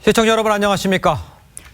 시청자 여러분 안녕하십니까?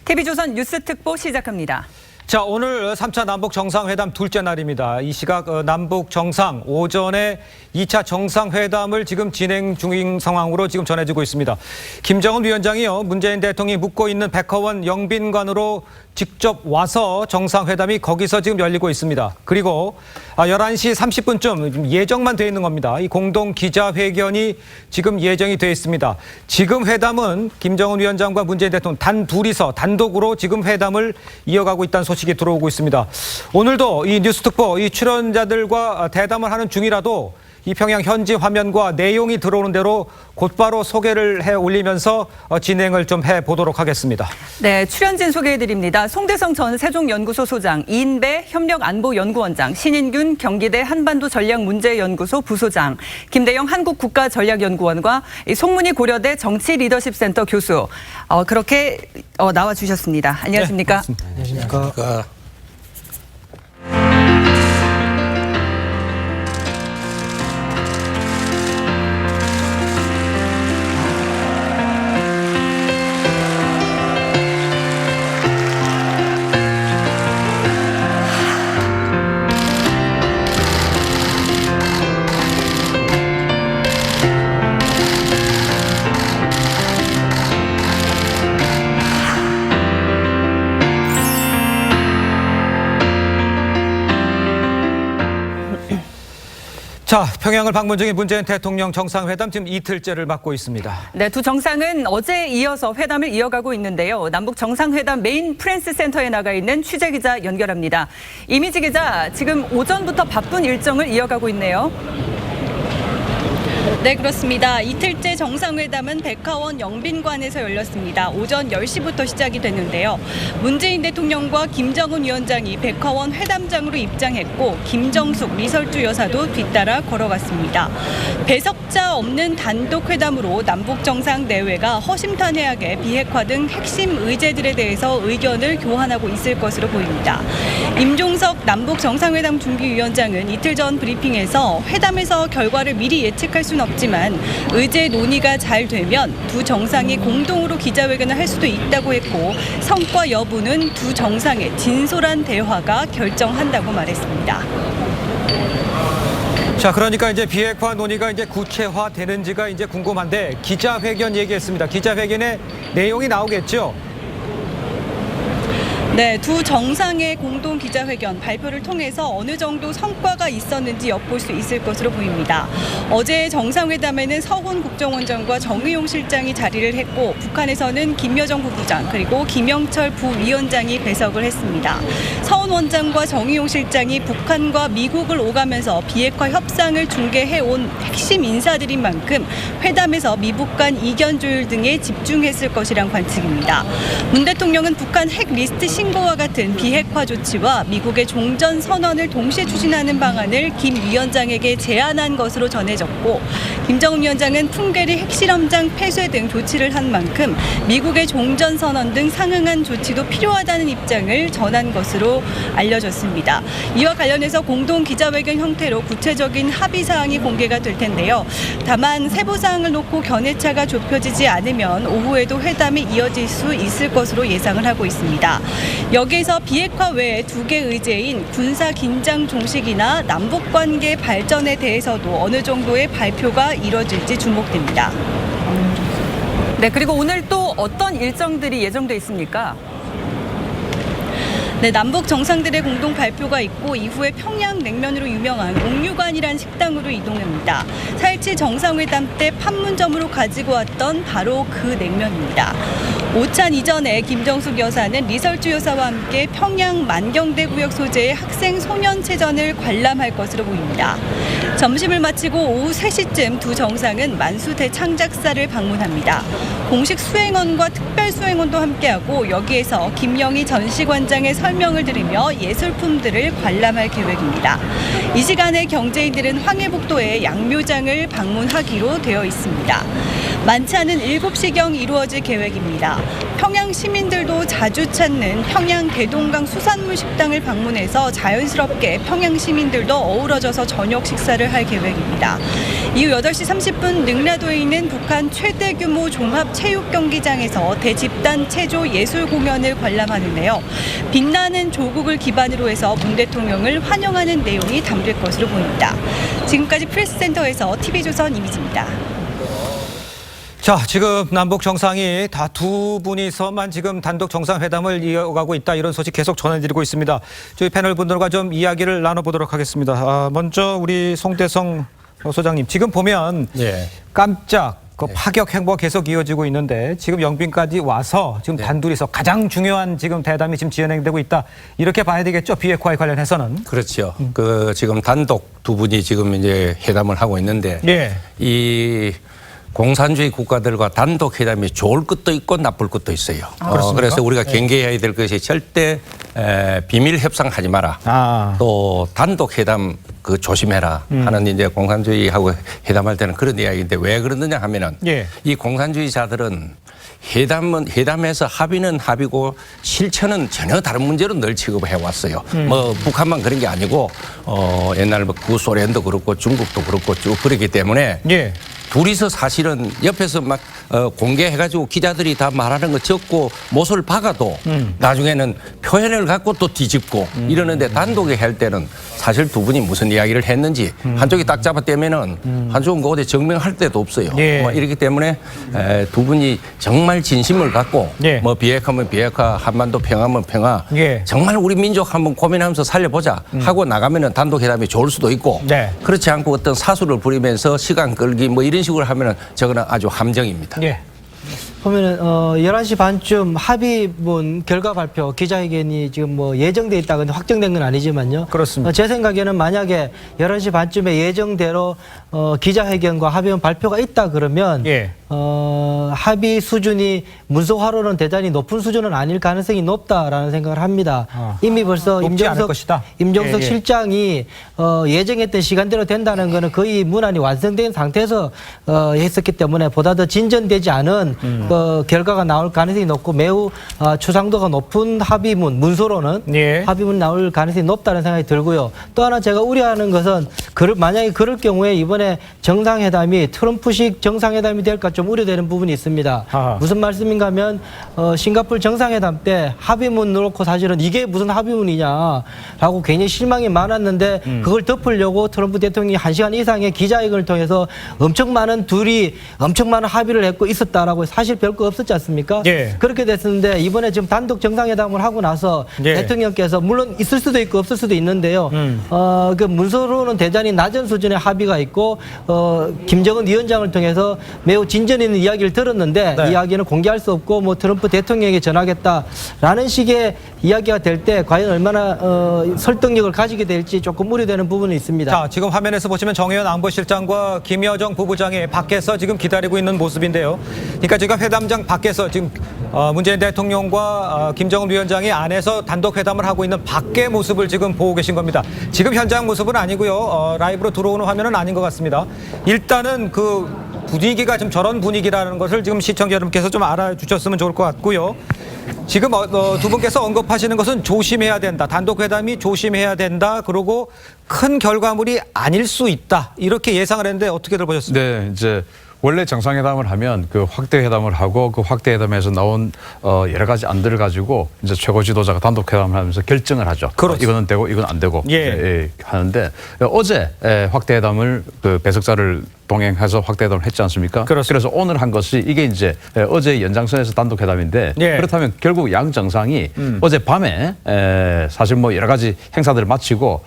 TV조선 뉴스특보 시작합니다. 자, 오늘 3차 남북 정상회담 둘째 날입니다. 이 시각 남북 정상 오전에 2차 정상회담을 지금 진행 중인 상황으로 지금 전해지고 있습니다. 김정은 위원장이요, 문재인 대통령이 묵고 있는 백화원 영빈관으로 직접 와서 정상회담이 거기서 지금 열리고 있습니다. 그리고 11시 30분쯤 예정만 돼 있는 겁니다. 이 공동 기자회견이 지금 예정이 돼 있습니다. 지금 회담은 김정은 위원장과 문재인 대통령 단 둘이서 단독으로 지금 회담을 이어가고 있다는 소식이 들어오고 있습니다. 오늘도 이 뉴스특보 이 출연자들과 대담을 하는 중이라도 이 평양 현지 화면과 내용이 들어오는 대로 곧바로 소개를 해 올리면서 진행을 좀 해보도록 하겠습니다. 네, 출연진 소개해드립니다. 송대성 전 세종연구소 소장, 이인배 협력안보연구원장, 신인균 경기대 한반도전략문제연구소 부소장, 김대영 한국국가전략연구원과 송문희 고려대 정치리더십센터 교수 그렇게 나와주셨습니다. 안녕하십니까? 네, 안녕하십니까? 자, 평양을 방문 중인 문재인 대통령 정상회담 지금 이틀째를 맞고 있습니다. 네, 두 정상은 어제에 이어서 회담을 이어가고 있는데요. 남북 정상회담 메인 프렌스 센터에 나가 있는 취재기자 연결합니다. 이미지 기자, 지금 오전부터 바쁜 일정을 이어가고 있네요. 네, 그렇습니다. 이틀째 정상회담은 백화원 영빈관에서 열렸습니다. 오전 10시부터 시작이 됐는데요. 문재인 대통령과 김정은 위원장이 백화원 회담장으로 입장했고 김정숙 리설주 여사도 뒤따라 걸어갔습니다. 배석자 없는 단독 회담으로 남북 정상 내외가 허심탄회하게 비핵화 등 핵심 의제들에 대해서 의견을 교환하고 있을 것으로 보입니다. 임종석 남북 정상회담 준비위원장은 이틀 전 브리핑에서 회담에서 결과를 미리 예측할 수는 없지만 의제 논의가 잘 되면 두 정상이 공동으로 기자회견을 할 수도 있다고 했고 성과 여부는 두 정상의 진솔한 대화가 결정한다고 말했습니다. 자, 그러니까 이제 비핵화 논의가 이제 구체화되는지가 이제 궁금한데 기자회견 얘기했습니다. 기자회견에 내용이 나오겠죠? 네, 두 정상의 공동 기자회견 발표를 통해서 어느 정도 성과가 있었는지 엿볼 수 있을 것으로 보입니다. 어제 정상회담에는 서훈 국정원장과 정의용 실장이 자리를 했고 북한에서는 김여정 부부장 그리고 김영철 부위원장이 배석을 했습니다. 서훈 원장과 정의용 실장이 북한과 미국을 오가면서 비핵화 협상을 중개해온 핵심 인사들인 만큼 회담에서 미북 간 이견 조율 등에 집중했을 것이란 관측입니다. 문 대통령은 북한 핵 리스트 신고와 같은 비핵화 조치와 미국의 종전 선언을 동시에 추진하는 방안을 김 위원장에게 제안한 것으로 전해졌고 김정은 위원장은 풍계리 핵실험장 폐쇄 등 조치를 한 만큼 미국의 종전 선언 등 상응한 조치도 필요하다는 입장을 전한 것으로 알려졌습니다. 이와 관련해서 공동 기자회견 형태로 구체적인 합의 사항이 공개가 될 텐데요. 다만 세부 사항을 놓고 견해차가 좁혀지지 않으면 오후에도 회담이 이어질 수 있을 것으로 예상을 하고 있습니다. 여기에서 비핵화 외에 두 개 의제인 군사 긴장 종식이나 남북 관계 발전에 대해서도 어느 정도의 발표가 이뤄질지 주목됩니다. 네, 그리고 오늘 또 어떤 일정들이 예정돼 있습니까? 네, 남북 정상들의 공동 발표가 있고 이후에 평양 냉면으로 유명한 옥류관이라는 식당으로 이동합니다. 4.17 정상회담 때 판문점으로 가지고 왔던 바로 그 냉면입니다. 오찬 이전에 김정숙 여사는 리설주 여사와 함께 평양 만경대구역 소재의 학생 소년체전을 관람할 것으로 보입니다. 점심을 마치고 오후 3시쯤 두 정상은 만수대 창작사를 방문합니다. 공식 수행원과 특별 수행원도 함께하고 여기에서 김영희 전시관장의 설명을 들으며 예술품들을 관람할 계획입니다. 이 시간에 경제인들은 황해북도의 양묘장을 방문하기로 되어 있습니다. 많지 않은 7시경 이루어질 계획입니다. 평양 시민들도 자주 찾는 평양 대동강 수산물 식당을 방문해서 자연스럽게 평양 시민들도 어우러져서 저녁 식사를 할 계획입니다. 이후 8시 30분 능라도에 있는 북한 최대 규모 종합 체육 경기장에서 대집단 체조 예술 공연을 관람하는데요. 빛나는 조국을 기반으로 해서 문 대통령을 환영하는 내용이 담길 것으로 보입니다. 지금까지 프레스센터에서 TV조선 이미지입니다. 자, 지금 남북 정상이 다 두 분이서만 지금 단독 정상회담을 이어가고 있다. 이런 소식 계속 전해드리고 있습니다. 저희 패널 분들과 좀 이야기를 나눠보도록 하겠습니다. 먼저 우리 송대성 소장님, 지금 보면 깜짝 파격 행보가 계속 이어지고 있는데 지금 영빈까지 와서 지금 단둘이서 가장 중요한 지금 대담이 지금 진행되고 있다. 이렇게 봐야 되겠죠? 비핵화에 관련해서는. 그렇죠. 그 지금 단독 두 분이 지금 이제 회담을 하고 있는데 이 공산주의 국가들과 단독 회담이 좋을 것도 있고 나쁠 것도 있어요. 그래서 우리가 경계해야 될 것이 절대 비밀 협상하지 마라. 또 단독 회담 그 조심해라 하는 이제 공산주의하고 회담할 때는 그런 이야기인데 왜 그러느냐 하면은 이 공산주의자들은 회담에서 합의는 합의고 실천은 전혀 다른 문제로 늘 취급해 왔어요. 뭐 북한만 그런 게 아니고 옛날 뭐 구소련도 그렇고 중국도 그렇고 쭉 그렇기 때문에 둘이서 사실은 옆에서 막 공개해가지고 기자들이 다 말하는 거 적고 못을 박아도 나중에는 표현을 갖고 또 뒤집고 이러는데 단독에 할 때는 사실 두 분이 무슨 이야기를 했는지 한쪽이 딱 잡아떼면은 한쪽은 그 어디 증명할 데도 없어요. 뭐 이렇기 때문에 두 분이 정말 진심을 갖고 뭐 비핵화면 비핵화, 한반도 평화면 평화 정말 우리 민족 한번 고민하면서 살려보자 하고 나가면은 단독 회담이 좋을 수도 있고 그렇지 않고 어떤 사수를 부리면서 시간 끌기 뭐 이런 식으로 하면은 저거는 아주 함정입니다. 보면은 11시 반쯤 합의문 결과 발표 기자회견이 지금 뭐 예정돼 있다 근데 확정된 건 아니지만요. 그렇습니다. 제 생각에는 만약에 11시 반쯤에 예정대로 기자회견과 합의문 발표가 있다 그러면 합의 수준이 문서화로는 대단히 높은 수준은 아닐 가능성이 높다라는 생각을 합니다. 이미 벌써 임종석 실장이 예정했던 시간대로 된다는 거는 거의 문안이 완성된 상태에서 했었기 때문에 보다 더 진전되지 않은 결과가 나올 가능성이 높고 매우 추상도가 높은 합의문, 문서로는 합의문 나올 가능성이 높다는 생각이 들고요. 또 하나 제가 우려하는 것은 만약에 그럴 경우에 이번에 정상회담이 트럼프식 정상회담이 될까 좀 우려되는 부분이 있습니다. 무슨 말씀인가 하면 싱가포르 정상회담 때 합의문 놓고 사실은 이게 무슨 합의문이냐라고 굉장히 실망이 많았는데 그걸 덮으려고 트럼프 대통령이 1시간 이상의 기자회견을 통해서 엄청 많은 합의를 했고 있었다라고 사실 별거 없었지 않습니까? 그렇게 됐었는데 이번에 지금 단독 정상회담을 하고 나서 대통령께서 물론 있을 수도 있고 없을 수도 있는데요. 그 문서로는 대단히 낮은 수준의 합의가 있고 김정은 위원장을 통해서 매우 진전 있는 이야기를 들었는데 이야기는 공개할 수 없고 뭐 트럼프 대통령에게 전하겠다라는 식의 이야기가 될 때 과연 얼마나 설득력을 가지게 될지 조금 우려되는 부분이 있습니다. 자, 지금 화면에서 보시면 정의연 안보실장과 김여정 부부장이 밖에서 지금 기다리고 있는 모습인데요. 그러니까 지금 회담장 밖에서 지금 문재인 대통령과 김정은 위원장이 안에서 단독 회담을 하고 있는 밖의 모습을 지금 보고 계신 겁니다. 지금 현장 모습은 아니고요. 라이브로 들어오는 화면은 아닌 것 같습니다. 일단은 그 분위기가 좀 저런 분위기라는 것을 지금 시청자 여러분께서 좀 알아주셨으면 좋을 것 같고요. 지금 두 분께서 언급하시는 것은 조심해야 된다. 단독 회담이 조심해야 된다. 그리고 큰 결과물이 아닐 수 있다. 이렇게 예상을 했는데 어떻게들 보셨습니까? 네, 이제 원래 정상회담을 하면 그 확대 회담을 하고 그 확대 회담에서 나온 여러 가지 안들을 가지고 이제 최고 지도자가 단독 회담을 하면서 결정을 하죠. 이거는 되고 이건 안 되고 하는데 어제 확대 회담을 그 배석자를 동행해서 확대회담을 했지 않습니까? 그래서 오늘 한 것이 이게 이제 어제 연장선에서 단독 회담인데 그렇다면 결국 양 정상이 어제 밤에 사실 뭐 여러 가지 행사들을 마치고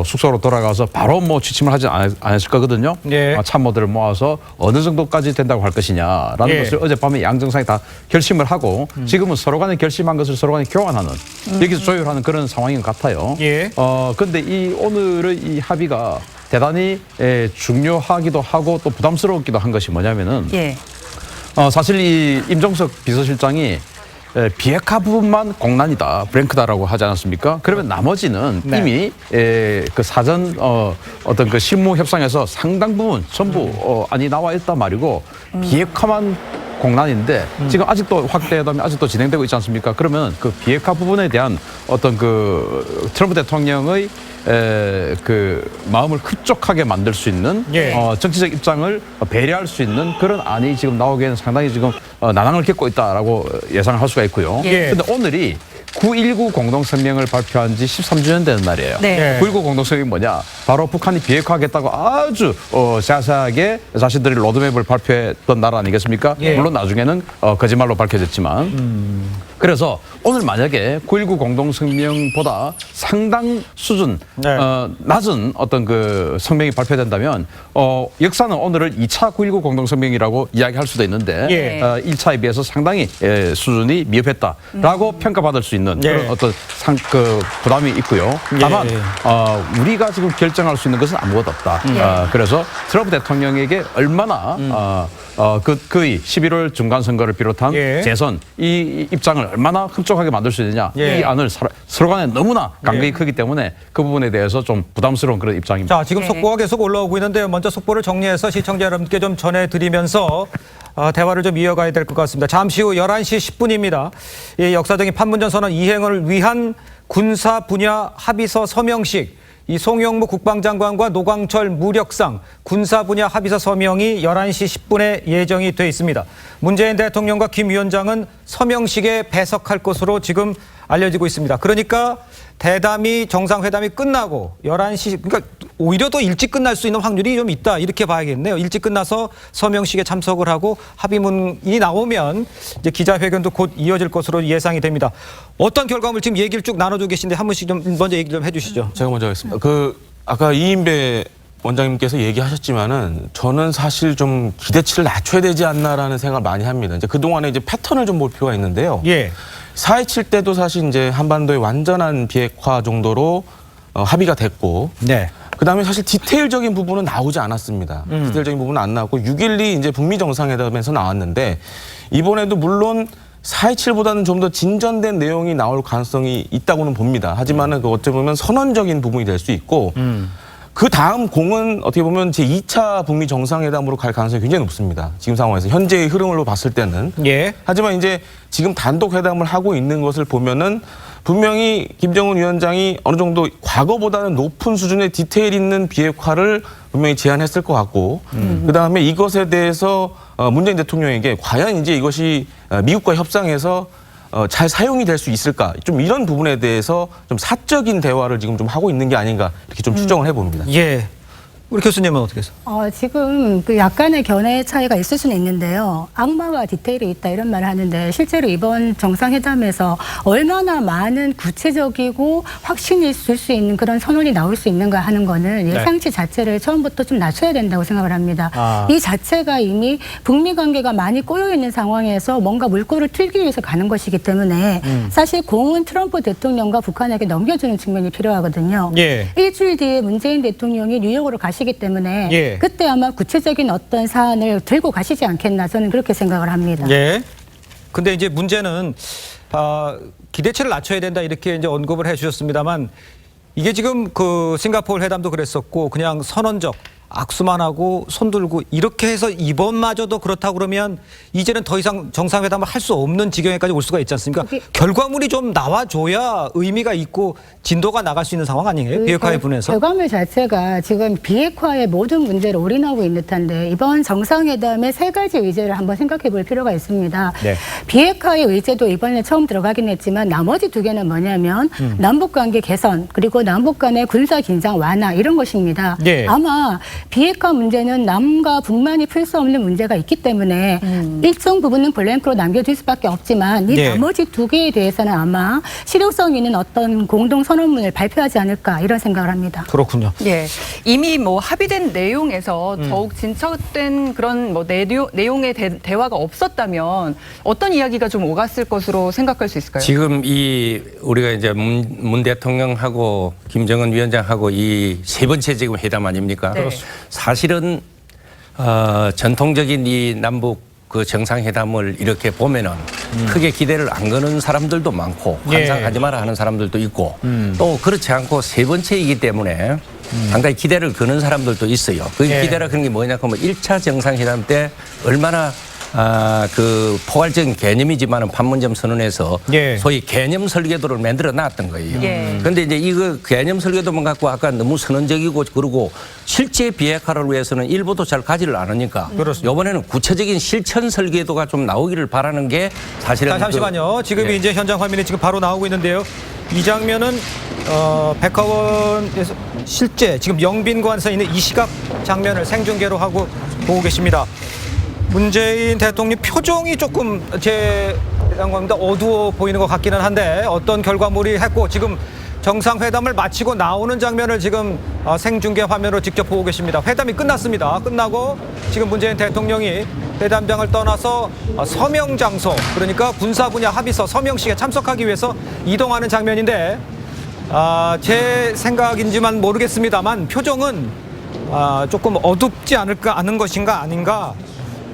숙소로 돌아가서 바로 뭐 취침을 하지 않았을 거거든요. 참모들을 모아서 어느 정도까지 된다고 할 것이냐라는 것을 어젯밤에 양 정상이 다 결심을 하고 지금은 서로 간에 결심한 것을 서로 간에 교환하는 여기서 조율하는 그런 상황인 것 같아요. 그런데 이 오늘의 이 합의가 대단히 중요하기도 하고 또 부담스럽기도 한 것이 뭐냐면은 사실 이 임종석 비서실장이 비핵화 부분만 공난이다, 브랭크다라고 하지 않았습니까? 그러면 나머지는 이미 그 사전 어떤 그 실무 협상에서 상당 부분 전부 안이 나와 있단 말이고 비핵화만 공난인데 지금 아직도 확대 회담이 아직도 진행되고 있지 않습니까? 그러면 그 비핵화 부분에 대한 어떤 그 트럼프 대통령의 그 마음을 흡족하게 만들 수 있는 정치적 입장을 배려할 수 있는 그런 안이 지금 나오기에는 상당히 지금 난항을 겪고 있다라고 예상을 할 수가 있고요. 그런데 오늘이 9.19 공동성명을 발표한 지 13주년 되는 날이에요. 9.19 공동성명이 뭐냐? 바로 북한이 비핵화하겠다고 아주 자세하게 자신들의 로드맵을 발표했던 날 아니겠습니까? 물론 나중에는 거짓말로 밝혀졌지만. 그래서 오늘 만약에 9.19 공동성명보다 상당 수준 낮은 어떤 그 성명이 발표된다면 역사는 오늘을 2차 9.19 공동성명이라고 이야기할 수도 있는데 1차에 비해서 상당히 수준이 미흡했다라고 평가받을 수 있는 그런 어떤 그 부담이 있고요. 다만 우리가 지금 결정할 수 있는 것은 아무것도 없다. 그래서 트럼프 대통령에게 얼마나 그의 11월 중간선거를 비롯한 재선 이 입장을 얼마나 흡족하게 만들 수 있느냐 이 안을 서로 간에 너무나 간격이 크기 때문에 그 부분에 대해서 좀 부담스러운 그런 입장입니다. 자, 지금 속보가 계속 올라오고 있는데요. 먼저 속보를 정리해서 시청자 여러분께 좀 전해드리면서 대화를 좀 이어가야 될 것 같습니다. 잠시 후 11시 10분입니다. 이 역사적인 판문점 선언 이행을 위한 군사 분야 합의서 서명식, 이 송영무 국방장관과 노광철 무력상 군사 분야 합의서 서명이 11시 10분에 예정이 돼 있습니다. 문재인 대통령과 김 위원장은 서명식에 배석할 것으로 지금 알려지고 있습니다. 그러니까 대담이 정상회담이 끝나고 11시, 그러니까 오히려 더 일찍 끝날 수 있는 확률이 좀 있다 이렇게 봐야겠네요. 일찍 끝나서 서명식에 참석을 하고 합의문이 나오면 이제 기자회견도 곧 이어질 것으로 예상이 됩니다. 어떤 결과물 지금 얘기를 쭉 나눠주고 계신데 한 분씩 좀 먼저 얘기 좀 해주시죠. 제가 먼저 하겠습니다. 아까 이인배 원장님께서 얘기하셨지만은 저는 사실 좀 기대치를 낮춰야 되지 않나라는 생각을 많이 합니다. 이제 그동안에 이제 패턴을 좀 볼 필요가 있는데요. 4.27 때도 사실 이제 한반도의 완전한 비핵화 정도로 합의가 됐고, 그다음에 사실 디테일적인 부분은 나오지 않았습니다. 디테일적인 부분은 안 나왔고 6.12 이제 북미 정상회담에서 나왔는데 이번에도 물론 4.27보다는 좀 더 진전된 내용이 나올 가능성이 있다고는 봅니다. 하지만은 그 어떻게 보면 선언적인 부분이 될 수 있고. 그 다음 공은 어떻게 보면 제2차 북미 정상회담으로 갈 가능성이 굉장히 높습니다. 지금 상황에서 현재의 흐름으로 봤을 때는. 하지만 이제 지금 단독 회담을 하고 있는 것을 보면은 분명히 김정은 위원장이 어느 정도 과거보다는 높은 수준의 디테일 있는 비핵화를 분명히 제안했을 것 같고, 그 다음에 이것에 대해서 문재인 대통령에게 과연 이제 이것이 미국과 협상에서 잘 사용이 될 수 있을까? 좀 이런 부분에 대해서 좀 사적인 대화를 지금 좀 하고 있는 게 아닌가 이렇게 좀 추정을 해봅니다. 우리 교수님은 어떻게 해서? 지금 그 약간의 견해 차이가 있을 수는 있는데요. 악마와 디테일이 있다 이런 말을 하는데 실제로 이번 정상회담에서 얼마나 많은 구체적이고 확신이 있을 수 있는 그런 선언이 나올 수 있는가 하는 거는 예상치 자체를 처음부터 좀 낮춰야 된다고 생각을 합니다. 이 자체가 이미 북미 관계가 많이 꼬여 있는 상황에서 뭔가 물꼬를 틀기 위해서 가는 것이기 때문에 사실 공은 트럼프 대통령과 북한에게 넘겨주는 측면이 필요하거든요. 일주일 뒤에 문재인 대통령이 뉴욕으로 가시기 때문에 그때 아마 구체적인 어떤 사안을 들고 가시지 않겠나 저는 그렇게 생각을 합니다. 근데 이제 문제는 기대치를 낮춰야 된다 이렇게 이제 언급을 해주셨습니다만 이게 지금 그 싱가포르 회담도 그랬었고 그냥 선언적 악수만 하고 손 들고 이렇게 해서 이번마저도 그렇다고 그러면 이제는 더 이상 정상회담을 할 수 없는 지경에까지 올 수가 있지 않습니까? 결과물이 좀 나와줘야 의미가 있고 진도가 나갈 수 있는 상황 아니에요? 비핵화에 분해서. 결과물 자체가 지금 비핵화의 모든 문제를 올인하고 있는 듯한데 이번 정상회담의 세 가지 의제를 한번 생각해 볼 필요가 있습니다. 비핵화의 의제도 이번에 처음 들어가긴 했지만 나머지 두 개는 뭐냐면 남북관계 개선 그리고 남북 간의 군사 긴장 완화 이런 것입니다. 아마 비핵화 문제는 남과 북만이 풀 수 없는 문제가 있기 때문에 일정 부분은 블랭크로 남겨둘 수밖에 없지만 이 나머지 두 개에 대해서는 아마 실효성 있는 어떤 공동 선언문을 발표하지 않을까 이런 생각을 합니다. 그렇군요. 이미 뭐 합의된 내용에서 더욱 진척된 그런 뭐 내용의 대화가 없었다면 어떤 이야기가 좀 오갔을 것으로 생각할 수 있을까요? 지금 우리가 이제 문 대통령하고 김정은 위원장하고 이 세 번째 지금 회담 아닙니까? 사실은 전통적인 이 남북 그 정상회담을 이렇게 보면은 크게 기대를 안 거는 사람들도 많고 환상하지 마라 하는 사람들도 있고 또 그렇지 않고 세 번째이기 때문에 상당히 기대를 거는 사람들도 있어요. 그 기대라 그런 게 뭐냐 하면 1차 정상회담 때 얼마나 그 포괄적인 개념이지만은 판문점 선언에서 소위 개념 설계도를 만들어 놨던 거예요. 그런데 이제 이거 개념 설계도만 갖고 아까 너무 선언적이고 그러고 실제 비핵화를 위해서는 일부도 잘 가지를 않으니까 이번에는 구체적인 실천 설계도가 좀 나오기를 바라는 게 사실은. 자, 잠시만요. 지금 이제 현장 화면이 지금 바로 나오고 있는데요. 이 장면은 백화원에서 실제 지금 영빈관에서 있는 이 시각 장면을 생중계로 하고 보고 계십니다. 문재인 대통령 표정이 조금 제 생각보다 어두워 보이는 것 같기는 한데 어떤 결과물이 했고 지금 정상회담을 마치고 나오는 장면을 지금 생중계 화면으로 직접 보고 계십니다. 회담이 끝났습니다. 끝나고 지금 문재인 대통령이 회담장을 떠나서 서명 장소, 그러니까 군사 분야 합의서 서명식에 참석하기 위해서 이동하는 장면인데 제 생각인지만 모르겠습니다만 표정은 조금 어둡지 않은 것인가 아닌가,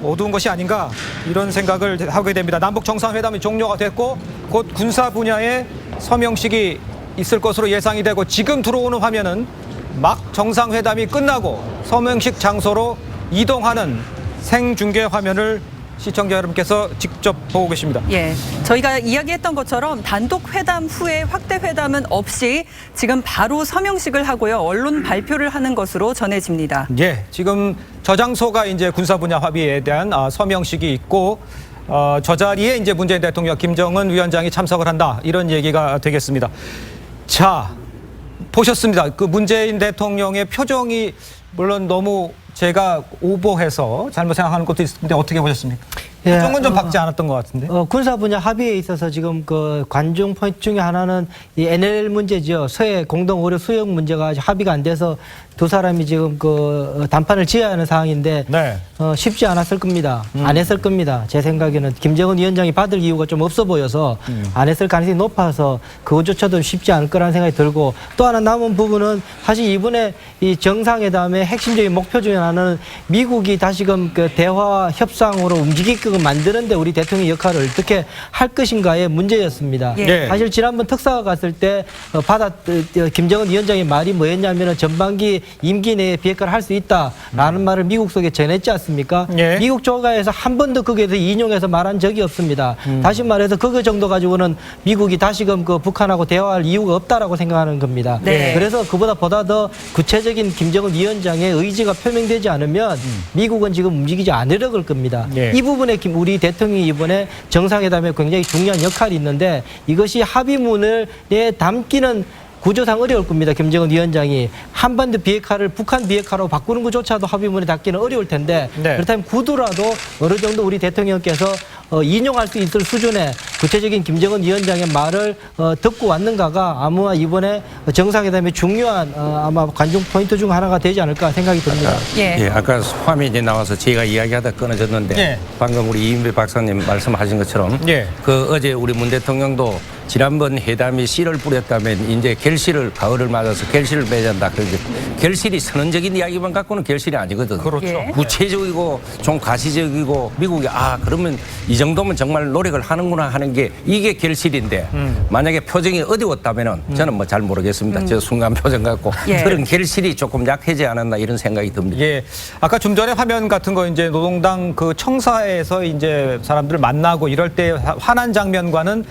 어두운 것이 아닌가 이런 생각을 하게 됩니다. 남북 정상회담이 종료가 됐고 곧 군사 분야의 서명식이 있을 것으로 예상이 되고 지금 들어오는 화면은 막 정상회담이 끝나고 서명식 장소로 이동하는 생중계 화면을 시청자 여러분께서 직접 보고 계십니다. 예, 저희가 이야기했던 것처럼 단독 회담 후에 확대 회담은 없이 지금 바로 서명식을 하고요. 언론 발표를 하는 것으로 전해집니다. 예, 지금 저 장소가 이제 군사 분야 합의에 대한 서명식이 있고 저 자리에 이제 문재인 대통령, 김정은 위원장이 참석을 한다 이런 얘기가 되겠습니다. 자, 보셨습니다. 그 문재인 대통령의 표정이 물론 너무 제가 오버해서 잘못 생각하는 것도 있는데 어떻게 보셨습니까? 표정은 좀 밝지 않았던 것 같은데. 군사 분야 합의에 있어서 지금 그 관중 포인트 중에 하나는 이 NLL 문제죠. 서해 공동 오류 수역 문제가 아직 합의가 안 돼서 두 사람이 지금 그 단판을 지어야 하는 상황인데 쉽지 않았을 겁니다. 안 했을 겁니다. 제 생각에는 김정은 위원장이 받을 이유가 좀 없어 보여서 안 했을 가능성이 높아서 그것조차도 쉽지 않을 거라는 생각이 들고 또 하나 남은 부분은 사실 이번에 이 정상회담의 핵심적인 목표 중에 하나는 미국이 다시금 그 대화 협상으로 움직이게끔 만드는데 우리 대통령의 역할을 어떻게 할 것인가의 문제였습니다. 사실 지난번 특사가 갔을 때 김정은 위원장의 말이 뭐였냐면은 전반기 임기 내에 비핵화를 할 수 있다라는 말을 미국 속에 전했지 않습니까? 미국 쪽에서 한 번도 거기에 대해서 인용해서 말한 적이 없습니다. 다시 말해서 그거 정도 가지고는 미국이 다시금 그 북한하고 대화할 이유가 없다라고 생각하는 겁니다. 그래서 그보다 더 구체적인 김정은 위원장의 의지가 표명되지 않으면 미국은 지금 움직이지 않으려고 할 겁니다. 이 부분에 우리 대통령이 이번에 정상회담에 굉장히 중요한 역할이 있는데 이것이 합의문을 담기는 구조상 어려울 겁니다. 김정은 위원장이 한반도 비핵화를 북한 비핵화로 바꾸는 것조차도 합의문에 담기는 어려울 텐데 그렇다면 구두라도 어느 정도 우리 대통령께서 인용할 수 있을 수준의 구체적인 김정은 위원장의 말을 듣고 왔는가가 아마 이번에 정상회담의 중요한 아마 관중 포인트 중 하나가 되지 않을까 생각이 듭니다. 예, 아까 화면이 나와서 제가 이야기하다 끊어졌는데 방금 우리 이인배 박사님 말씀하신 것처럼 그 어제 우리 문 대통령도 지난번 회담이 씨를 뿌렸다면 이제 결실을 가을을 맞아서 결실을 맺는다. 그런데 결실이 선언적인 이야기만 갖고는 결실이 아니거든. 그렇죠. 구체적이고 좀 가시적이고 미국이 그러면 이 정도면 정말 노력을 하는구나 하는 게 이게 결실인데 만약에 표정이 어두웠다면은 저는 뭐 잘 모르겠습니다. 저 순간 표정 갖고 그런 결실이 조금 약해지지 않았나 이런 생각이 듭니다. 아까 좀 전에 화면 같은 거 이제 노동당 그 청사에서 이제 사람들 만나고 이럴 때 화난 장면과는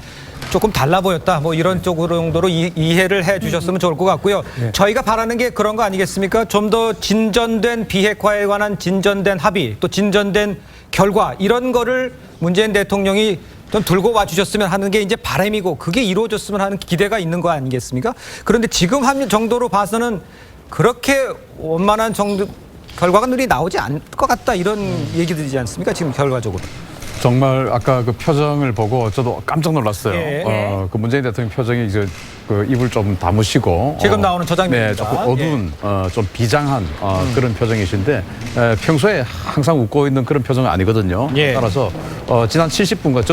조금 달라 보였다. 뭐 이런 쪽으로 정도로 이해를 해 주셨으면 좋을 것 같고요. 저희가 바라는 게 그런 거 아니겠습니까? 좀 더 진전된 비핵화에 관한 진전된 합의, 또 진전된 결과 이런 거를 문재인 대통령이 좀 들고 와 주셨으면 하는 게 이제 바람이고 그게 이루어졌으면 하는 기대가 있는 거 아니겠습니까? 그런데 지금 한 정도로 봐서는 그렇게 원만한 정도 결과가 눈이 나오지 않을 것 같다 이런 얘기들이지 않습니까? 지금 결과적으로. 정말 아까 그 표정을 보고 저도 깜짝 놀랐어요. 그 문재인 대통령 표정이 이제 그 입을 좀 다무시고 지금 나오는 저 장면입니다. 조금 어두운 좀 비장한 그런 표정이신데 평소에 항상 웃고 있는 그런 표정은 아니거든요. 따라서 지난 70분간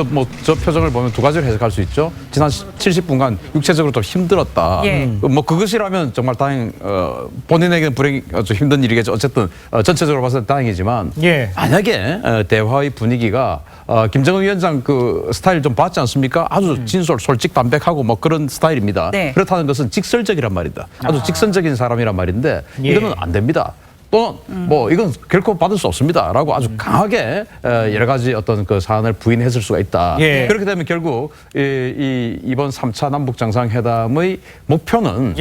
저 표정을 보면 두 가지로 해석할 수 있죠. 지난 70분간 육체적으로 좀 힘들었다. 뭐 그것이라면 정말 본인에게는 불행 좀 힘든 일이겠죠. 어쨌든 전체적으로 봐서 다행이지만 만약에 대화의 분위기가 김정은 위원장 그 스타일 좀 봤지 않습니까? 아주 솔직 담백하고 뭐 그런 스타일입니다. 그렇다는 것은 직설적이란 말이다. 아주 직선적인 사람이란 말인데 이거는 안 됩니다. 또 뭐 이건 결코 받을 수 없습니다라고 아주 강하게 여러 가지 어떤 그 사안을 부인했을 수가 있다. 그렇게 되면 결국 이번 3차 남북 정상회담의 목표는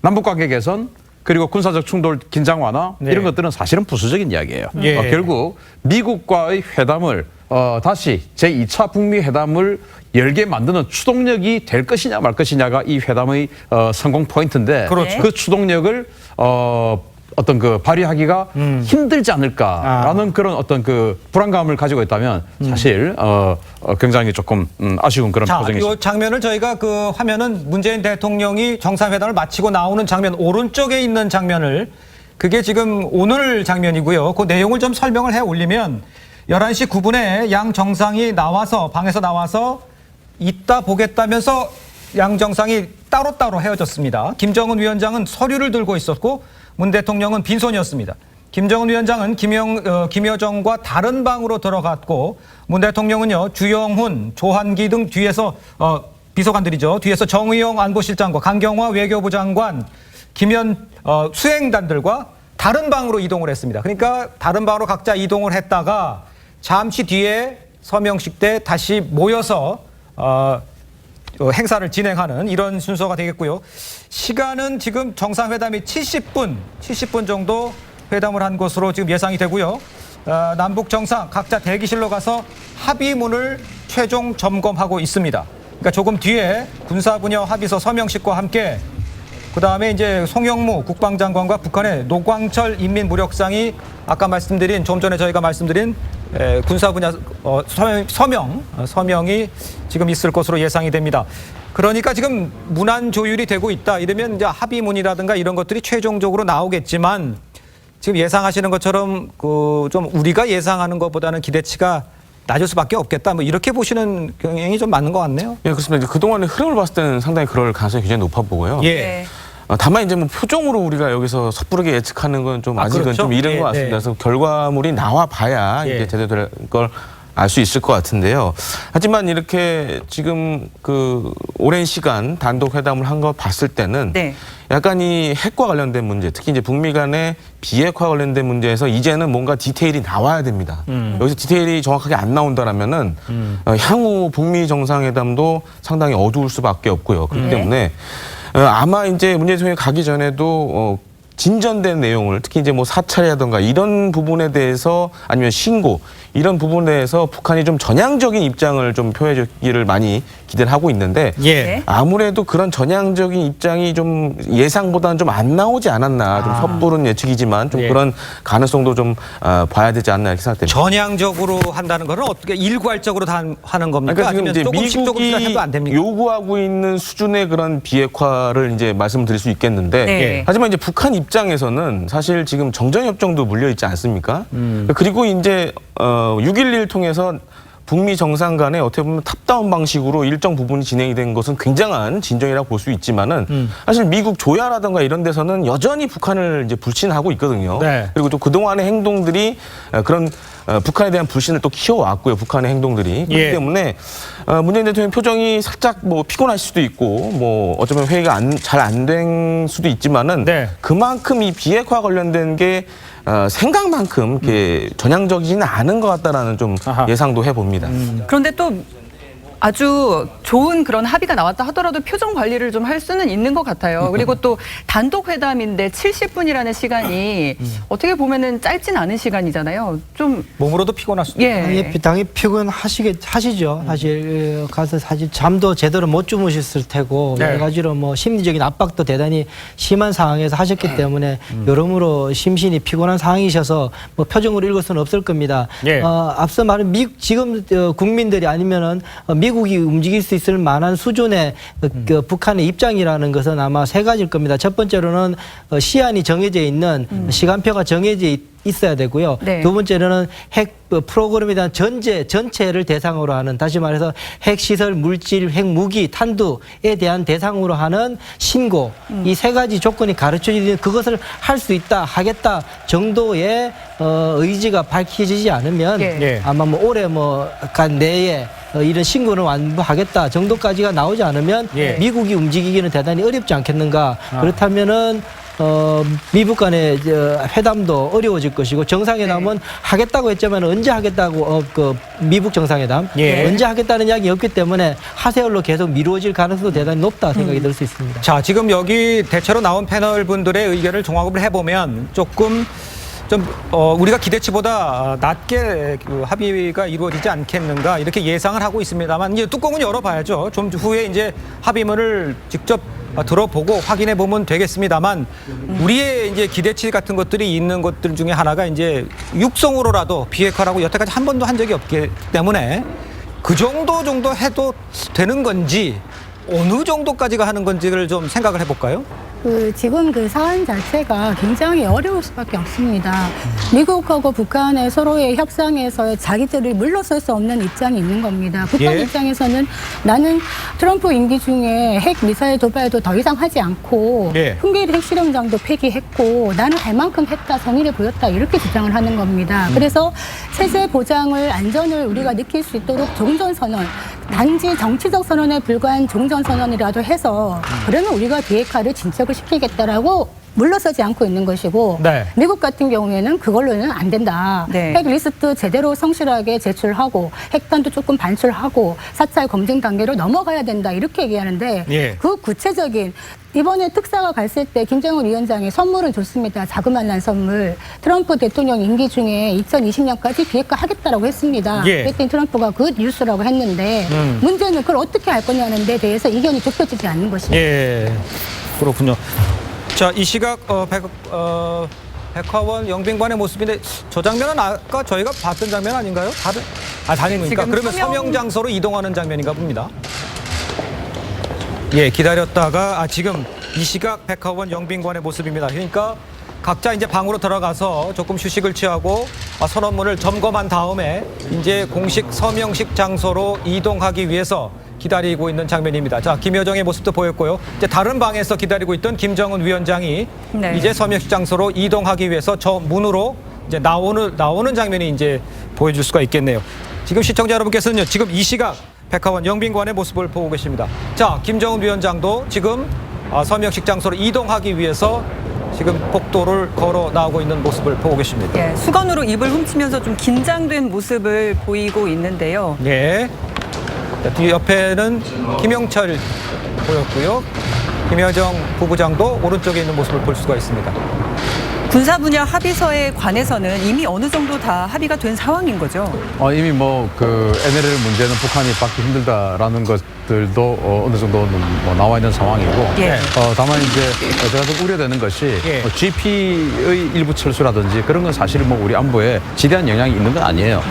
남북 관계 개선 그리고 군사적 충돌 긴장 완화 이런 것들은 사실은 부수적인 이야기예요. 결국 미국과의 회담을 다시 제2차 북미 회담을 열게 만드는 추동력이 될 것이냐 말 것이냐가 이 회담의 성공 포인트인데 그 추동력을 어떤 그 발휘하기가 힘들지 않을까라는 그런 어떤 그 불안감을 가지고 있다면 사실 굉장히 조금 아쉬운 그런 표정이죠. 이 장면을 저희가 그 화면은 문재인 대통령이 정상회담을 마치고 나오는 장면 오른쪽에 있는 장면을 그게 지금 오늘 장면이고요. 그 내용을 좀 설명을 해 올리면 11시 9분에 양 정상이 나와서 방에서 나와서 이따 보겠다면서 양 정상이 따로따로 헤어졌습니다. 김정은 위원장은 서류를 들고 있었고 문 대통령은 빈손이었습니다. 김정은 위원장은 김여정과 다른 방으로 들어갔고 문 대통령은요 주영훈, 조한기 등 뒤에서 비서관들이죠. 뒤에서 정의용 안보실장과 강경화 외교부 장관, 수행단들과 다른 방으로 이동을 했습니다. 그러니까 다른 방으로 각자 이동을 했다가 잠시 뒤에 서명식 때 다시 모여서 행사를 진행하는 이런 순서가 되겠고요. 시간은 지금 정상회담이 70분 정도 회담을 한 것으로 지금 예상이 되고요. 남북 정상 각자 대기실로 가서 합의문을 최종 점검하고 있습니다. 그러니까 조금 뒤에 군사분야 합의서 서명식과 함께 그다음에 이제 송영무 국방장관과 북한의 노광철 인민무력상이 아까 말씀드린 좀 전에 저희가 말씀드린 군사 분야 서명이 지금 있을 것으로 예상이 됩니다. 그러니까 지금 문안 조율이 되고 있다. 이러면 이제 합의문이라든가 이런 것들이 최종적으로 나오겠지만 지금 예상하시는 것처럼 그 좀 우리가 예상하는 것보다는 기대치가 낮을 수밖에 없겠다. 뭐 이렇게 보시는 경향이 좀 맞는 것 같네요. 예, 그렇습니다. 그동안의 흐름을 봤을 때는 상당히 그럴 가능성이 굉장히 높아 보고요. 다만 이제 뭐 표정으로 우리가 여기서 섣부르게 예측하는 건 좀 아직은 그렇죠? 좀 이른 것 같습니다. 그래서 결과물이 나와 봐야 이제 제대로 될 걸 알 수 있을 것 같은데요. 하지만 이렇게 지금 그 오랜 시간 단독 회담을 한 거 봤을 때는 약간 이 핵과 관련된 문제, 특히 이제 북미 간의 비핵화 관련된 문제에서 이제는 뭔가 디테일이 나와야 됩니다. 여기서 디테일이 정확하게 안 나온다라면은 향후 북미 정상회담도 상당히 어두울 수밖에 없고요. 그렇기 때문에 아마 이제 문재인 대통령이 가기 전에도 진전된 내용을 특히 이제 뭐 사찰이라든가 이런 부분에 대해서 아니면 신고 이런 부분에 대해서 북한이 좀 전향적인 입장을 좀 표해주기를 많이 기대를 하고 있는데 아무래도 그런 전향적인 입장이 좀 예상보다는 좀 안 나오지 않았나 좀 섣부른 예측이지만 좀 그런 가능성도 좀 봐야 되지 않나 이렇게 생각됩니다. 전향적으로 한다는 것은 어떻게 일괄적으로 다 하는 겁니까? 그러니까 지금 아니면 이제 미국이 해도 안 됩니까? 요구하고 있는 수준의 그런 비핵화를 이제 말씀드릴 수 있겠는데 하지만 이제 북한 입장에서는 사실 지금 정전협정도 물려 있지 않습니까? 그리고 이제 6.11 통해서 북미 정상 간에 어떻게 보면 탑다운 방식으로 일정 부분이 진행이 된 것은 굉장한 진전이라고 볼 수 있지만은 사실 미국 조야라든가 이런 데서는 여전히 북한을 이제 불신하고 있거든요. 그리고 또 그동안의 행동들이 그런 북한에 대한 불신을 또 키워왔고요. 북한의 행동들이. 그렇기 때문에 문재인 대통령 표정이 살짝 뭐 피곤하실 수도 있고 뭐 어쩌면 회의가 잘 안 된 수도 있지만은 그만큼 이 비핵화 관련된 게 생각만큼 이렇게 전향적이지는 않은 것 같다라는 좀 예상도 해봅니다. 그런데 또 아주 좋은 그런 합의가 나왔다 하더라도 표정 관리를 좀 할 수는 있는 것 같아요. 그리고 또 단독 회담인데 70분이라는 시간이 어떻게 보면은 짧진 않은 시간이잖아요. 좀 몸으로도 피곤할 수도 있고. 당연히 피곤하시죠. 사실 가서 사실 잠도 제대로 못 주무셨을 테고 여러 가지로 뭐 심리적인 압박도 대단히 심한 상황에서 하셨기 때문에 여러모로 심신이 피곤한 상황이셔서 뭐 표정으로 읽을 수는 없을 겁니다. 앞서 말한 지금 국민들이 아니면은 미국이 움직일 수 있을 만한 수준의 그 북한의 입장이라는 것은 아마 세 가지일 겁니다. 첫 번째로는 시한이 정해져 있는 시간표가 정해져 있어야 되고요. 네. 두 번째는 핵 프로그램에 대한 전체를 대상으로 하는, 다시 말해서 핵시설, 물질, 핵무기, 탄두에 대한 대상으로 하는 신고, 이 세 가지 조건이 가르쳐지는, 그것을 할 수 있다, 하겠다 정도의 의지가 밝혀지지 않으면 예. 아마 뭐 올해 간 내에 이런 신고는 완부하겠다 정도까지가 나오지 않으면 미국이 움직이기는 대단히 어렵지 않겠는가. 그렇다면은 미국 간의 회담도 어려워질 것이고, 정상회담은 하겠다고 했지만 언제 하겠다고 그 미국 정상회담 언제 하겠다는 이야기 없기 때문에 하세월로 계속 미루어질 가능성도 대단히 높다 생각이 들 수 있습니다. 자, 지금 여기 대체로 나온 패널 분들의 의견을 종합을 해보면 조금 좀 우리가 기대치보다 낮게 그 합의가 이루어지지 않겠는가 이렇게 예상을 하고 있습니다만, 이제 뚜껑은 열어봐야죠. 좀 후에 이제 합의문을 직접 들어보고 확인해 보면 되겠습니다만, 우리의 이제 기대치 같은 것들이 있는 것들 중에 하나가 이제 육성으로라도 비핵화라고 여태까지 한 번도 한 적이 없기 때문에 그 정도 해도 되는 건지, 어느 정도까지가 하는 건지를 좀 생각을 해볼까요? 지금 그 사안 자체가 굉장히 어려울 수밖에 없습니다. 미국하고 북한의 서로의 협상에서 자기들이 물러설 수 없는 입장이 있는 겁니다. 북한 입장에서는 나는 트럼프 임기 중에 핵 미사일 도발도 더 이상 하지 않고 풍계리 핵실험장도 폐기했고 나는 할 만큼 했다, 성의를 보였다, 이렇게 주장을 하는 겁니다. 그래서 체제 보장을, 안전을 우리가 느낄 수 있도록 종전선언, 단지 정치적 선언에 불과한 종전선언이라도 해서 그러면 우리가 비핵화를 진척을 시키겠다라고 물러서지 않고 있는 것이고, 미국 같은 경우에는 그걸로는 안 된다. 핵 리스트 제대로 성실하게 제출하고 핵탄도 조금 반출하고 사찰 검증 단계로 넘어가야 된다, 이렇게 얘기하는데 그 구체적인, 이번에 특사가 갔을 때 김정은 위원장이 선물을 줬습니다. 자그마한 선물. 트럼프 대통령 임기 중에 2020년까지 비핵화 하겠다라고 했습니다. 그랬더니 트럼프가 그 뉴스라고 했는데 문제는 그걸 어떻게 할 거냐는 데 대해서 이견이 좁혀지지 않는 것입니다. 그렇군요. 자, 이 시각 백화원 영빈관의 모습인데, 저 장면은 아까 저희가 봤던 장면 아닌가요? 다행입니까? 그러면 서명 장소로 이동하는 장면인가 봅니다. 기다렸다가 지금 이 시각 백화원 영빈관의 모습입니다. 그러니까 각자 이제 방으로 들어가서 조금 휴식을 취하고 선언문을 점검한 다음에 이제 공식 서명식 장소로 이동하기 위해서 기다리고 있는 장면입니다. 자, 김여정의 모습도 보였고요. 이제 다른 방에서 기다리고 있던 김정은 위원장이 이제 서명식 장소로 이동하기 위해서 저 문으로 이제 나오는 장면이 이제 보여줄 수가 있겠네요. 지금 시청자 여러분께서는요, 지금 이 시각 백화원 영빈관의 모습을 보고 계십니다. 자, 김정은 위원장도 지금 서명식 장소로 이동하기 위해서 지금 복도를 걸어 나오고 있는 모습을 보고 계십니다. 수건으로 입을 훔치면서 좀 긴장된 모습을 보이고 있는데요. 자, 뒤 옆에는 김영철 보였고요. 김여정 부부장도 오른쪽에 있는 모습을 볼 수가 있습니다. 군사 분야 합의서에 관해서는 이미 어느 정도 다 합의가 된 상황인 거죠? 이미 그 NLL 문제는 북한이 받기 힘들다라는 것들도 어느 정도는 나와 있는 상황이고, 다만 이제 제가 좀 우려되는 것이 GP의 일부 철수라든지 그런 건 사실 우리 안보에 지대한 영향이 있는 건 아니에요.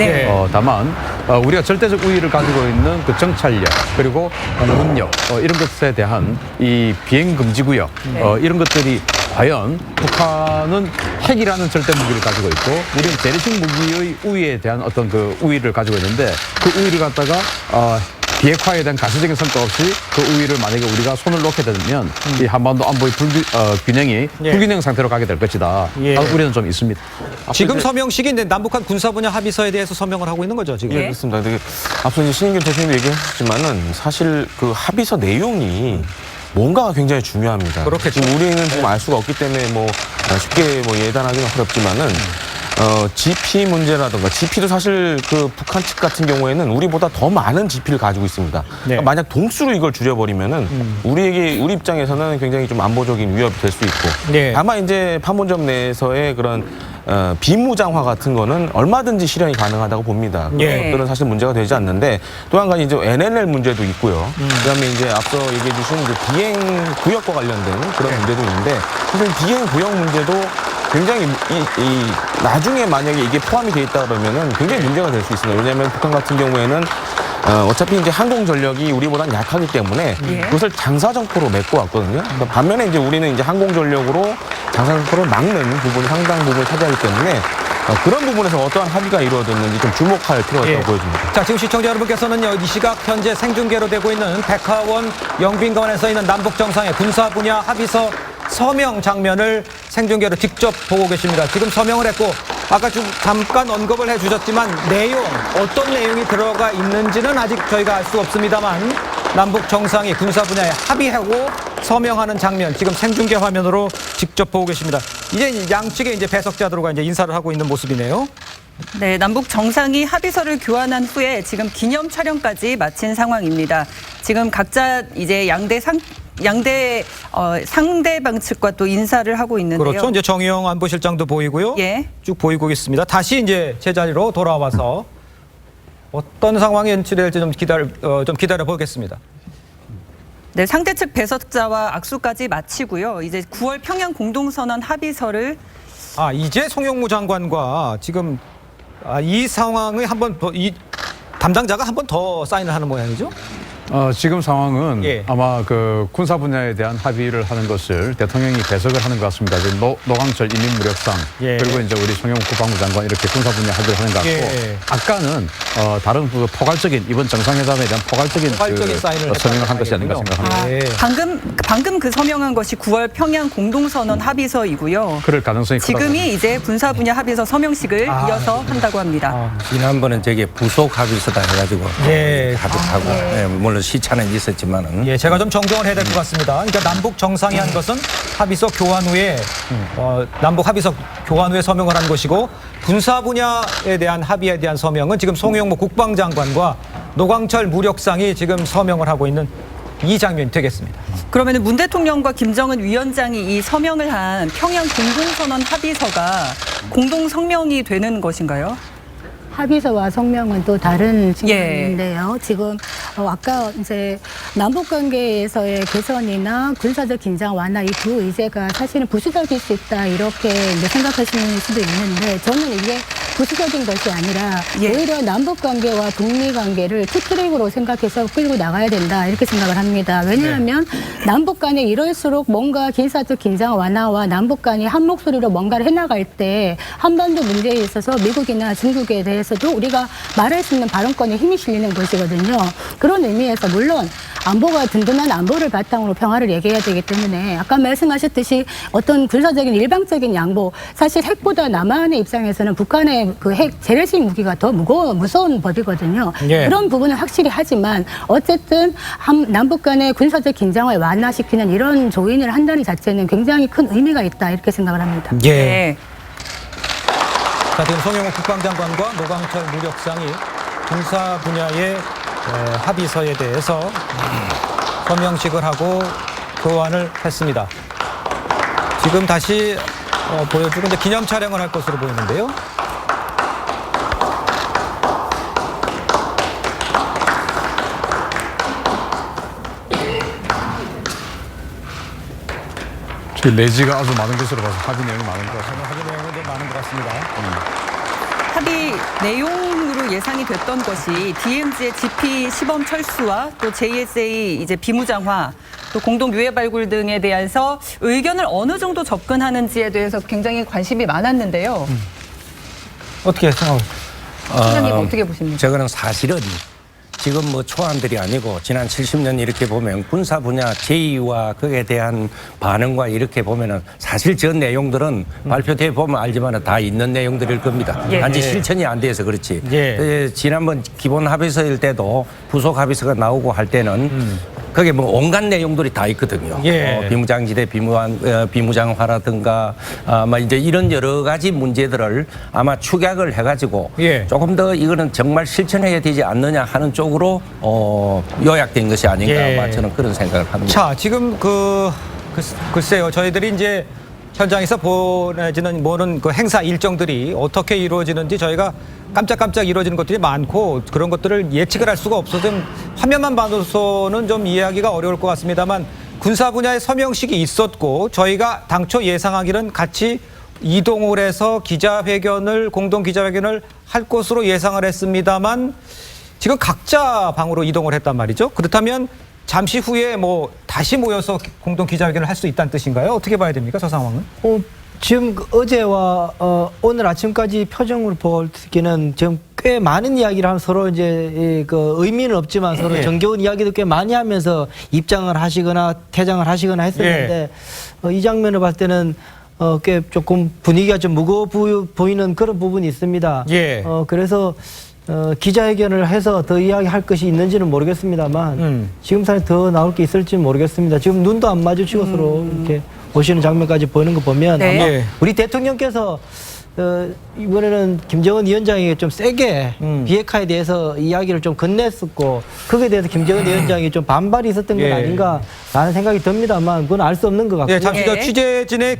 다만 우리가 절대적 우위를 가지고 있는 그 정찰력, 그리고 공군력, 이런 것에 대한 이 비행 금지 구역, 이런 것들이 과연 북한은 핵이라는 절대 무기를 가지고 있고 우리는 재래식 무기의 우위에 대한 어떤 그 우위를 가지고 있는데, 그 우위를 갖다가 비핵화에 대한 가시적인 성과 없이 그 우위를 만약에 우리가 손을 놓게 되면 이 한반도 안보의 불균형 상태로 가게 될 것이다. 우리는 좀 있습니다. 지금 서명식인데 남북한 군사 분야 합의서에 대해서 서명을 하고 있는 거죠, 지금? 그렇습니다. 앞서 이제 신인균 대표님도 얘기하셨지만은 사실 그 합의서 내용이 뭔가가 굉장히 중요합니다. 그렇겠죠. 지금 우리는 좀 알 수가 없기 때문에 쉽게 예단하기는 어렵지만은 GP 문제라든가, GP도 사실 그 북한 측 같은 경우에는 우리보다 더 많은 GP를 가지고 있습니다. 그러니까 만약 동수로 이걸 줄여버리면은 우리 입장에서는 굉장히 좀 안보적인 위협이 될 수 있고, 다만 이제 판문점 내에서의 그런 비무장화 같은 거는 얼마든지 실현이 가능하다고 봅니다. 그런 사실 문제가 되지 않는데, 또 한 가지 이제 NLL 문제도 있고요. 그다음에 이제 앞서 얘기해 주신 비행 구역과 관련된 그런 문제도 있는데, 사실 비행 구역 문제도 굉장히 나중에 만약에 이게 포함이 돼 있다 그러면은 굉장히 문제가 될 수 있습니다. 왜냐하면 북한 같은 경우에는 어차피 이제 항공 전력이 우리보다는 약하기 때문에 그것을 장사정포로 메꿔 왔거든요. 그러니까 반면에 이제 우리는 이제 항공 전력으로 장사정포를 막는 부분이 상당 부분을 차지하기 때문에 그런 부분에서 어떠한 합의가 이루어졌는지 좀 주목할 필요가 있다고 보여집니다. 자, 지금 시청자 여러분께서는요, 이 시각 현재 생중계로 되고 있는 백화원 영빈관에서 있는 남북 정상의 군사 분야 합의서 서명 장면을 생중계로 직접 보고 계십니다. 지금 서명을 했고 아까 좀 잠깐 언급을 해주셨지만 어떤 내용이 들어가 있는지는 아직 저희가 알 수 없습니다만 남북 정상이 군사 분야에 합의하고 서명하는 장면 지금 생중계 화면으로 직접 보고 계십니다. 이제 양측의 이제 배석자들과 이제 인사를 하고 있는 모습이네요. 네, 남북 정상이 합의서를 교환한 후에 지금 기념 촬영까지 마친 상황입니다. 지금 각자 이제 상대방 측과 또 인사를 하고 있는데요. 그렇죠. 이제 정의용 안보실장도 보이고요. 예. 쭉 보이고 있습니다. 다시 이제 제자리로 돌아와서 어떤 상황이 연출될지 좀 기다려 보겠습니다. 네, 상대 측 배석자와 악수까지 마치고요. 이제 9월 평양 공동선언 합의서를 이제 송영무 장관과 지금 이 상황을 이 담당자가 한 번 더 사인을 하는 모양이죠? 지금 상황은 예. 아마 그 군사 분야에 대한 합의를 하는 것을 대통령이 배석을 하는 것 같습니다. 지금 노광철 인민무력상 예. 그리고 이제 우리 송영무 국방부 장관 이렇게 군사 분야 합의를 하는 것 같고 예. 아까는 다른 포괄적인 이번 정상회담에 대한 포괄적인 사인을 서명을 한 것이 아닌가 생각합니다. 예. 방금 그 서명한 것이 9월 평양 공동선언 합의서이고요. 그럴 가능성이 크다고 지금이 이제 군사 분야 합의서 서명식을 이어서 한다고 합니다. 지난번은 저게 부속 합의서다 해가지고 합의하고 물론 시차는 있었지만은 예, 제가 좀 정정을 해야 될 것 같습니다. 그러니까 남북 정상이 한 것은 합의서 교환 후에 남북 합의서 교환 후에 서명을 한 것이고 군사 분야에 대한 합의에 대한 서명은 지금 송영무 국방장관과 노광철 무력상이 지금 서명을 하고 있는 이 장면이 되겠습니다. 그러면 문 대통령과 김정은 위원장이 이 서명을 한 평양 공동선언 합의서가 공동 성명이 되는 것인가요? 합의서와 성명은 또 다른 측면인데요. 지금 아까 이제 남북 관계에서의 개선이나 군사적 긴장 완화 이 두 의제가 사실은 부수적일 수 있다 이렇게 이제 생각하시는 수도 있는데 저는 이게 부수적인 것이 아니라 오히려 남북 관계와 북미 관계를 투트랙으로 생각해서 끌고 나가야 된다 이렇게 생각을 합니다. 왜냐하면 남북 간에 이럴수록 뭔가 군사적 긴장 완화와 남북 간이 한 목소리로 뭔가를 해나갈 때 한반도 문제에 있어서 미국이나 중국에 대해서도 우리가 말할 수 있는 발언권에 힘이 실리는 것이거든요. 그런 의미에서 물론 안보가 든든한 안보를 바탕으로 평화를 얘기해야 되기 때문에 아까 말씀하셨듯이 어떤 군사적인 일방적인 양보 사실 핵보다 남한의 입장에서는 북한의 그 핵 재래식 무기가 더 무서운 법이거든요. 예. 그런 부분은 확실히 하지만 어쨌든 남북 간의 군사적 긴장을 완화시키는 이런 조인을 한다는 자체는 굉장히 큰 의미가 있다 이렇게 생각을 합니다. 네. 자, 지금 송영무 국방장관과 노광철 무력상이 군사 분야의 합의서에 대해서 서명식을 하고 교환을 했습니다. 지금 다시 보여주고 이제 기념 촬영을 할 것으로 보이는데요. 내지가 아주 많은 것으로 봐서 합의 내용이 많은 것 같습니다. 합의 내용은 좀 많은 것 같습니다. 합의 내용으로 예상이 됐던 것이 DMZ의 GP 시범 철수와 또 JSA 이제 비무장화 또 공동 유해 발굴 등에 대해서 의견을 어느 정도 접근하는지에 대해서 굉장히 관심이 많았는데요. 어떻게 생각하세요? 팀장님 어떻게 보십니까? 저거는 사실은 지금 뭐 초안들이 아니고 지난 70년 이렇게 보면 군사 분야 제의와 그에 대한 반응과 이렇게 보면은 사실 저 내용들은 발표돼 보면 알지만 다 있는 내용들일 겁니다. 단지 실천이 안 돼서 그렇지. 지난번 기본 합의서일 때도 부속 합의서가 나오고 할 때는 그게 뭐 온갖 내용들이 다 있거든요. 비무장지대 비무장화라든가 아마 이제 이런 여러 가지 문제들을 아마 축약을 해가지고 조금 더 이거는 정말 실천해야 되지 않느냐 하는 쪽으로 요약된 것이 아닌가 아마 저는 그런 생각을 합니다. 자, 지금 글쎄요. 저희들이 이제 현장에서 보는 그 행사 일정들이 어떻게 이루어지는지 저희가 깜짝깜짝 이루어지는 것들이 많고 그런 것들을 예측을 할 수가 없어서 좀 화면만 봐서는 좀 이해하기가 어려울 것 같습니다만 군사 분야의 서명식이 있었고 저희가 당초 예상하기는 같이 이동을 해서 공동 기자회견을 할 것으로 예상을 했습니다만 지금 각자 방으로 이동을 했단 말이죠. 그렇다면 잠시 후에 다시 모여서 공동 기자회견을 할 수 있다는 뜻인가요? 어떻게 봐야 됩니까, 저 상황은? 지금 어제와 오늘 아침까지 표정으로 볼 때는 지금 꽤 많은 이야기를 하면 서로 이제 그 의미는 없지만 서로 정겨운 이야기도 꽤 많이 하면서 입장을 하시거나 퇴장을 하시거나 했었는데 이 장면을 봤을 때는 꽤 조금 분위기가 좀 무거워 보이는 그런 부분이 있습니다. 그래서 기자회견을 해서 더 이야기할 것이 있는지는 모르겠습니다만 지금 사실 더 나올 게 있을지는 모르겠습니다. 지금 눈도 안 마주치고 서로 이렇게 오시는 장면까지 보이는 거 보면 아마 우리 대통령께서 이번에는 김정은 위원장에게 좀 세게 비핵화에 대해서 이야기를 좀 건넸었고 거기에 대해서 김정은 위원장이 좀 반발이 있었던 건 아닌가라는 생각이 듭니다만 그건 알 수 없는 것 같고요. 잠시 취재진의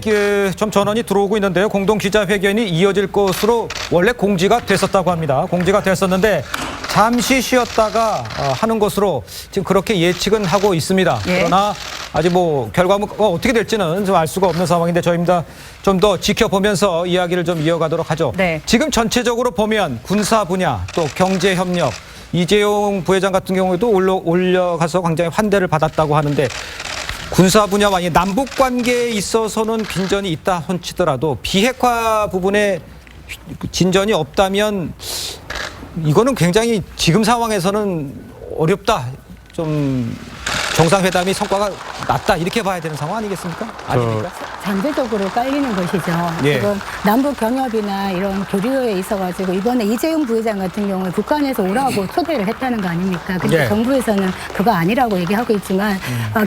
좀 전원이 들어오고 있는데요. 공동 기자회견이 이어질 것으로 원래 공지가 됐었다고 합니다. 공지가 됐었는데 잠시 쉬었다가 하는 것으로 지금 그렇게 예측은 하고 있습니다. 그러나 아직 뭐 결과가 어떻게 될지는 좀 알 수가 없는 상황인데 저희입니다. 좀 더 지켜보면서 이야기를 좀 이어가도록 하죠. 지금 전체적으로 보면 군사 분야 또 경제 협력 이재용 부회장 같은 경우에도 올려가서 굉장히 환대를 받았다고 하는데 군사 분야와 남북 관계에 있어서는 빈전이 있다 혼치더라도 비핵화 부분에 진전이 없다면 이거는 굉장히 지금 상황에서는 어렵다. 좀 정상회담이 성과가 낮다 이렇게 봐야 되는 상황 아니겠습니까? 아닙니까? 잠재적으로 깔리는 것이죠. 지금 남북 경협이나 이런 교류에 있어가지고 이번에 이재용 부회장 같은 경우에 북한에서 오라고 초대를 했다는 거 아닙니까? 근데 정부에서는 그거 아니라고 얘기하고 있지만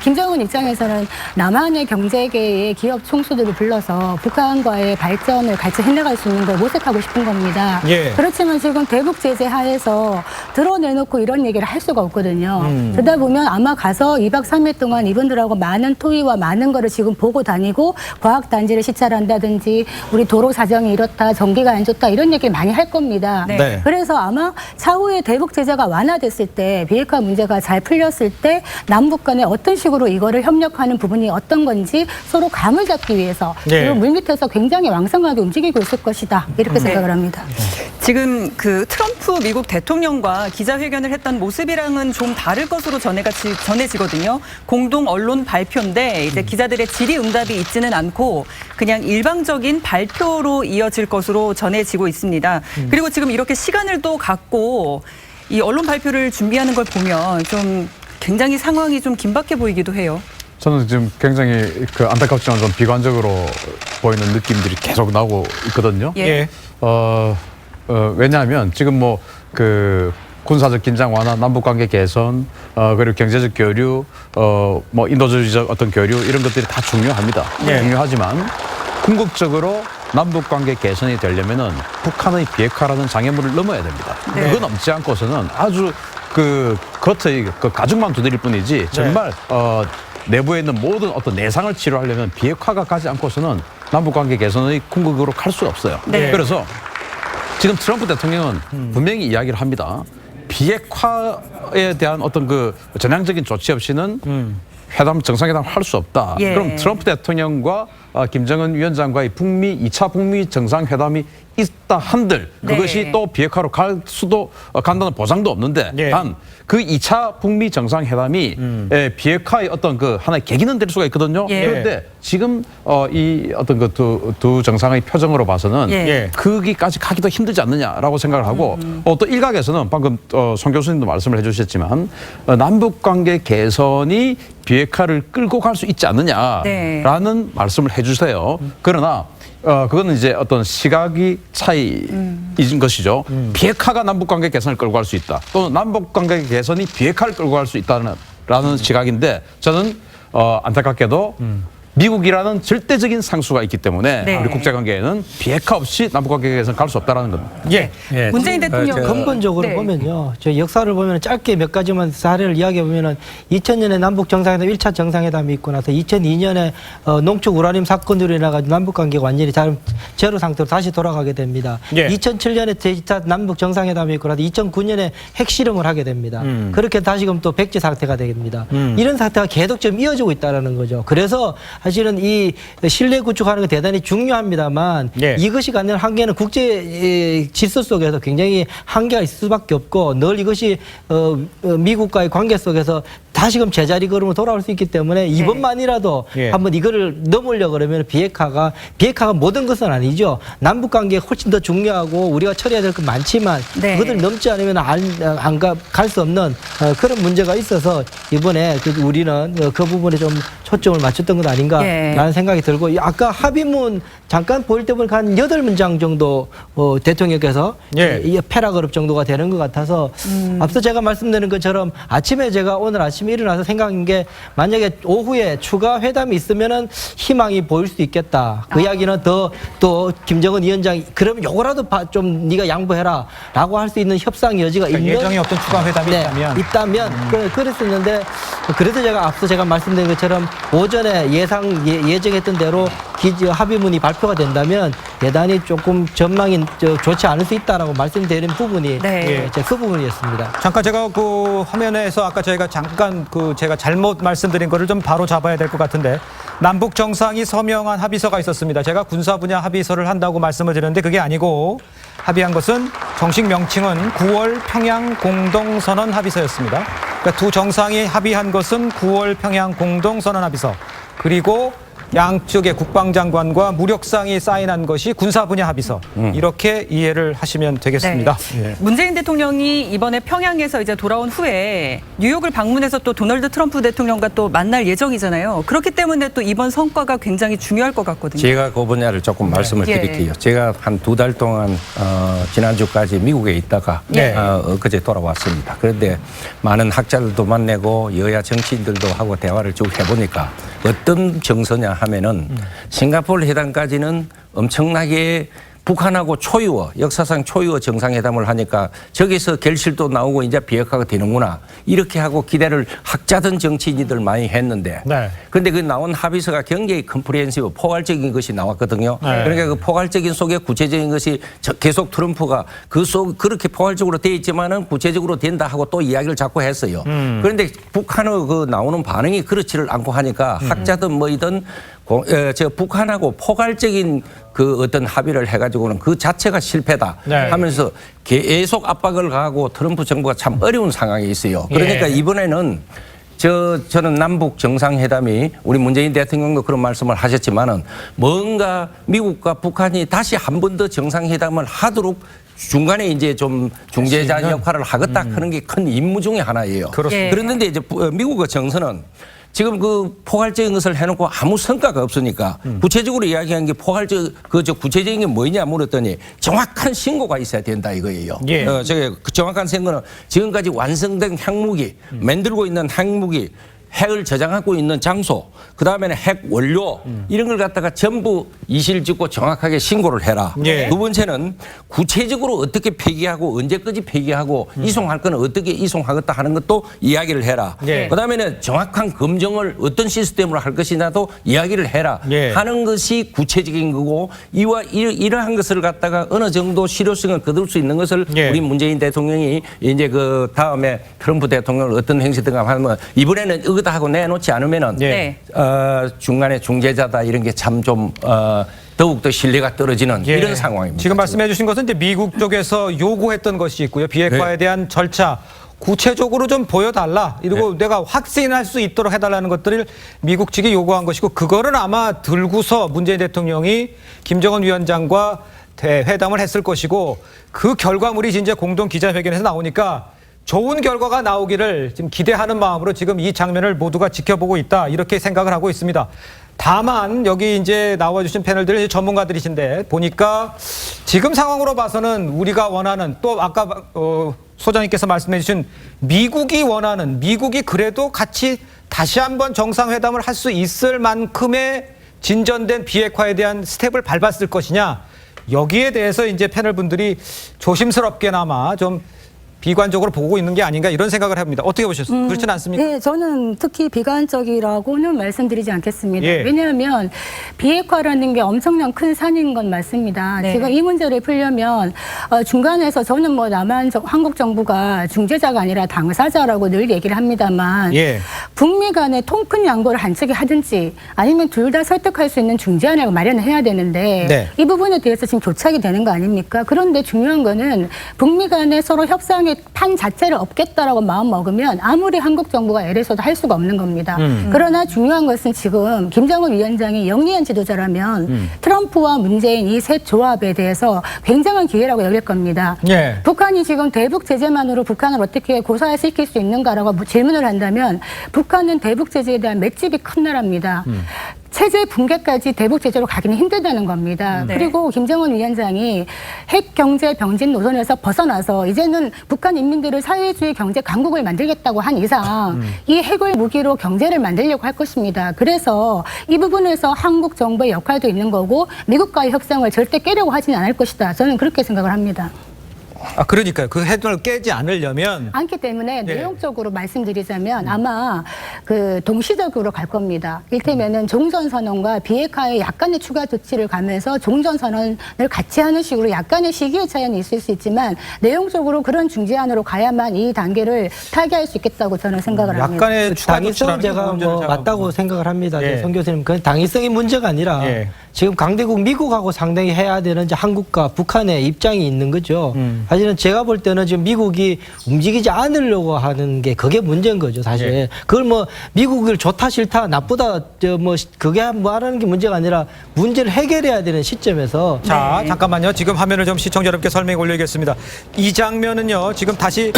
김정은 입장에서는 남한의 경제계의 기업 총수들을 불러서 북한과의 발전을 같이 해나갈 수 있는 걸 모색하고 싶은 겁니다. 그렇지만 지금 대북 제재 하에서 드러내놓고 이런 얘기를 할 수가 없거든요. 그러다 보면 아마 가서 2박 3일 동안 이분들하고 많은 토의와 많은 거를 지금 보고 다니고 과학단지를 시찰한다든지 우리 도로 사정이 이렇다, 전기가 안 좋다 이런 얘기를 많이 할 겁니다. 그래서 아마 차후에 대북 제재가 완화됐을 때 비핵화 문제가 잘 풀렸을 때 남북 간에 어떤 식으로 이거를 협력하는 부분이 어떤 건지 서로 감을 잡기 위해서 그리고 물밑에서 굉장히 왕성하게 움직이고 있을 것이다 이렇게 생각을 합니다. 지금 그 트럼프 미국 대통령과 기자회견을 했던 모습이랑은 좀 다를 것으로 전해지거든요. 공동 언론 발표인데 이제 기자들의 질의응답이 있지는 않고 그냥 일방적인 발표로 이어질 것으로 전해지고 있습니다. 그리고 지금 이렇게 시간을 또 갖고 이 언론 발표를 준비하는 걸 보면 좀 굉장히 상황이 좀 긴박해 보이기도 해요. 저는 지금 굉장히 안타깝지만 좀 비관적으로 보이는 느낌들이 계속 나오고 있거든요. 왜냐하면 지금 뭐 군사적 긴장 완화, 남북 관계 개선, 그리고 경제적 교류, 뭐 인도주의적 어떤 교류 이런 것들이 다 중요합니다. 중요하지만 궁극적으로 남북 관계 개선이 되려면은 북한의 비핵화라는 장애물을 넘어야 됩니다. 그거 넘지 않고서는 아주 겉의 가죽만 두드릴 뿐이지 정말 내부에 있는 모든 어떤 내상을 치료하려면 비핵화가 가지 않고서는 남북 관계 개선의 궁극으로 갈 수 없어요. 그래서 지금 트럼프 대통령은 분명히 이야기를 합니다. 비핵화에 대한 어떤 전향적인 조치 없이는 정상회담 할 수 없다. 그럼 트럼프 대통령과 김정은 위원장과의 2차 북미 정상회담이 있다 한들 그것이 또 비핵화로 간다는 보장도 없는데 단 그 2차 북미 정상회담이 비핵화의 어떤 하나의 계기는 될 수가 있거든요. 그런데 지금 이 어떤 두 정상의 표정으로 봐서는 거기까지 가기도 힘들지 않느냐라고 생각을 하고 또 일각에서는 방금 송 교수님도 말씀을 해주셨지만 남북 관계 개선이 비핵화를 끌고 갈 수 있지 않느냐라는 말씀을 해주세요. 그러나 그거는 이제 어떤 시각이 차이인 것이죠. 비핵화가 남북관계 개선을 끌고 갈 수 있다. 또는 남북관계 개선이 비핵화를 끌고 갈 수 있다는 시각인데 저는 안타깝게도 미국이라는 절대적인 상수가 있기 때문에 우리 국제관계에는 비핵화 없이 남북관계 개선 갈 수 없다는 겁니다. 문재인 대통령 근본적으로 보면요. 저 역사를 보면 짧게 몇 가지만 사례를 이야기해 보면은 2000년에 남북 정상회담 1차 정상회담이 있고 나서 2002년에 농축 우라늄 사건으로 인해가지고 남북 관계가 완전히 제로 상태로 다시 돌아가게 됩니다. 2007년에 제2차 남북 정상회담이 있고 나서 2009년에 핵실험을 하게 됩니다. 그렇게 다시금 또 백지 상태가 됩니다. 이런 상태가 계속 좀 이어지고 있다는 거죠. 그래서 사실은 이 신뢰 구축하는 게 대단히 중요합니다만 예. 이것이 갖는 한계는 국제 질서 속에서 굉장히 한계가 있을 수밖에 없고 늘 이것이 미국과의 관계 속에서 다시금 제자리 걸음으로 돌아올 수 있기 때문에 이번만이라도 예. 한번 이거를 넘으려고 그러면 비핵화가 모든 것은 아니죠. 남북 관계가 훨씬 더 중요하고 우리가 처리해야 될 건 많지만 네. 그것을 넘지 않으면 갈 수 없는 그런 문제가 있어서 이번에 우리는 그 부분에 좀 초점을 맞췄던 것 아닌가라는 생각이 들고 아까 합의문 잠깐 보일 때 보니까 한 8문장 정도 대통령께서 패락 어렵 정도가 되는 것 같아서 앞서 제가 말씀드린 것처럼 제가 오늘 아침에 일어나서 생각한 게 만약에 오후에 추가 회담이 있으면은 희망이 보일 수 있겠다. 그 이야기는 또 김정은 위원장이 그럼 요거라도 좀 네가 양보해라 라고 할 수 있는 협상 여지가 있는 예정이 없던 추가 회담이 있다면 그랬었는데 그래서 제가 말씀드린 것처럼 오전에 예정했던 대로 합의문이 발표가 된다면 대단히 조금 전망이 좋지 않을 수 있다라고 말씀드린 부분이 그 부분이었습니다. 잠깐 제가 그 화면에서 아까 저희가 잠깐 제가 잘못 말씀드린 거를 좀 바로 잡아야 될 것 같은데 남북 정상이 서명한 합의서가 있었습니다. 제가 군사 분야 합의서를 한다고 말씀을 드렸는데 그게 아니고 합의한 것은 정식 명칭은 9월 평양 공동선언 합의서였습니다. 그러니까 두 정상이 합의한 것은 9월 평양 공동선언 합의서 그리고 양측의 국방장관과 무력상이 사인한 것이 군사 분야 합의서 이렇게 이해를 하시면 되겠습니다. 네. 문재인 대통령이 이번에 평양에서 이제 돌아온 후에 뉴욕을 방문해서 또 도널드 트럼프 대통령과 또 만날 예정이잖아요. 그렇기 때문에 또 이번 성과가 굉장히 중요할 것 같거든요. 제가 그 분야를 조금 말씀을 드릴게요. 제가 한 2달 동안 지난주까지 미국에 있다가 엊그제 돌아왔습니다. 그런데 많은 학자들도 만나고 여야 정치인들도 하고 대화를 쭉 해보니까 어떤 정서냐 하면은 싱가포르 회담까지는 엄청나게 북한하고 역사상 초유어 정상회담을 하니까 저기서 결실도 나오고 이제 비핵화가 되는구나. 이렇게 하고 기대를 학자든 정치인이들 많이 했는데. 그런데 그 나온 합의서가 굉장히 컴프리헨시브 포괄적인 것이 나왔거든요. 그러니까 그 포괄적인 속에 구체적인 것이 계속 트럼프가 그렇게 포괄적으로 돼 있지만은 구체적으로 된다 하고 또 이야기를 자꾸 했어요. 그런데 북한의 그 나오는 반응이 그렇지를 않고 하니까 학자든 뭐이든 북한하고 포괄적인 그 어떤 합의를 해가지고는 그 자체가 실패다 하면서 계속 압박을 가하고 트럼프 정부가 참 어려운 상황에 있어요. 그러니까 이번에는 저는 남북 정상회담이 우리 문재인 대통령도 그런 말씀을 하셨지만은 뭔가 미국과 북한이 다시 한 번 더 정상회담을 하도록 중간에 이제 좀 중재자 역할을 하겠다 하는 게 큰 임무 중에 하나예요. 그런데 이제 미국의 정서는 지금 그 포괄적인 것을 해놓고 아무 성과가 없으니까 구체적으로 이야기한 게 구체적인 게 뭐냐 물었더니 정확한 신고가 있어야 된다 이거예요. 제가 그 정확한 신고는 지금까지 완성된 핵무기, 만들고 있는 핵무기, 핵을 저장하고 있는 장소, 그 다음에는 핵 원료 이런 걸 갖다가 전부 이실 짓고 정확하게 신고를 해라. 두 번째는 구체적으로 어떻게 폐기하고 언제까지 폐기하고 이송할 거는 어떻게 이송하겠다 하는 것도 이야기를 해라. 그 다음에는 정확한 검증을 어떤 시스템으로 할 것이냐도 이야기를 해라 하는 것이 구체적인 거고 이러한 것을 갖다가 어느 정도 실효성을 거둘 수 있는 것을 우리 문재인 대통령이 이제 그 다음에 트럼프 대통령을 어떤 행세든가 하면 이번에는 다 하고 내놓지 않으면은 중간에 중재자다 이런 게 참 좀 더욱더 신뢰가 떨어지는 이런 상황입니다. 지금 말씀해 주신 것은 이제 미국 쪽에서 요구했던 것이 있고요. 비핵화에 대한 절차 구체적으로 좀 보여달라. 이러고 내가 확신할 수 있도록 해달라는 것들을 미국 측이 요구한 것이고 그거를 아마 들고서 문재인 대통령이 김정은 위원장과 회담을 했을 것이고 그 결과물이 이제 공동 기자회견에서 나오니까 좋은 결과가 나오기를 지금 기대하는 마음으로 지금 이 장면을 모두가 지켜보고 있다. 이렇게 생각을 하고 있습니다. 다만 여기 이제 나와주신 패널들 전문가들이신데 보니까 지금 상황으로 봐서는 우리가 원하는 또 아까 소장님께서 말씀해 주신 미국이 그래도 같이 다시 한번 정상회담을 할 수 있을 만큼의 진전된 비핵화에 대한 스텝을 밟았을 것이냐. 여기에 대해서 이제 패널 분들이 조심스럽게나마 좀 비관적으로 보고 있는 게 아닌가 이런 생각을 합니다. 어떻게 보셨어요? 그렇지는 않습니까? 네, 저는 특히 비관적이라고는 말씀드리지 않겠습니다. 예. 왜냐하면 비핵화라는 게 엄청난 큰 산인 건 맞습니다. 네. 지금 이 문제를 풀려면 중간에서 저는 뭐 한국 정부가 중재자가 아니라 당사자라고 늘 얘기를 합니다만 예. 북미 간에 통 큰 양보를 한쪽에 하든지 아니면 둘 다 설득할 수 있는 중재안을 마련해야 되는데 네. 이 부분에 대해서 지금 교착이 되는 거 아닙니까? 그런데 중요한 거는 북미 간에 서로 협상의 판 자체를 없겠다라고 마음 먹으면 아무리 한국 정부가 애래서도 할 수가 없는 겁니다. 그러나 중요한 것은 지금 김정은 위원장이 영리한 지도자라면 트럼프와 문재인 이 셋 조합에 대해서 굉장한 기회라고 여길 겁니다. 예. 북한이 지금 대북 제재만으로 북한을 어떻게 고사시킬 수 있는가라고 질문을 한다면 북한은 대북 제재에 대한 맷집이 큰 나라입니다. 체제 붕괴까지 대북 제재로 가기는 힘들다는 겁니다. 네. 그리고 김정은 위원장이 핵 경제 병진 노선에서 벗어나서 이제는 북한 인민들을 사회주의 경제 강국을 만들겠다고 한 이상 이 핵을 무기로 경제를 만들려고 할 것입니다. 그래서 이 부분에서 한국 정부의 역할도 있는 거고 미국과의 협상을 절대 깨려고 하지는 않을 것이다. 저는 그렇게 생각을 합니다. 아, 그러니까요. 그 해전을 깨지 않으려면 않기 때문에 네. 내용적으로 말씀드리자면 아마 그 동시적으로 갈 겁니다. 이를테면은 종전선언과 비핵화에 약간의 추가 조치를 가면서 종전선언을 같이 하는 식으로 약간의 시기의 차이는 있을 수 있지만 내용적으로 그런 중재안으로 가야만 이 단계를 타개할 수 있겠다고 저는 생각을 합니다. 약간의 추가 당위성은 제가 뭐 맞다고 생각을 합니다. 예. 송 교수님, 그 당위성이 문제가 아니라 예. 지금 강대국 미국하고 상당히 해야 되는 이제 한국과 북한의 입장이 있는 거죠. 사실은 제가 볼 때는 지금 미국이 움직이지 않으려고 하는 게 그게 문제인 거죠, 사실. 예. 그걸 뭐 미국을 좋다 싫다 나쁘다 뭐 그게 뭐 하라는 게 문제가 아니라 문제를 해결해야 되는 시점에서 자, 잠깐만요. 지금 화면을 좀 시청자 여러분께 설명해 올리겠습니다. 이 장면은요. 지금 다시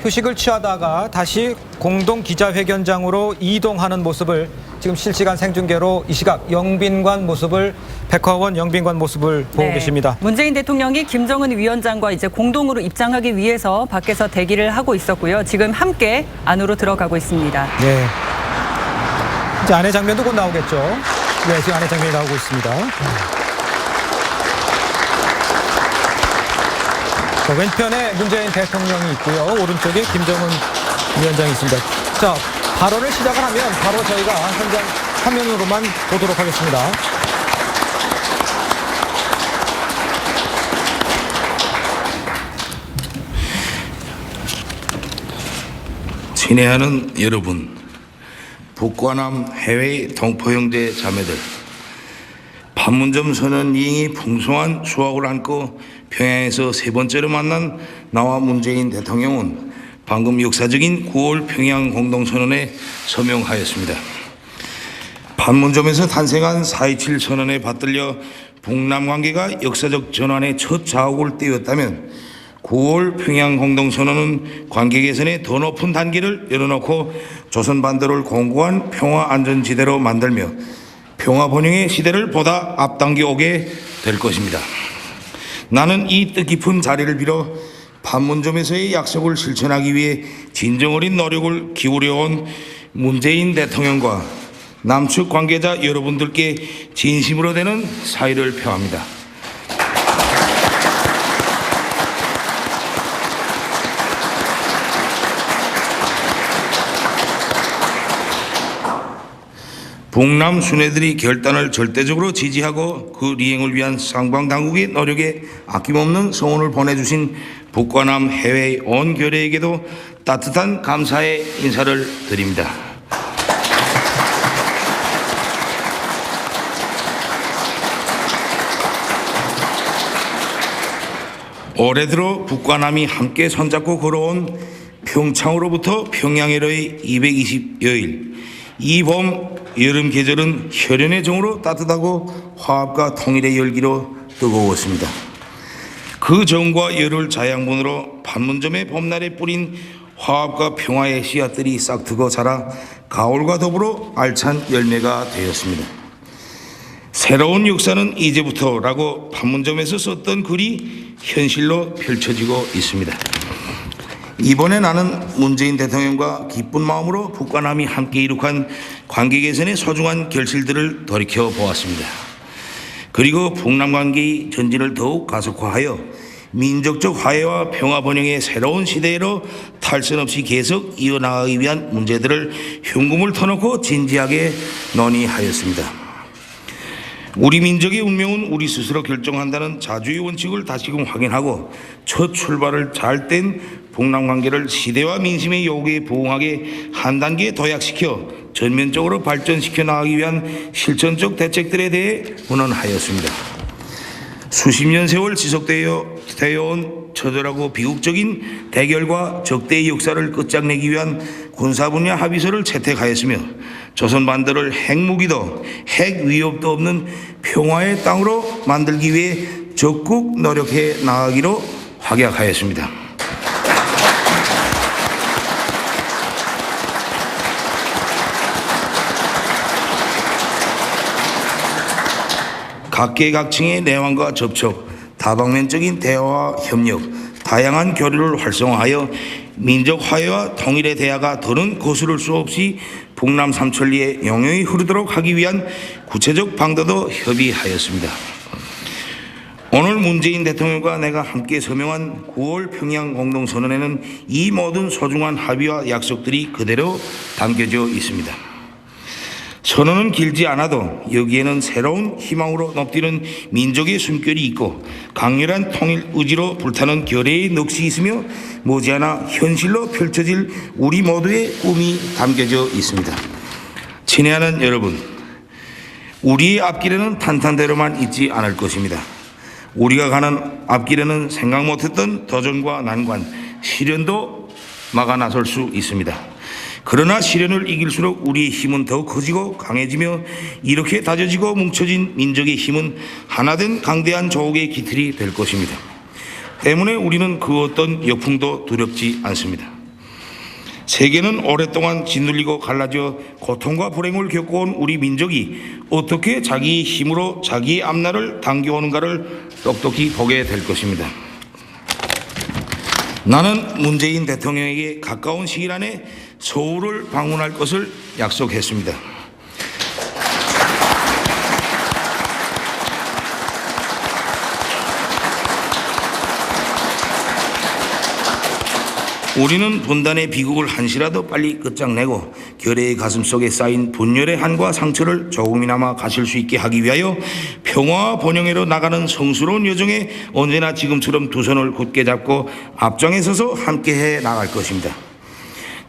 휴식을 취하다가 다시 공동 기자회견장으로 이동하는 모습을 지금 실시간 생중계로 이 시각 영빈관 모습을 백화원 영빈관 모습을 보고 네. 계십니다. 문재인 대통령이 김정은 위원장과 이제 공동으로 입장하기 위해서 밖에서 대기를 하고 있었고요. 지금 함께 안으로 들어가고 있습니다. 네. 이제 안의 장면도 곧 나오겠죠. 네, 지금 안의 장면이 나오고 있습니다. 자, 왼편에 문재인 대통령이 있고요. 오른쪽에 김정은 위원장이 있습니다. 자, 발언을 시작을 하면 바로 저희가 현장 화면으로만 보도록 하겠습니다. 친애하는 여러분, 북과 남 해외 동포형제 자매들, 판문점 선언 이행이 풍성한 수확을 안고 평양에서 세 번째로 만난 나와 문재인 대통령은 방금 역사적인 9월 평양 공동선언에 서명하였습니다. 판문점에서 탄생한 4.27 선언에 받들려 북남 관계가 역사적 전환의 첫 자국을 띄웠다면 9월 평양 공동선언은 관계 개선의 더 높은 단계를 열어놓고 조선 반도를 공고한 평화 안전지대로 만들며 평화 번영의 시대를 보다 앞당겨 오게 될 것입니다. 나는 이 뜻깊은 자리를 빌어 판문점에서의 약속을 실천하기 위해 진정 어린 노력을 기울여온 문재인 대통령과 남측 관계자 여러분들께 진심으로 되는 사의를 표합니다. 북남 순회들이 결단을 절대적으로 지지하고 그 이행을 위한 상방당국의 노력에 아낌없는 성원을 보내주신 북과 남 해외 온 교례에게도 따뜻한 감사의 인사를 드립니다. 올해 들어 북과 남이 함께 손잡고 걸어온 평창으로부터 평양에로의 220여일, 이 봄 여름 계절은 혈연의 정으로 따뜻하고 화합과 통일의 열기로 뜨거웠습니다. 그 정과 열을 자양분으로 판문점의 봄날에 뿌린 화합과 평화의 씨앗들이 싹트고 자라 가을과 더불어 알찬 열매가 되었습니다. 새로운 역사는 이제부터라고 판문점에서 썼던 글이 현실로 펼쳐지고 있습니다. 이번에 나는 문재인 대통령과 기쁜 마음으로 북과 남이 함께 이룩한 관계 개선의 소중한 결실들을 돌이켜 보았습니다. 그리고 북남 관계의 전진을 더욱 가속화하여 민족적 화해와 평화 번영의 새로운 시대로 탈선 없이 계속 이어나가기 위한 문제들을 흉금을 터놓고 진지하게 논의하였습니다. 우리 민족의 운명은 우리 스스로 결정한다는 자주의 원칙을 다시금 확인하고 첫 출발을 잘 뗀 북남 관계를 시대와 민심의 요구에 부응하게 한 단계 도약시켜 전면적으로 발전시켜 나가기 위한 실천적 대책들에 대해 논의하였습니다. 수십 년 세월 지속되어 온 처절하고 비극적인 대결과 적대의 역사를 끝장내기 위한 군사 분야 합의서를 채택하였으며 조선 반도를 핵무기도 핵 위협도 없는 평화의 땅으로 만들기 위해 적극 노력해 나가기로 확약하였습니다. 각계각층의 내환과 접촉, 다방면적인 대화와 협력, 다양한 교류를 활성화하여 민족 화해와 통일의 대화가 더는 거스를 수 없이 북남 삼천리에 영영히 흐르도록 하기 위한 구체적 방도도 협의하였습니다. 오늘 문재인 대통령과 내가 함께 서명한 9월 평양 공동선언에는 이 모든 소중한 합의와 약속들이 그대로 담겨져 있습니다. 선언은 길지 않아도 여기에는 새로운 희망으로 높디는 민족의 숨결이 있고 강렬한 통일 의지로 불타는 결의의 넋이 있으며 머지않아 현실로 펼쳐질 우리 모두의 꿈이 담겨져 있습니다. 친애하는 여러분, 우리의 앞길에는 탄탄대로만 있지 않을 것입니다. 우리가 가는 앞길에는 생각 못했던 도전과 난관, 시련도 막아 나설 수 있습니다. 그러나 시련을 이길수록 우리의 힘은 더욱 커지고 강해지며 이렇게 다져지고 뭉쳐진 민족의 힘은 하나된 강대한 조국의 기틀이 될 것입니다. 때문에 우리는 그 어떤 역풍도 두렵지 않습니다. 세계는 오랫동안 짓눌리고 갈라져 고통과 불행을 겪어온 우리 민족이 어떻게 자기의 힘으로 자기의 앞날을 당겨오는가를 똑똑히 보게 될 것입니다. 나는 문재인 대통령에게 가까운 시일 안에 서울을 방문할 것을 약속했습니다. 우리는 분단의 비극을 한시라도 빨리 끝장내고 결의의 가슴속에 쌓인 분열의 한과 상처를 조금이나마 가실 수 있게 하기 위하여 평화와 번영으로 나가는 성스러운 여정에 언제나 지금처럼 두 손을 굳게 잡고 앞장에 서서 함께해 나갈 것입니다.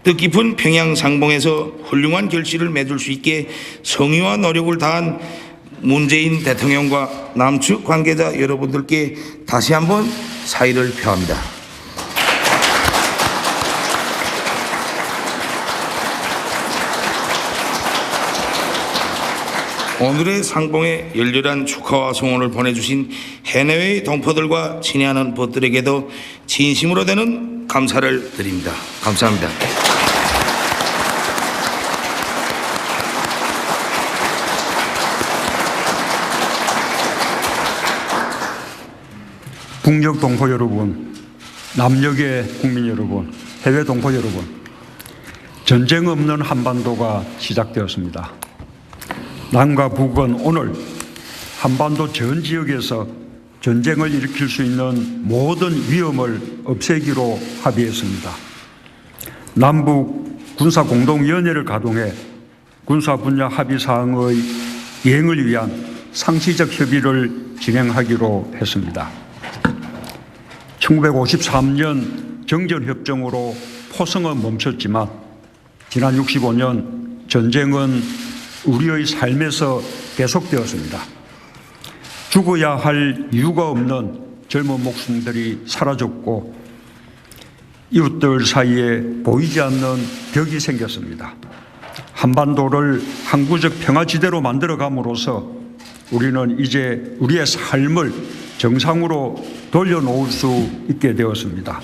뜻깊은 평양 상봉에서 훌륭한 결실을 맺을 수 있게 성의와 노력을 다한 문재인 대통령과 남측 관계자 여러분들께 다시 한번 사의를 표합니다. 오늘의 상봉에 열렬한 축하와 성원을 보내주신 해내외의 동포들과 친애하는 벗들에게도 진심으로 되는 감사를 드립니다. 감사합니다. 북녘 동포 여러분, 남녘의 국민 여러분, 해외 동포 여러분, 전쟁 없는 한반도가 시작되었습니다. 남과 북은 오늘 한반도 전 지역에서 전쟁을 일으킬 수 있는 모든 위험을 없애기로 합의했습니다. 남북 군사공동위원회를 가동해 군사 분야 합의 사항의 이행을 위한 상시적 협의를 진행하기로 했습니다. 1953년 정전협정으로 포성은 멈췄지만 지난 65년 전쟁은 우리의 삶에서 계속되었습니다. 죽어야 할 이유가 없는 젊은 목숨들이 사라졌고 이웃들 사이에 보이지 않는 벽이 생겼습니다. 한반도를 항구적 평화지대로 만들어감으로써 우리는 이제 우리의 삶을 정상으로 돌려놓을 수 있게 되었습니다.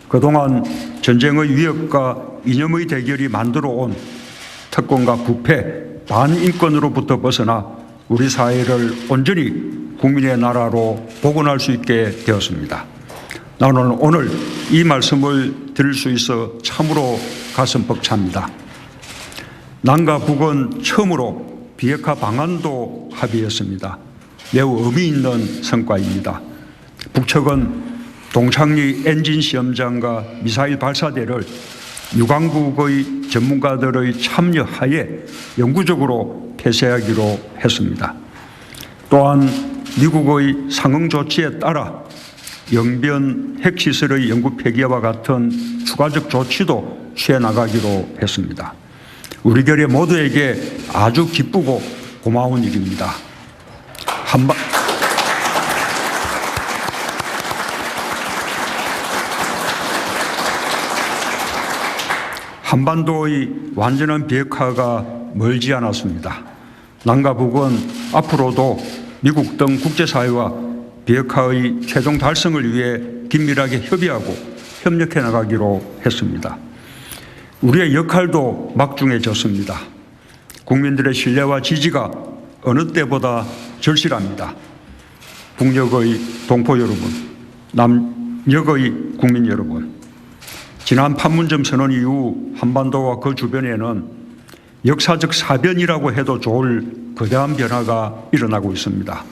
그동안 전쟁의 위협과 이념의 대결이 만들어온 특권과 부패, 반인권으로부터 벗어나 우리 사회를 온전히 국민의 나라로 복원할 수 있게 되었습니다. 나는 오늘 이 말씀을 드릴 수 있어 참으로 가슴 벅찹니다. 남과 북은 처음으로 비핵화 방안도 합의했습니다. 매우 의미 있는 성과입니다. 북측은 동창리 엔진 시험장과 미사일 발사대를 유관국의 전문가들의 참여하에 영구적으로 폐쇄하기로 했습니다. 또한 미국의 상응 조치에 따라 영변 핵시설의 영구 폐기와 같은 추가적 조치도 취해 나가기로 했습니다. 우리 결의 모두에게 아주 기쁘고 고마운 일입니다. 한반도의 완전한 비핵화가 멀지 않았습니다. 남과 북은 앞으로도 미국 등 국제사회와 비핵화의 최종 달성을 위해 긴밀하게 협의하고 협력해 나가기로 했습니다. 우리의 역할도 막중해졌습니다. 국민들의 신뢰와 지지가 어느 때보다 절실합니다. 북녘의 동포 여러분, 남녘의 국민 여러분, 지난 판문점 선언 이후 한반도와 그 주변에는 역사적 사변이라고 해도 좋을 거대한 변화가 일어나고 있습니다.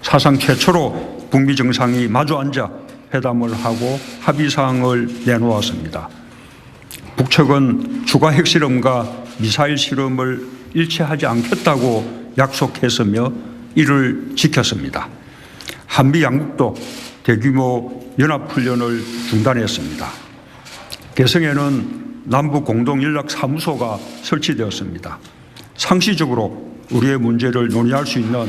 사상 최초로 북미 정상이 마주 앉아 회담을 하고 합의사항을 내놓았습니다. 북측은 추가 핵실험과 미사일 실험을 일치하지 않겠다고 약속했으며 이를 지켰습니다. 한미 양국도 대규모 연합훈련을 중단했습니다. 개성에는 남북 공동연락사무소가 설치되었습니다. 상시적으로 우리의 문제를 논의할 수 있는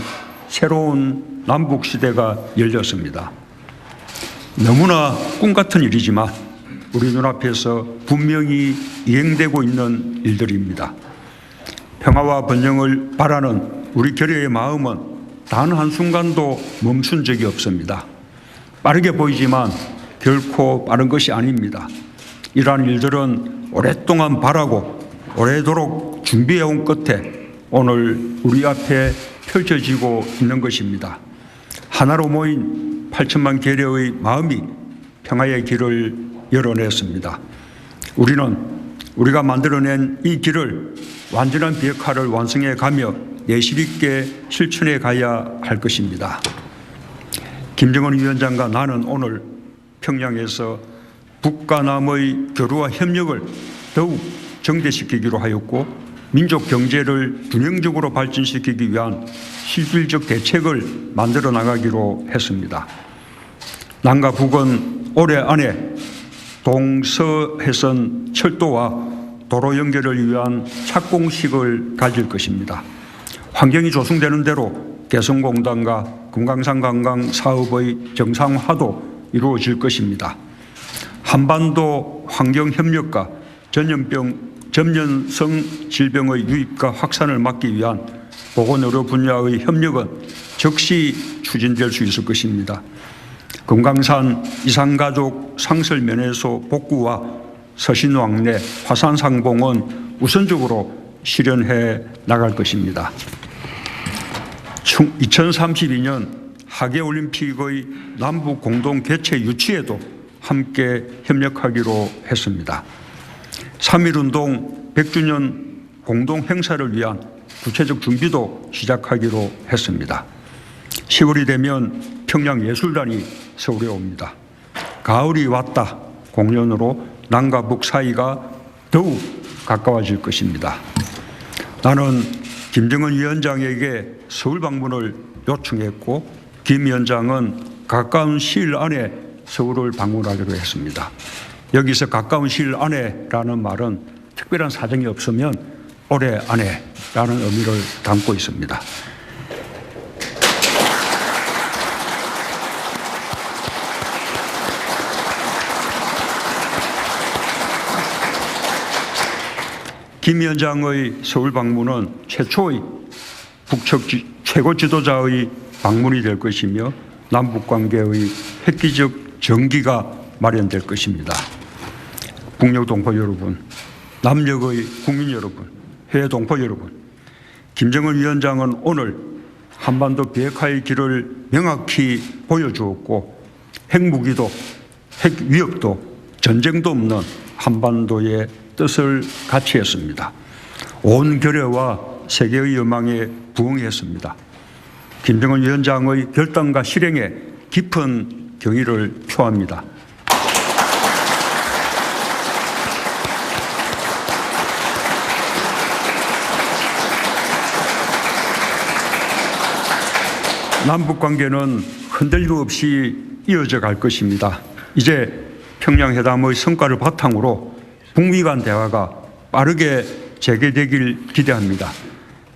새로운 남북 시대가 열렸습니다. 너무나 꿈 같은 일이지만 우리 눈앞에서 분명히 이행되고 있는 일들입니다. 평화와 번영을 바라는 우리 결의의 마음은 단 한순간도 멈춘 적이 없습니다. 빠르게 보이지만 결코 빠른 것이 아닙니다. 이러한 일들은 오랫동안 바라고 오래도록 준비해온 끝에 오늘 우리 앞에 펼쳐지고 있는 것입니다. 하나로 모인 8천만 계려의 마음이 평화의 길을 열어냈습니다. 우리는 우리가 만들어낸 이 길을 완전한 비핵화를 완성해 가며 내실 있게 실천해 가야 할 것입니다. 김정은 위원장과 나는 오늘 평양에서 북과 남의 교류와 협력을 더욱 정대시키기로 하였고 민족 경제를 균형적으로 발전시키기 위한 실질적 대책을 만들어 나가기로 했습니다. 남과 북은 올해 안에 동서해선 철도와 도로 연결을 위한 착공식을 가질 것입니다. 환경이 조성되는 대로 개성공단과 금강산 관광 사업의 정상화도 이루어질 것입니다. 한반도 환경협력과 전염성 질병의 유입과 확산을 막기 위한 보건의료 분야의 협력은 즉시 추진될 수 있을 것입니다. 금강산 이산가족 상설면회소 복구와 서신왕래 화산상봉은 우선적으로 실현해 나갈 것입니다. 2032년 하계올림픽의 남북 공동 개최 유치에도 함께 협력하기로 했습니다. 3.1운동 100주년 공동 행사를 위한 구체적 준비도 시작하기로 했습니다. 10월이 되면 평양예술단이 서울에 옵니다. 가을이 왔다 공연으로 남과 북 사이가 더욱 가까워질 것입니다. 나는 김정은 위원장에게 서울 방문을 요청했고 김 위원장은 가까운 시일 안에 서울을 방문하기로 했습니다. 여기서 가까운 시일 안에라는 말은 특별한 사정이 없으면 올해 안에라는 의미를 담고 있습니다. 김 위원장의 서울 방문은 최초의 북측 최고 지도자의 방문이 될 것이며 남북관계의 획기적 전기가 마련될 것입니다. 북녘 동포 여러분, 남녘의 국민 여러분, 해외 동포 여러분, 김정은 위원장은 오늘 한반도 비핵화의 길을 명확히 보여주었고 핵무기도 핵위협도 전쟁도 없는 한반도의 뜻을 같이 했습니다. 온 결여와 세계의 여망에 부응했습니다. 김정은 위원장의 결단과 실행에 깊은 경의를 표합니다. 남북 관계는 흔들림 없이 이어져 갈 것입니다. 이제 평양회담의 성과를 바탕으로 북미 간 대화가 빠르게 재개되길 기대합니다.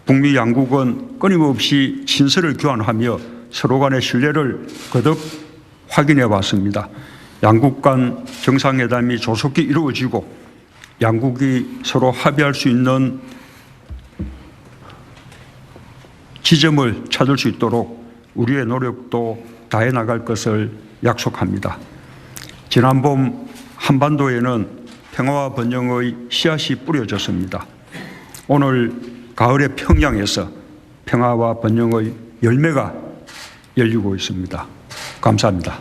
북미 양국은 끊임없이 친서를 교환하며 서로 간의 신뢰를 거듭 확인해 왔습니다. 양국 간 정상회담이 조속히 이루어지고 양국이 서로 합의할 수 있는 지점을 찾을 수 있도록 우리의 노력도 다해 나갈 것을 약속합니다. 지난 봄 한반도에는 평화와 번영의 씨앗이 뿌려졌습니다. 오늘 가을의 평양에서 평화와 번영의 열매가 열리고 있습니다. 감사합니다.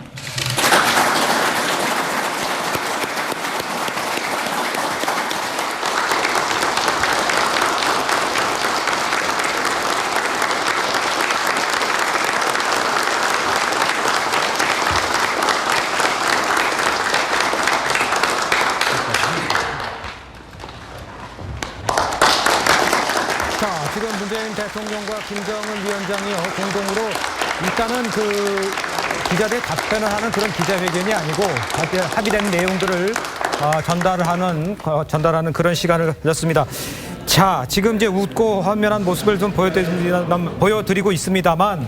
지금 문재인 대통령과 김정은 위원장이요 공동으로 일단은 그 기자들이 답변을 하는 그런 기자회견이 아니고 합의된 내용들을 전달하는 그런 시간을 가졌습니다. 자, 지금 이제 웃고 환면한 모습을 좀 보여드리고 있습니다만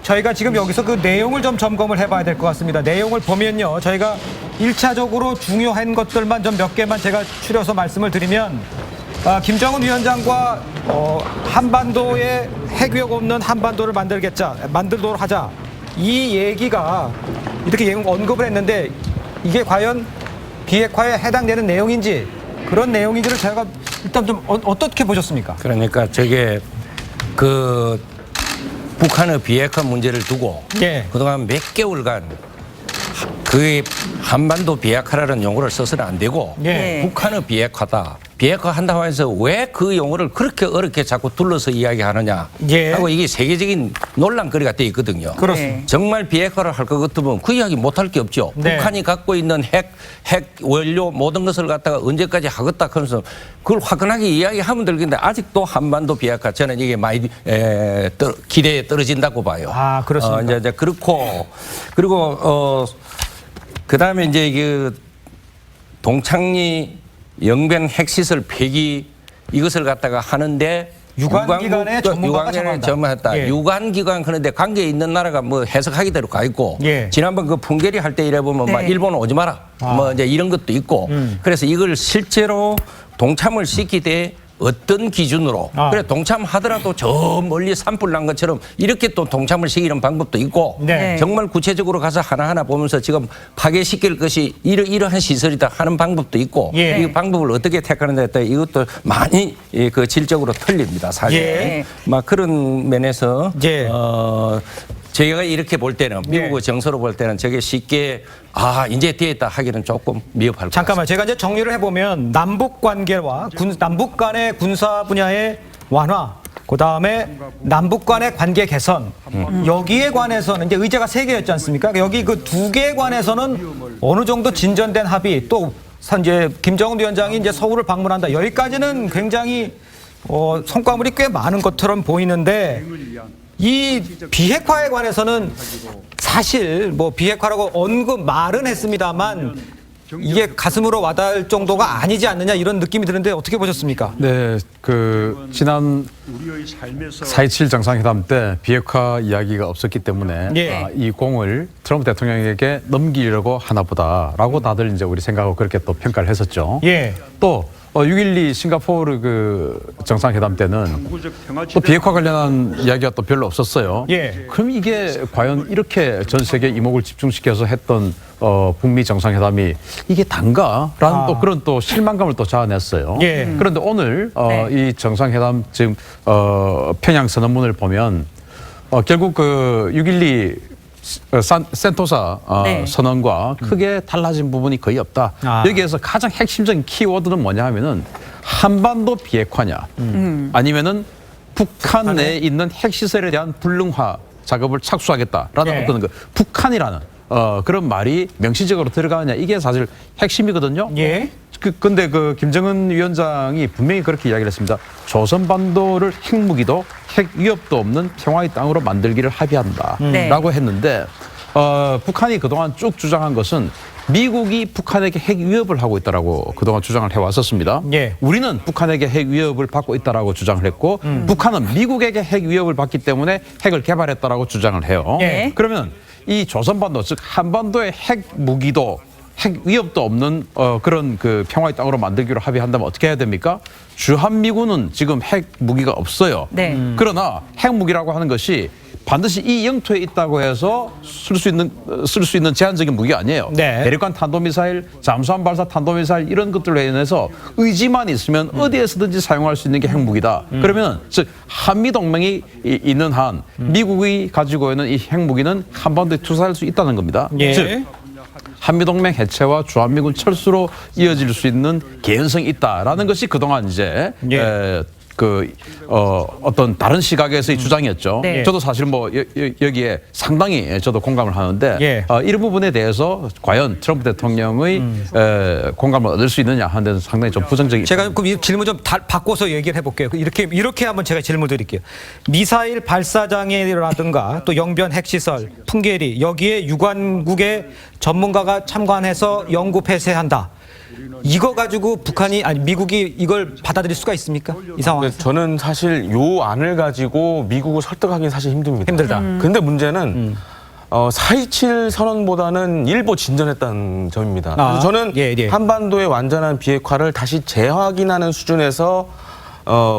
저희가 지금 여기서 그 내용을 좀 점검을 해봐야 될 것 같습니다. 내용을 보면요, 저희가 1차적으로 중요한 것들만 좀 몇 개만 제가 추려서 말씀을 드리면. 김정은 위원장과 한반도에 핵위협 없는 한반도를 만들도록 하자. 이 얘기가 이렇게 언급을 했는데 이게 과연 비핵화에 해당되는 내용인지 그런 내용인지를 제가 일단 좀 어떻게 보셨습니까? 그러니까 저게 그 북한의 비핵화 문제를 두고 그동안 몇 개월간 그 한반도 비핵화라는 용어를 써서는 안 되고 북한의 비핵화다. 비핵화 한다고 해서 왜 그 용어를 그렇게 어렵게 자꾸 둘러서 이야기하느냐 하고 이게 세계적인 논란거리가 돼 있거든요. 그렇습니다. 정말 비핵화를 할 것 같으면 그 이야기 못할 게 없죠. 북한이 갖고 있는 핵 원료 모든 것을 갖다가 언제까지 하겠다 하면서 그걸 화끈하게 이야기하면 되겠는데 아직도 한반도 비핵화 저는 이게 많이 기대에 떨어진다고 봐요. 아, 그렇습니다. 이제 그렇고 그리고 그다음에 이제 그 동창리 영변 핵시설 폐기 이것을 갖다가 하는데 유관기관의 전문가가 전문했다. 유관기관 그런데 관계에 있는 나라가 뭐 해석하기 대로 가 있고 지난번 그 풍계리 할 때 이래 보면 막 일본 오지 마라 뭐 이제 이런 것도 있고 그래서 이걸 실제로 동참을 시키되 어떤 기준으로 그래 동참하더라도 저 멀리 산불 난 것처럼 이렇게 또 동참을 시키는 방법도 있고 정말 구체적으로 가서 하나하나 보면서 지금 파괴시킬 것이 이러한 시설이다 하는 방법도 있고 이 방법을 어떻게 택하는데 따라 이것도 많이 그 질적으로 틀립니다. 사실 막 그런 면에서 제가 이렇게 볼 때는 미국의 정서로 볼 때는 저게 쉽게 이제 되었다 하기는 조금 미흡할 것 같습니다. 잠깐만, 제가 이제 정리를 해보면 남북 관계와 남북 간의 군사 분야의 완화, 그 다음에 남북 간의 관계 개선, 여기에 관해서는 이제 의제가 3개였지 않습니까? 여기 그 2개에 관해서는 어느 정도 진전된 합의, 또 이제 김정은 위원장이 이제 서울을 방문한다. 여기까지는 굉장히 성과물이 꽤 많은 것처럼 보이는데. 이 비핵화에 관해서는 사실 뭐 비핵화라고 말은 했습니다만 이게 가슴으로 와닿을 정도가 아니지 않느냐 이런 느낌이 드는데 어떻게 보셨습니까? 네, 그 지난 4.27 정상회담 때 비핵화 이야기가 없었기 때문에 이 공을 트럼프 대통령에게 넘기려고 하나보다라고 다들 이제 우리 생각하고 그렇게 또 평가를 했었죠. 또 6.12 싱가포르 그 정상회담 때는 또 비핵화 관련한 이야기가 또 별로 없었어요. 그럼 이게 과연 이렇게 전 세계 이목을 집중시켜서 했던 북미 정상회담이 이게 단가라는 또 그런 또 실망감을 또 자아냈어요. 그런데 오늘 이 정상회담 지금 평양 선언문을 보면 결국 그 6.12 센토사 선언과 크게 달라진 부분이 거의 없다. 여기에서 가장 핵심적인 키워드는 뭐냐 하면은 한반도 비핵화냐 아니면은 북한 내에 있는 핵시설에 대한 불능화 작업을 착수하겠다라는 어떤 그 북한이라는 그런 말이 명시적으로 들어가느냐 이게 사실 핵심이거든요. 예. 근데 그 김정은 위원장이 분명히 그렇게 이야기를 했습니다. 조선반도를 핵무기도 핵 위협도 없는 평화의 땅으로 만들기를 합의한다라고 했는데 북한이 그동안 쭉 주장한 것은 미국이 북한에게 핵 위협을 하고 있다라고 그동안 주장을 해왔었습니다. 예. 우리는 북한에게 핵 위협을 받고 있다라고 주장을 했고 북한은 미국에게 핵 위협을 받기 때문에 핵을 개발했다라고 주장을 해요. 예. 그러면 이 조선반도 즉 한반도의 핵 무기도 핵 위협도 없는 그런 그 평화의 땅으로 만들기로 합의한다면 어떻게 해야 됩니까? 주한미군은 지금 핵 무기가 없어요. 네. 그러나 핵 무기라고 하는 것이 반드시 이 영토에 있다고 해서 쓸 수 있는 제한적인 무기가 아니에요. 네. 대륙간 탄도미사일, 잠수함 발사 탄도미사일 이런 것들로 인해서 의지만 있으면 어디에서든지 사용할 수 있는 게 핵무기다. 그러면 즉 한미 동맹이 있는 한 미국이 가지고 있는 이 핵무기는 한반도에 투사할 수 있다는 겁니다. 예. 즉 한미동맹 해체와 주한미군 철수로 이어질 수 있는 개연성이 있다라는 것이 그동안 이제 예. 어떤 다른 시각에서의 주장이었죠. 네. 저도 사실 뭐 여기에 상당히 저도 공감을 하는데 예. 이런 부분에 대해서 과연 트럼프 대통령의 공감을 얻을 수 있느냐 하는 데는 상당히 좀 부정적인. 제가 그럼 이 질문 좀 바꿔서 얘기를 해볼게요. 이렇게 한번 제가 질문 드릴게요. 미사일 발사장이라든가 또 영변 핵시설, 풍계리 여기에 유관국의 전문가가 참관해서 연구 폐쇄한다. 이거 가지고 북한이 아니 미국이 이걸 받아들일 수가 있습니까? 이 상황에서. 저는 사실 요 안을 가지고 미국을 설득하기는 사실 힘듭니다. 힘들다. 근데 문제는 4.27 선언보다는 일부 진전했다는 점입니다. 그래서 저는 한반도의 완전한 비핵화를 다시 재확인하는 수준에서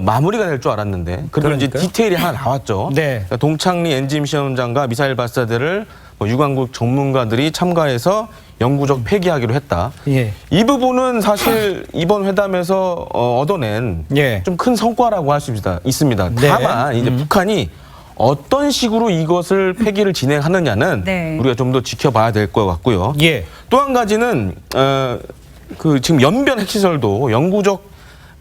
마무리가 될 줄 알았는데 그런 이제 디테일이 하나 나왔죠. 네. 그러니까 동창리 엔진 시험장과 미사일 발사대를 유관국 전문가들이 참가해서 영구적 폐기하기로 했다. 예. 이 부분은 사실 이번 회담에서 얻어낸 예. 좀 큰 성과라고 할 수 있습니다. 네. 다만 이제 북한이 어떤 식으로 이것을 폐기를 진행하느냐는 네. 우리가 좀 더 지켜봐야 될 것 같고요. 예. 또 한 가지는 지금 연변 핵시설도 영구적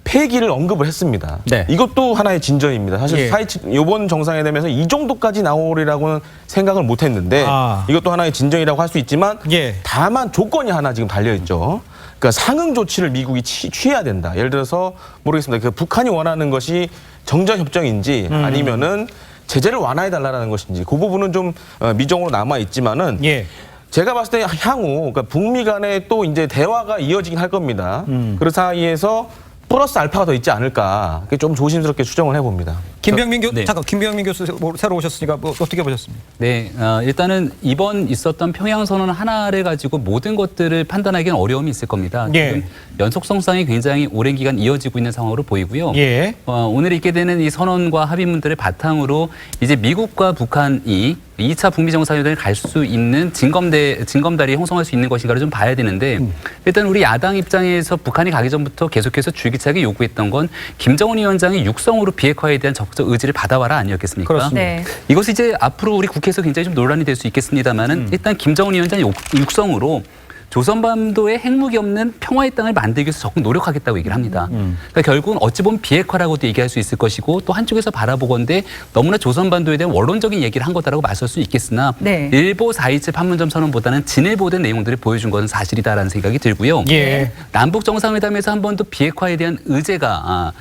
폐기를 언급을 했습니다. 네. 이것도 하나의 진전입니다. 사실 예. 이번 정상회담에서 이 정도까지 나오리라고는 생각을 못했는데 이것도 하나의 진전이라고 할 수 있지만 예. 다만 조건이 하나 지금 달려 있죠. 그러니까 상응 조치를 미국이 취해야 된다. 예를 들어서 모르겠습니다. 그 북한이 원하는 것이 정전 협정인지 아니면은 제재를 완화해 달라는 것인지 그 부분은 좀 미정으로 남아 있지만은. 예. 제가 봤을 때 향후 그러니까 북미 간에 또 이제 대화가 이어지긴 할 겁니다. 그 사이에서 플러스 알파가 더 있지 않을까 좀 조심스럽게 추정을 해봅니다. 김병민 교수 잠깐 김병민 교수 새로 오셨으니까 뭐 어떻게 보셨습니까? 네, 일단은 이번 있었던 평양 선언 하나를 가지고 모든 것들을 판단하기는 어려움이 있을 겁니다. 예. 지금 연속성상이 굉장히 오랜 기간 이어지고 있는 상황으로 보이고요. 예. 오늘 있게 되는 이 선언과 합의문들을 바탕으로 이제 미국과 북한이 2차 북미 정상회담에 갈 수 있는 징검다리에 형성할 수 있는 것인가를 좀 봐야 되는데 일단 우리 야당 입장에서 북한이 가기 전부터 계속해서 줄기차게 요구했던 건 김정은 위원장이 육성으로 비핵화에 대한 적극적 의지를 받아와라 아니었겠습니까? 그렇습니다. 네. 이것이 이제 앞으로 우리 국회에서 굉장히 좀 논란이 될 수 있겠습니다만은 일단 김정은 위원장이 육성으로 조선반도에 핵무기 없는 평화의 땅을 만들기 위해서 적극 노력하겠다고 얘기를 합니다. 그러니까 결국은 어찌 보면 비핵화라고도 얘기할 수 있을 것이고 또 한쪽에서 바라보건대 너무나 조선반도에 대한 원론적인 얘기를 한 거다라고 맞설 수 있겠으나 네. 일보 4.27 판문점 선언보다는 진일보된 내용들을 보여준 것은 사실이다라는 생각이 들고요. 예. 남북 정상회담에서 한 번도 비핵화에 대한 의제가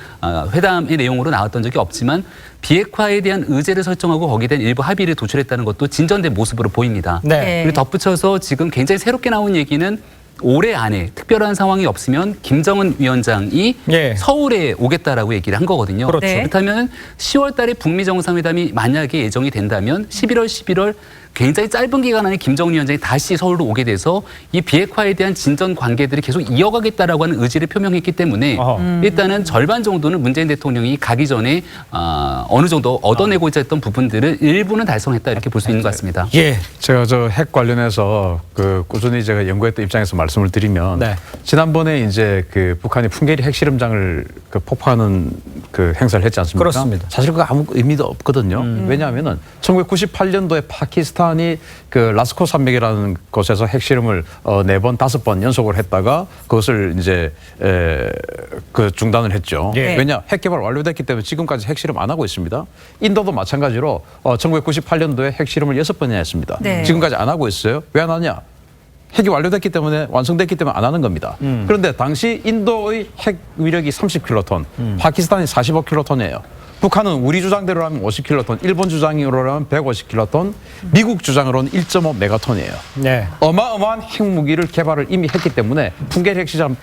회담의 내용으로 나왔던 적이 없지만 비핵화에 대한 의제를 설정하고 거기에 대한 일부 합의를 도출했다는 것도 진전된 모습으로 보입니다. 네. 그리고 덧붙여서 지금 굉장히 새롭게 나온 얘기는 올해 안에 특별한 상황이 없으면 김정은 위원장이 예. 서울에 오겠다라고 얘기를 한 거거든요. 그렇죠. 네. 그렇다면 10월 달에 북미 정상회담이 만약에 예정이 된다면 11월 굉장히 짧은 기간 안에 김정은 위원장이 다시 서울로 오게 돼서 이 비핵화에 대한 진전 관계들을 계속 이어가겠다라고 하는 의지를 표명했기 때문에 일단은 절반 정도는 문재인 대통령이 가기 전에 어느 정도 얻어내고자 했던 부분들을 일부는 달성했다 이렇게 볼 수 있는 것 같습니다. 예. 제가 저 핵 관련해서 그 꾸준히 제가 연구했던 입장에서 말씀을 드리면 네. 지난번에 이제 그 북한이 풍계리 핵실험장을 그 폭파하는 그 행사를 했지 않습니까? 그렇습니다. 사실 그 아무 의미도 없거든요. 왜냐하면은 1998년도에 파키스탄이 그 라스코 산맥이라는 곳에서 핵실험을 4번, 5번 연속으로 했다가 그것을 이제 그 중단을 했죠. 예. 왜냐? 핵 개발 완료됐기 때문에 지금까지 핵실험 안 하고 있습니다. 인도도 마찬가지로 1998년도에 핵실험을 6번이나 했습니다. 네. 지금까지 안 하고 있어요. 왜 안 하냐? 핵이 완료됐기 때문에 완성됐기 때문에 안 하는 겁니다. 그런데 당시 인도의 핵 위력이 30킬로톤, 파키스탄이 45킬로톤이에요. 북한은 우리 주장대로라면 50킬로톤, 일본 주장으로라면 150킬로톤, 미국 주장으로는 1.5메가톤이에요. 네. 어마어마한 핵무기를 개발을 이미 했기 때문에 풍계 핵실험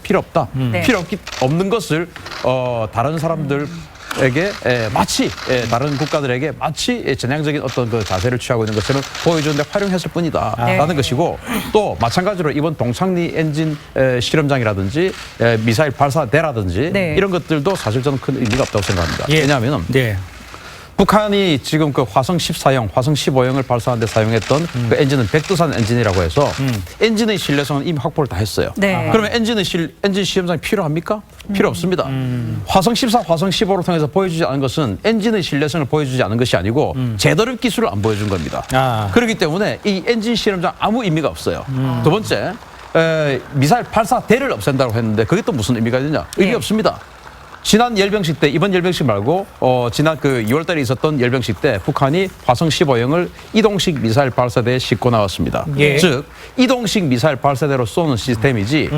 필요 없다. 필요 없는 것을 다른 사람들에게 마치 다른 국가들에게 마치 전향적인 어떤 그 자세를 취하고 있는 것처럼 보여주는데 활용했을 뿐이다라는 것이고 또 마찬가지로 이번 동창리 엔진 실험장이라든지 미사일 발사대라든지 이런 것들도 사실 저는 큰 의미가 없다고 생각합니다. 왜냐하면 북한이 지금 그 화성 14형, 화성 15형을 발사하는 데 사용했던 그 엔진은 백두산 엔진이라고 해서 엔진의 신뢰성은 이미 확보를 다 했어요. 그러면 엔진 시험장이 필요합니까? 필요 없습니다. 화성 14, 화성 15를 통해서 보여주지 않은 것은 엔진의 신뢰성을 보여주지 않은 것이 아니고 제도력 기술을 안 보여준 겁니다. 그렇기 때문에 이 엔진 실험장 아무 의미가 없어요. 두 번째, 미사일 발사대를 없앤다고 했는데 그게 또 무슨 의미가 있느냐? 의미 없습니다. 지난 열병식 때, 이번 열병식 말고 지난 그 2월 달에 있었던 열병식 때 북한이 화성 15형을 이동식 미사일 발사대에 싣고 나왔습니다. 즉 이동식 미사일 발사대로 쏘는 시스템이지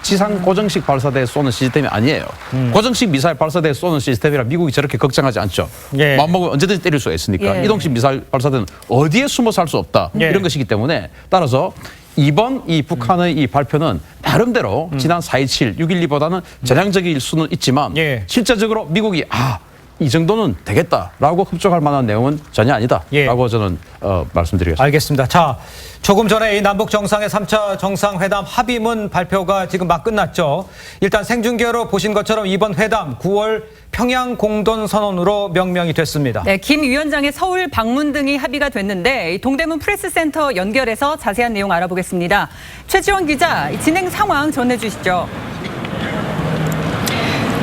지상 고정식 발사대에 쏘는 시스템이 아니에요. 고정식 미사일 발사대에 쏘는 시스템이라 미국이 저렇게 걱정하지 않죠. 마음먹으면 언제든지 때릴 수가 있으니까. 이동식 미사일 발사대는 어디에 숨어서 할 수 없다. 이런 것이기 때문에 따라서 이번 이 북한의 이 발표는 나름대로 지난 4.27, 6.12보다는 전향적일 수는 있지만 실제적으로 미국이 이 정도는 되겠다라고 흡족할 만한 내용은 전혀 아니다라고 저는 말씀드리겠습니다. 알겠습니다. 자, 조금 전에 이 남북 정상의 3차 정상회담 합의문 발표가 지금 막 끝났죠. 일단 생중계로 보신 것처럼 이번 회담 9월 평양 공동선언으로 명명이 됐습니다. 네, 김 위원장의 서울 방문 등이 합의가 됐는데 동대문 프레스센터 연결해서 자세한 내용 알아보겠습니다. 최지원 기자, 진행 상황 전해주시죠.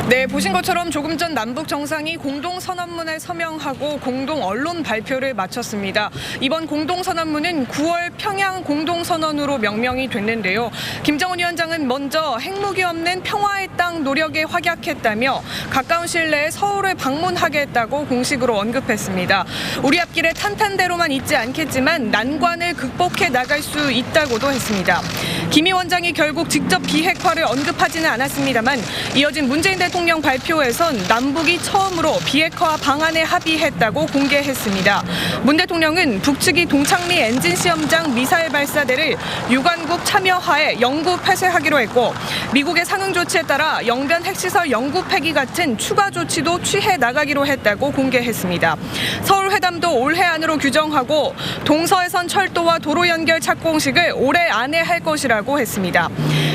네, 보신 것처럼 조금 전 남북 정상이 공동선언문을 서명하고 공동 언론 발표를 마쳤습니다. 이번 공동선언문은 9월 평양 공동선언으로 명명이 됐는데요. 김정은 위원장은 먼저 핵무기 없는 평화의 땅 노력에 확약했다며 가까운 시일 내에 서울을 방문하겠다고 공식으로 언급했습니다. 우리 앞길에 탄탄대로만 있지 않겠지만 난관을 극복해 나갈 수 있다고도 했습니다. 김 위원장이 결국 직접 비핵화를 언급하지는 않았습니다만 이어진 문재인 대통령 발표에선 남북이 처음으로 비핵화 방안에 합의했다고 공개했습니다. 문 대통령은 북측이 동창리 엔진 시험장 미사일 발사대를 유관국 참여하에 영구 폐쇄하기로 했고 미국의 상응 조치에 따라 영변 핵시설 영구 폐기 같은 추가 조치도 취해 나가기로 했다고 공개했습니다. 서울 회담도 올해 안으로 규정하고 동서해선 철도와 도로 연결 착공식을 올해 안에 할 것이라고 했습니다.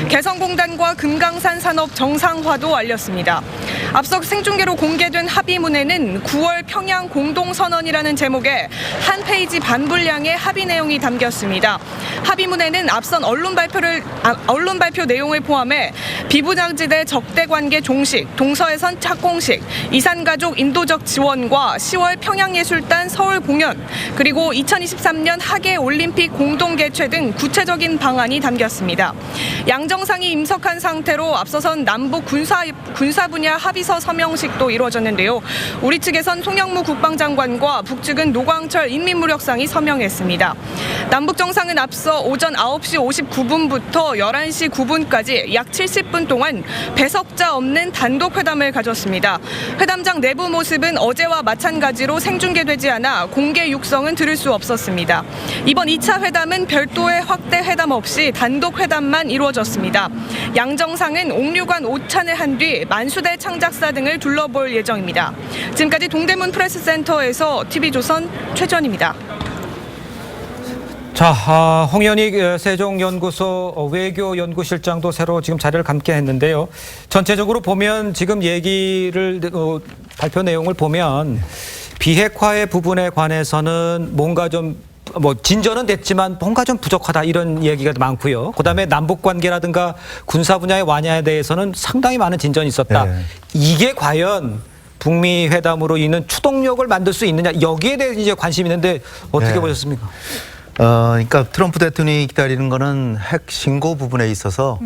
개성공단과 금강산 산업 정상화도 알렸습니다. 앞서 생중계로 공개된 합의문에는 9월 평양 공동선언이라는 제목의 한 페이지 반 분량의 합의 내용이 담겼습니다. 합의문에는 앞선 언론 발표 내용을 포함해 비부장지대 적대관계 종식, 동서해선 착공식, 이산가족 인도적 지원과 10월 평양예술단 서울 공연, 그리고 2023년 하계올림픽 공동 개최 등 구체적인 방안이 담겼습니다. 양 정상이 임석한 상태로 앞서선 남북 군사 분야 합의서 서명식도 이루어졌는데요. 우리 측에선 송영무 국방장관과 북측은 노광철 인민무력상이 서명했습니다. 남북 정상은 앞서 오전 9시 59분부터 11시 9분까지 약 70분 동안 배석자 없는 단독 회담을 가졌습니다. 회담장 내부 모습은 어제와 마찬가지로 생중계되지 않아 공개 육성은 들을 수 없었습니다. 이번 2차 회담은 별도의 확대 회담 없이 단독 회담만 이루어졌습니다. 양 정상은 옥류관 오찬을 한 뒤 만수대 창작사 등을 둘러볼 예정입니다. 지금까지 동대문 프레스센터에서 TV조선 최전입니다. 자, 홍현익 세종연구소 외교연구실장도 새로 지금 자리를 감게 했는데요. 전체적으로 보면 지금 얘기를 발표 내용을 보면 비핵화의 부분에 관해서는 뭔가 좀 뭐 진전은 됐지만 뭔가 좀 부족하다 이런 얘기가 많고요. 그다음에 남북 관계라든가 군사 분야의 완화에 대해서는 상당히 많은 진전이 있었다. 네. 이게 과연 북미 회담으로 인한 추동력을 만들 수 있느냐 여기에 대해 이제 관심이 있는데 어떻게 네. 보셨습니까? 그러니까 트럼프 대통령이 기다리는 거는 핵 신고 부분에 있어서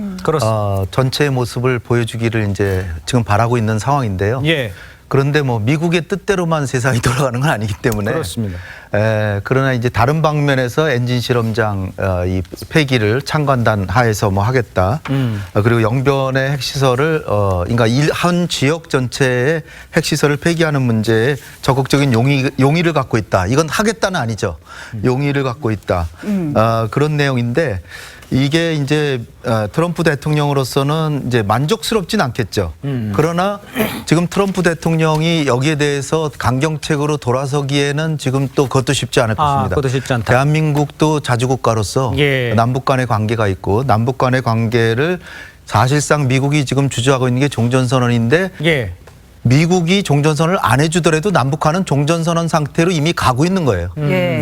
전체의 모습을 보여주기를 이제 지금 바라고 있는 상황인데요. 예. 그런데 뭐 미국의 뜻대로만 세상이 돌아가는 건 아니기 때문에 그렇습니다. 그러나 이제 다른 방면에서 엔진 실험장 이 폐기를 창관단 하에서 뭐 하겠다. 그리고 영변의 핵시설을 그러니까 한 지역 전체의 핵시설을 폐기하는 문제에 적극적인 용의를 갖고 있다. 이건 하겠다는 아니죠. 용의를 갖고 있다. 그런 내용인데 이게 이제 트럼프 대통령으로서는 이제 만족스럽진 않겠죠. 그러나 지금 트럼프 대통령이 여기에 대해서 강경책으로 돌아서기에는 지금 또 그것도 쉽지 않을 것입니다. 그것도 쉽지 않다. 대한민국도 자주국가로서 예. 남북 간의 관계가 있고 남북 간의 관계를 사실상 미국이 지금 주저하고 있는 게 종전선언인데 예. 미국이 종전선언을 안 해주더라도 남북한은 종전선언 상태로 이미 가고 있는 거예요.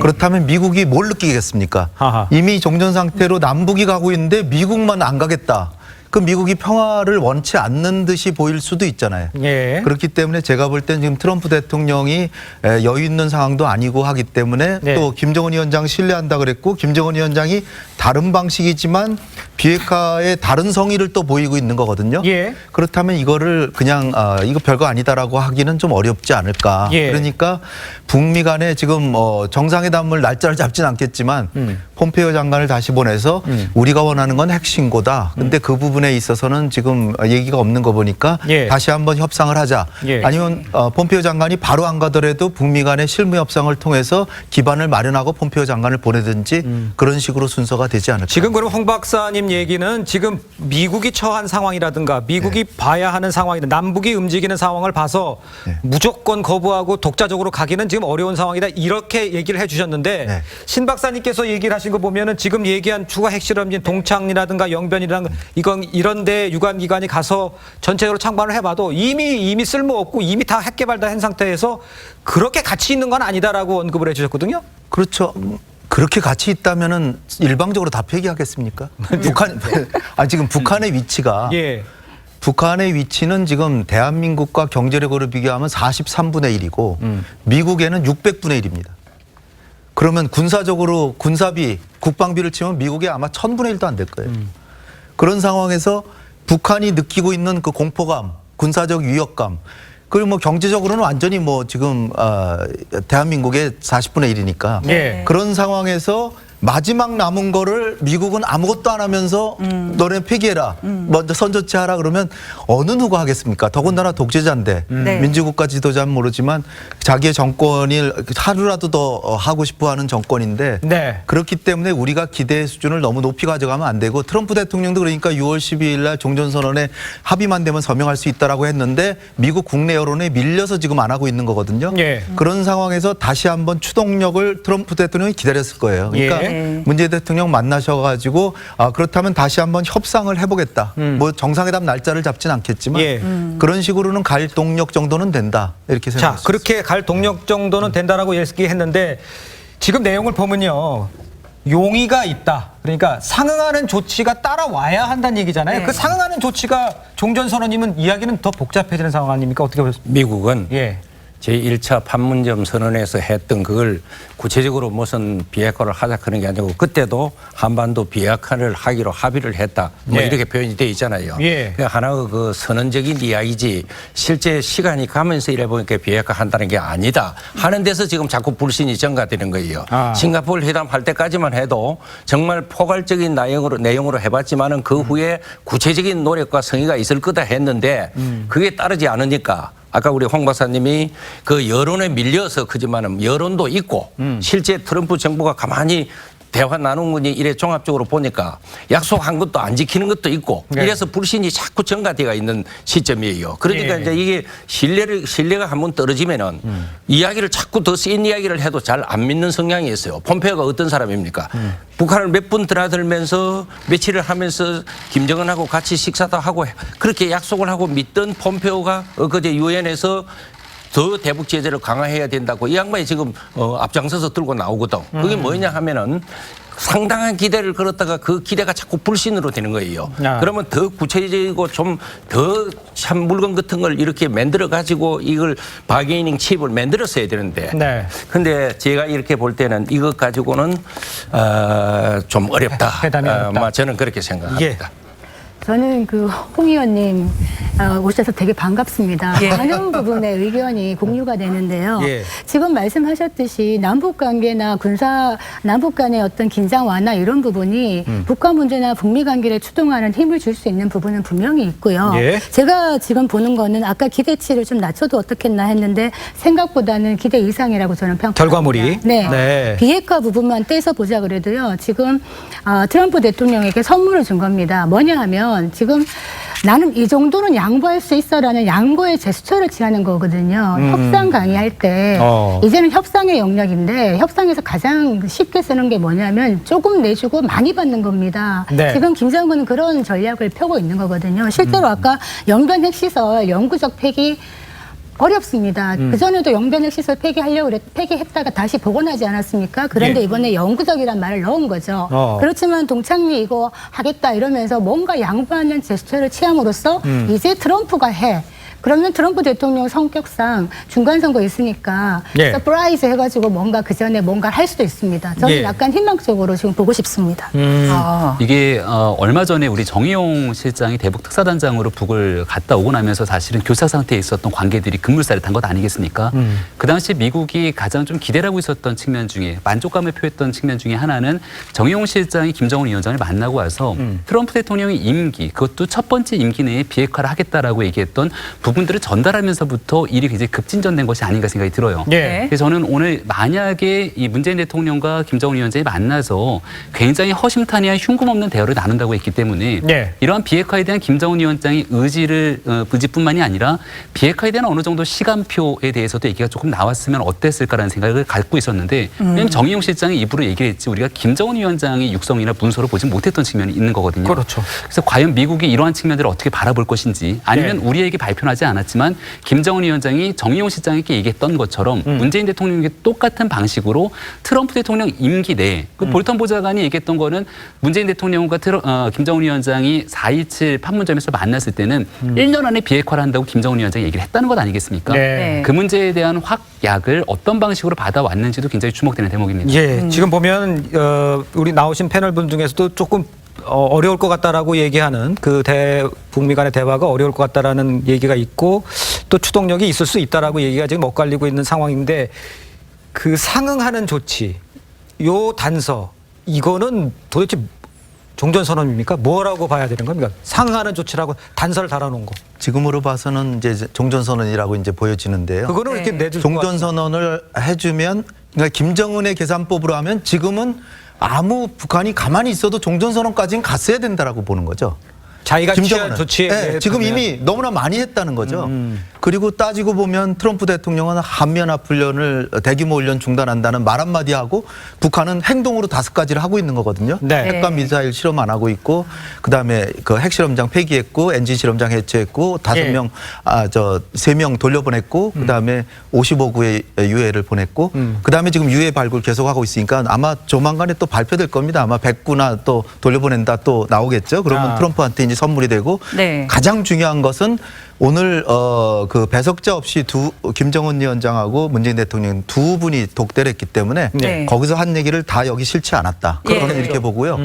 그렇다면 미국이 뭘 느끼겠습니까? 하하. 이미 종전 상태로 남북이 가고 있는데 미국만 안 가겠다. 그 미국이 평화를 원치 않는 듯이 보일 수도 있잖아요. 예. 그렇기 때문에 제가 볼 땐 지금 트럼프 대통령이 여유 있는 상황도 아니고 하기 때문에 네. 또 김정은 위원장 신뢰한다 그랬고 김정은 위원장이 다른 방식이지만 비핵화의 다른 성의를 또 보이고 있는 거거든요. 예. 그렇다면 이거를 그냥 이거 별거 아니다라고 하기는 좀 어렵지 않을까. 예. 그러니까 북미 간에 지금 정상회담을 날짜를 잡지는 않겠지만 폼페이오 장관을 다시 보내서 우리가 원하는 건 핵신고다. 근데 그 부분에 있어서는 지금 얘기가 없는 거 보니까 예. 다시 한번 협상을 하자. 예. 아니면 폼페이오 장관이 바로 안 가더라도 북미 간의 실무 협상을 통해서 기반을 마련하고 폼페이오 장관을 보내든지 그런 식으로 순서가 되지 않을까. 지금 그럼 홍 박사님 얘기는 지금 미국이 처한 상황이라든가 미국이 봐야 하는 상황이다. 남북이 움직이는 상황을 봐서 무조건 거부하고 독자적으로 가기는 지금 어려운 상황이다. 이렇게 얘기를 해주셨는데 신 박사님께서 얘기를 하신 거 보면은 지금 얘기한 추가 핵실험진 동창이라든가 영변이라든가 이런 데 유관기관이 가서 전체적으로 창반을 해봐도 이미 쓸모없고 이미 다 핵 개발 다 한 상태에서 그렇게 가치 있는 건 아니다라고 언급을 해주셨거든요. 그렇죠. 그렇게 가치 있다면은 일방적으로 다 폐기하겠습니까? 지금 북한의 위치가 예. 북한의 위치는 지금 대한민국과 경제력으로 비교하면 43분의 1이고 미국에는 600분의 1입니다. 그러면 군사적으로 군사비, 국방비를 치면 미국에 아마 1000분의 1도 안 될 거예요. 그런 상황에서 북한이 느끼고 있는 그 공포감, 군사적 위협감, 그리고 뭐 경제적으로는 완전히 뭐 지금 대한민국의 40분의 1이니까 예. 그런 상황에서 마지막 남은 거를 미국은 아무것도 안 하면서 너네 폐기해라. 먼저 선조치하라 그러면 어느 누가 하겠습니까? 더군다나 독재자인데 민주국가 지도자는 모르지만 자기의 정권을 하루라도 더 하고 싶어하는 정권인데 네. 그렇기 때문에 우리가 기대 수준을 너무 높이 가져가면 안 되고 트럼프 대통령도 그러니까 6월 12일 날 종전선언에 합의만 되면 서명할 수 있다라고 했는데 미국 국내 여론에 밀려서 지금 안 하고 있는 거거든요. 예. 그런 상황에서 다시 한번 추동력을 트럼프 대통령이 기다렸을 거예요. 그러니까 예. 문재인 대통령 만나셔가지고 그렇다면 다시 한번 협상을 해보겠다. 뭐 정상회담 날짜를 잡진 않겠지만 예. 그런 식으로는 갈 동력 정도는 된다. 이렇게 자, 생각합니다. 그렇게 갈 동력 정도는 된다라고 얘기했는데 지금 내용을 보면요. 용의가 있다. 그러니까 상응하는 조치가 따라와야 한다는 얘기잖아요. 그 상응하는 조치가 종전선언이면 이야기는 더 복잡해지는 상황 아닙니까? 어떻게 보셨습니까? 미국은 예. 제1차 판문점 선언에서 했던 그걸 구체적으로 무슨 비핵화를 하자 그런 게 아니고 그때도 한반도 비핵화를 하기로 합의를 했다. 뭐 예. 이렇게 표현이 돼 있잖아요. 예. 그러니까 하나의 그 선언적인 이야기지 실제 시간이 가면서 이래 보니까 비핵화 한다는 게 아니다. 하는 데서 지금 자꾸 불신이 증가되는 거예요. 싱가포르 회담 할 때까지만 해도 정말 포괄적인 내용으로 해봤지만은 그 후에 구체적인 노력과 성의가 있을 거다 했는데 그게 따르지 않으니까 아까 우리 홍 박사님이 그 여론에 밀려서 그지만은 여론도 있고 실제 트럼프 정부가 가만히 대화 나눈 거니 이래 종합적으로 보니까 약속한 것도 안 지키는 것도 있고 이래서 불신이 자꾸 증가되어 있는 시점이에요. 그러니까 이제 이게 신뢰가 한번 떨어지면은 이야기를 자꾸 더 센 이야기를 해도 잘 안 믿는 성향이 있어요. 폼페이오가 어떤 사람입니까? 북한을 몇 번 드나들면서 며칠을 하면서 김정은하고 같이 식사도 하고 그렇게 약속을 하고 믿던 폼페이오가 그제 유엔에서 더 대북 제재를 강화해야 된다고 이 양반이 지금 앞장서서 들고 나오거든. 그게 뭐냐 하면은 상당한 기대를 걸었다가 그 기대가 자꾸 불신으로 되는 거예요. 그러면 더 구체적이고 좀 더 참 물건 같은 걸 이렇게 만들어 가지고 이걸 바게이닝 칩을 만들었어야 되는데. 근데 제가 이렇게 볼 때는 이것 가지고는 좀 어렵다. 회담이 어렵다. 저는 그렇게 생각합니다. 저는 홍 의원님 오셔서 되게 반갑습니다. 많은 부분의 의견이 공유가 되는데요. 지금 말씀하셨듯이 남북 관계나 남북 간의 어떤 긴장 완화 이런 부분이 북한 문제나 북미 관계를 추동하는 힘을 줄 수 있는 부분은 분명히 있고요. 제가 지금 보는 거는 아까 기대치를 좀 낮춰도 어떻겠나 했는데 생각보다는 기대 이상이라고 저는 평가합니다. 결과물이. 네. 비핵화 부분만 떼서 보자 그래도요. 지금 트럼프 대통령에게 선물을 준 겁니다. 뭐냐 하면 지금 나는 이 정도는 양보할 수 있어라는 양보의 제스처를 취하는 거거든요. 협상 강의할 때 이제는 협상의 영역인데 협상에서 가장 쉽게 쓰는 게 뭐냐면 조금 내주고 많이 받는 겁니다. 지금 김정은은 그런 전략을 펴고 있는 거거든요. 실제로 아까 영변 핵시설 영구적 폐기 어렵습니다. 그전에도 영변 시설 폐기했다가 다시 복원하지 않았습니까? 그런데 이번에 영구적이란 말을 넣은 거죠. 그렇지만 동창리 이거 하겠다 이러면서 뭔가 양보하는 제스처를 취함으로써 이제 트럼프가 해. 그러면 트럼프 대통령 성격상 중간선거 있으니까 서프라이즈 해가지고 뭔가 그 전에 뭔가 할 수도 있습니다. 저는 약간 희망적으로 지금 보고 싶습니다. 이게 얼마 전에 우리 정의용 실장이 대북 특사단장으로 북을 갔다 오고 나면서 사실은 교착 상태에 있었던 관계들이 급물살을 탄 것 아니겠습니까? 그 당시 미국이 가장 좀 기대를 하고 있었던 측면 중에 만족감을 표했던 측면 중에 하나는 정의용 실장이 김정은 위원장을 만나고 와서 트럼프 대통령의 임기, 그것도 첫 번째 임기 내에 비핵화를 하겠다라고 얘기했던 부분들을 전달하면서부터 일이 굉장히 급진전된 것이 아닌가 생각이 들어요. 그래서 저는 오늘 만약에 이 문재인 대통령과 김정은 위원장이 만나서 굉장히 허심탄회한 흉금 없는 대화를 나눈다고 했기 때문에 이러한 비핵화에 대한 김정은 위원장의 의지뿐만이 아니라 비핵화에 대한 어느 정도 시간표에 대해서도 얘기가 조금 나왔으면 어땠을까라는 생각을 갖고 있었는데 정의용 실장이 입으로 얘기를 했지 우리가 김정은 위원장의 육성이나 문서를 보지 못했던 측면이 있는 거거든요. 그래서 과연 미국이 이러한 측면들을 어떻게 바라볼 것인지 아니면 우리에게 발표하지 않았지만 김정은 위원장이 정의용 실장에게 얘기했던 것처럼 문재인 대통령에게 똑같은 방식으로 트럼프 대통령 임기 내에 볼턴 보좌관이 얘기했던 거는 문재인 대통령과 김정은 위원장이 4.27 판문점에서 만났을 때는 1년 안에 비핵화를 한다고 김정은 위원장이 얘기를 했다는 것 아니겠습니까? 그 문제에 대한 확약을 어떤 방식으로 받아왔는지도 굉장히 주목되는 대목입니다. 지금 보면 우리 나오신 패널분 중에서도 조금 어려울 것 같다라고 얘기하는 북미 간의 대화가 어려울 것 같다라는 얘기가 있고 또 추동력이 있을 수 있다라고 얘기가 지금 엇갈리고 있는 상황인데 그 상응하는 조치, 요 단서 이거는 도대체 종전선언입니까? 뭐라고 봐야 되는 겁니까? 상응하는 조치라고 단서를 달아놓은 거. 지금으로 봐서는 이제 종전선언이라고 이제 보여지는데요. 그거는 이렇게 내줄 종전선언을 해주면 그러니까 김정은의 계산법으로 하면 지금은 아무 북한이 가만히 있어도 종전선언까지는 갔어야 된다라고 보는 거죠. 자기가 취한 조치에 지금 이미 너무나 많이 했다는 거죠. 그리고 따지고 보면 트럼프 대통령은 한미연합 훈련을 대규모 훈련 중단한다는 말 한마디 하고 북한은 행동으로 5가지를 하고 있는 거거든요. 핵과 미사일 실험 안 하고 있고 그다음에 그 핵실험장 폐기했고 엔진 실험장 해체했고 3명 돌려보냈고 그다음에 55구의 유해를 보냈고 그다음에 지금 유해 발굴 계속하고 있으니까 아마 조만간에 또 발표될 겁니다. 아마 100구나 또 돌려보낸다 또 나오겠죠. 그러면 트럼프한테 이제 선물이 되고 가장 중요한 것은 오늘 그 배석자 없이 김정은 위원장하고 문재인 대통령 두 분이 독대를 했기 때문에 거기서 한 얘기를 다 여기 싫지 않았다. 저는 이렇게 보고요.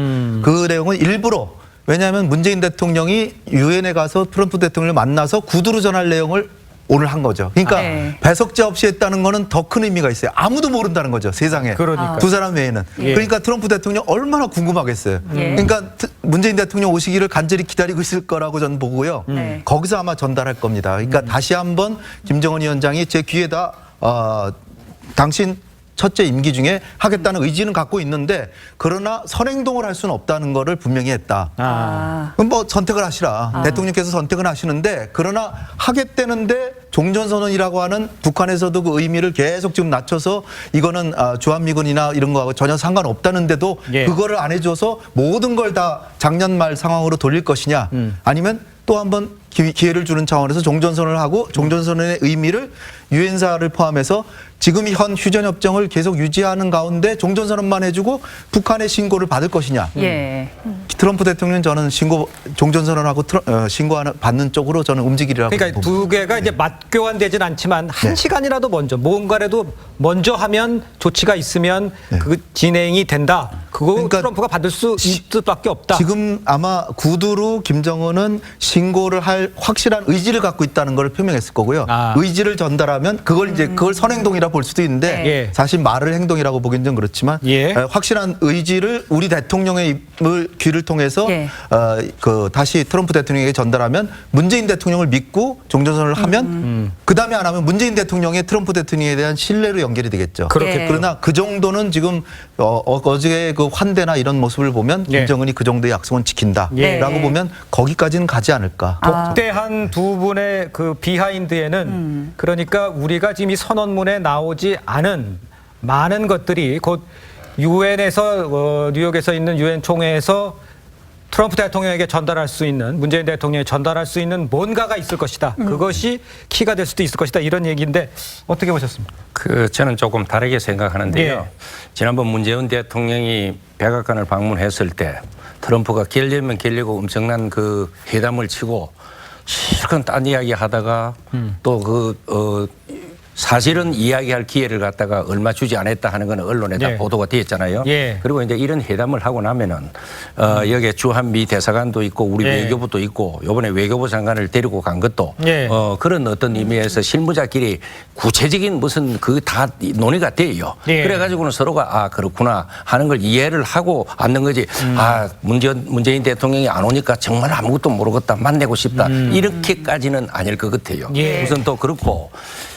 그 내용은 일부러 왜냐하면 문재인 대통령이 유엔에 가서 트럼프 대통령을 만나서 구두로 전할 내용을 오늘 한 거죠. 그러니까 배석자 없이 했다는 거는 더 큰 의미가 있어요. 아무도 모른다는 거죠. 세상에. 두 사람 외에는. 그러니까 트럼프 대통령 얼마나 궁금하겠어요. 그러니까 문재인 대통령 오시기를 간절히 기다리고 있을 거라고 저는 보고요. 거기서 아마 전달할 겁니다. 그러니까 다시 한번 김정은 위원장이 제 귀에다 당신 첫째 임기 중에 하겠다는 의지는 갖고 있는데 그러나 선행동을 할 수는 없다는 거를 분명히 했다. 그럼 뭐 선택을 하시라. 대통령께서 선택은 하시는데 그러나 하겠다는데 종전선언이라고 하는 북한에서도 그 의미를 계속 지금 낮춰서 이거는 주한미군이나 이런 거하고 전혀 상관없다는데도 그거를 안 해줘서 모든 걸 다 작년 말 상황으로 돌릴 것이냐 아니면 또 한번 기회를 주는 차원에서 종전선언을 하고 종전선언의 의미를 유엔사를 포함해서 지금 현 휴전협정을 계속 유지하는 가운데 종전선언만 해주고 북한의 신고를 받을 것이냐. 예. 트럼프 대통령은 저는 종전선언하고 신고하는 받는 쪽으로 저는 움직이리라고 그러니까 두 개가 이제 맞교환되진 않지만 한 시간이라도 먼저 뭔가라도 먼저 하면 조치가 있으면 그 진행이 된다. 그거 그러니까 트럼프가 받을 수 있을 수밖에 없다. 지금 아마 구두로 김정은은 신고를 할 확실한 의지를 갖고 있다는 걸 표명했을 거고요. 의지를 전달하면 그걸 이제 그걸 선행동이라 볼 수도 있는데 사실 말을 행동이라고 보기는 좀 그렇지만 확실한 의지를 우리 대통령의 귀를 통해서 다시 트럼프 대통령에게 전달하면 문재인 대통령을 믿고 종전선언을 하면 그 다음에 안 하면 문재인 대통령의 트럼프 대통령에 대한 신뢰로 연결이 되겠죠. 그러나 그 정도는 지금 어제 그 환대나 이런 모습을 보면 김정은이 그 정도의 약속은 지킨다라고 보면 거기까지는 가지 않을까. 독대한 두 분의 그 비하인드에는 그러니까 우리가 지금 이 선언문에 나오지 않은 많은 것들이 곧 유엔에서 뉴욕에서 있는 유엔 총회에서 트럼프 대통령에게 전달할 수 있는 문재인 대통령에 전달할 수 있는 뭔가가 있을 것이다. 그것이 키가 될 수도 있을 것이다. 이런 얘기인데 어떻게 보셨습니까? 저는 조금 다르게 생각하는데요. 지난번 문재인 대통령이 백악관을 방문했을 때 트럼프가 길려면 길리고 엄청난 그 회담을 치고 실컷 딴 이야기 하다가 또 사실은 이야기할 기회를 갖다가 얼마 주지 않았다 하는 건 언론에 다 보도가 되었잖아요. 그리고 이제 이런 회담을 하고 나면은 여기에 주한미 대사관도 있고 우리 외교부도 있고 이번에 외교부 장관을 데리고 간 것도 그런 어떤 의미에서 실무자끼리 구체적인 무슨 그 다 논의가 돼요. 그래가지고는 서로가 그렇구나 하는 걸 이해를 하고 앉는 거지. 문재인 대통령이 안 오니까 정말 아무것도 모르겠다 만나고 싶다 이렇게까지는 아닐 것 같아요. 우선 또 그렇고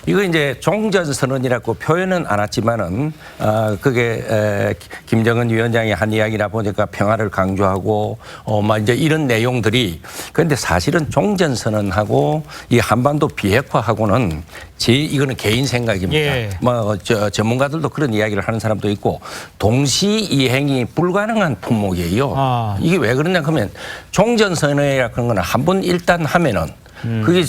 이거 이제 종전선언이라고 표현은 안 했지만은 그게 김정은 위원장이 한 이야기라 보니까 평화를 강조하고 막 이제 이런 내용들이 그런데 사실은 종전선언하고 이 한반도 비핵화하고는 이거는 개인 생각입니다. 뭐 전문가들도 그런 이야기를 하는 사람도 있고 동시 이행이 불가능한 품목이에요. 이게 왜 그러냐 하면 종전선언이라는 거는 한 번 일단 하면은 그게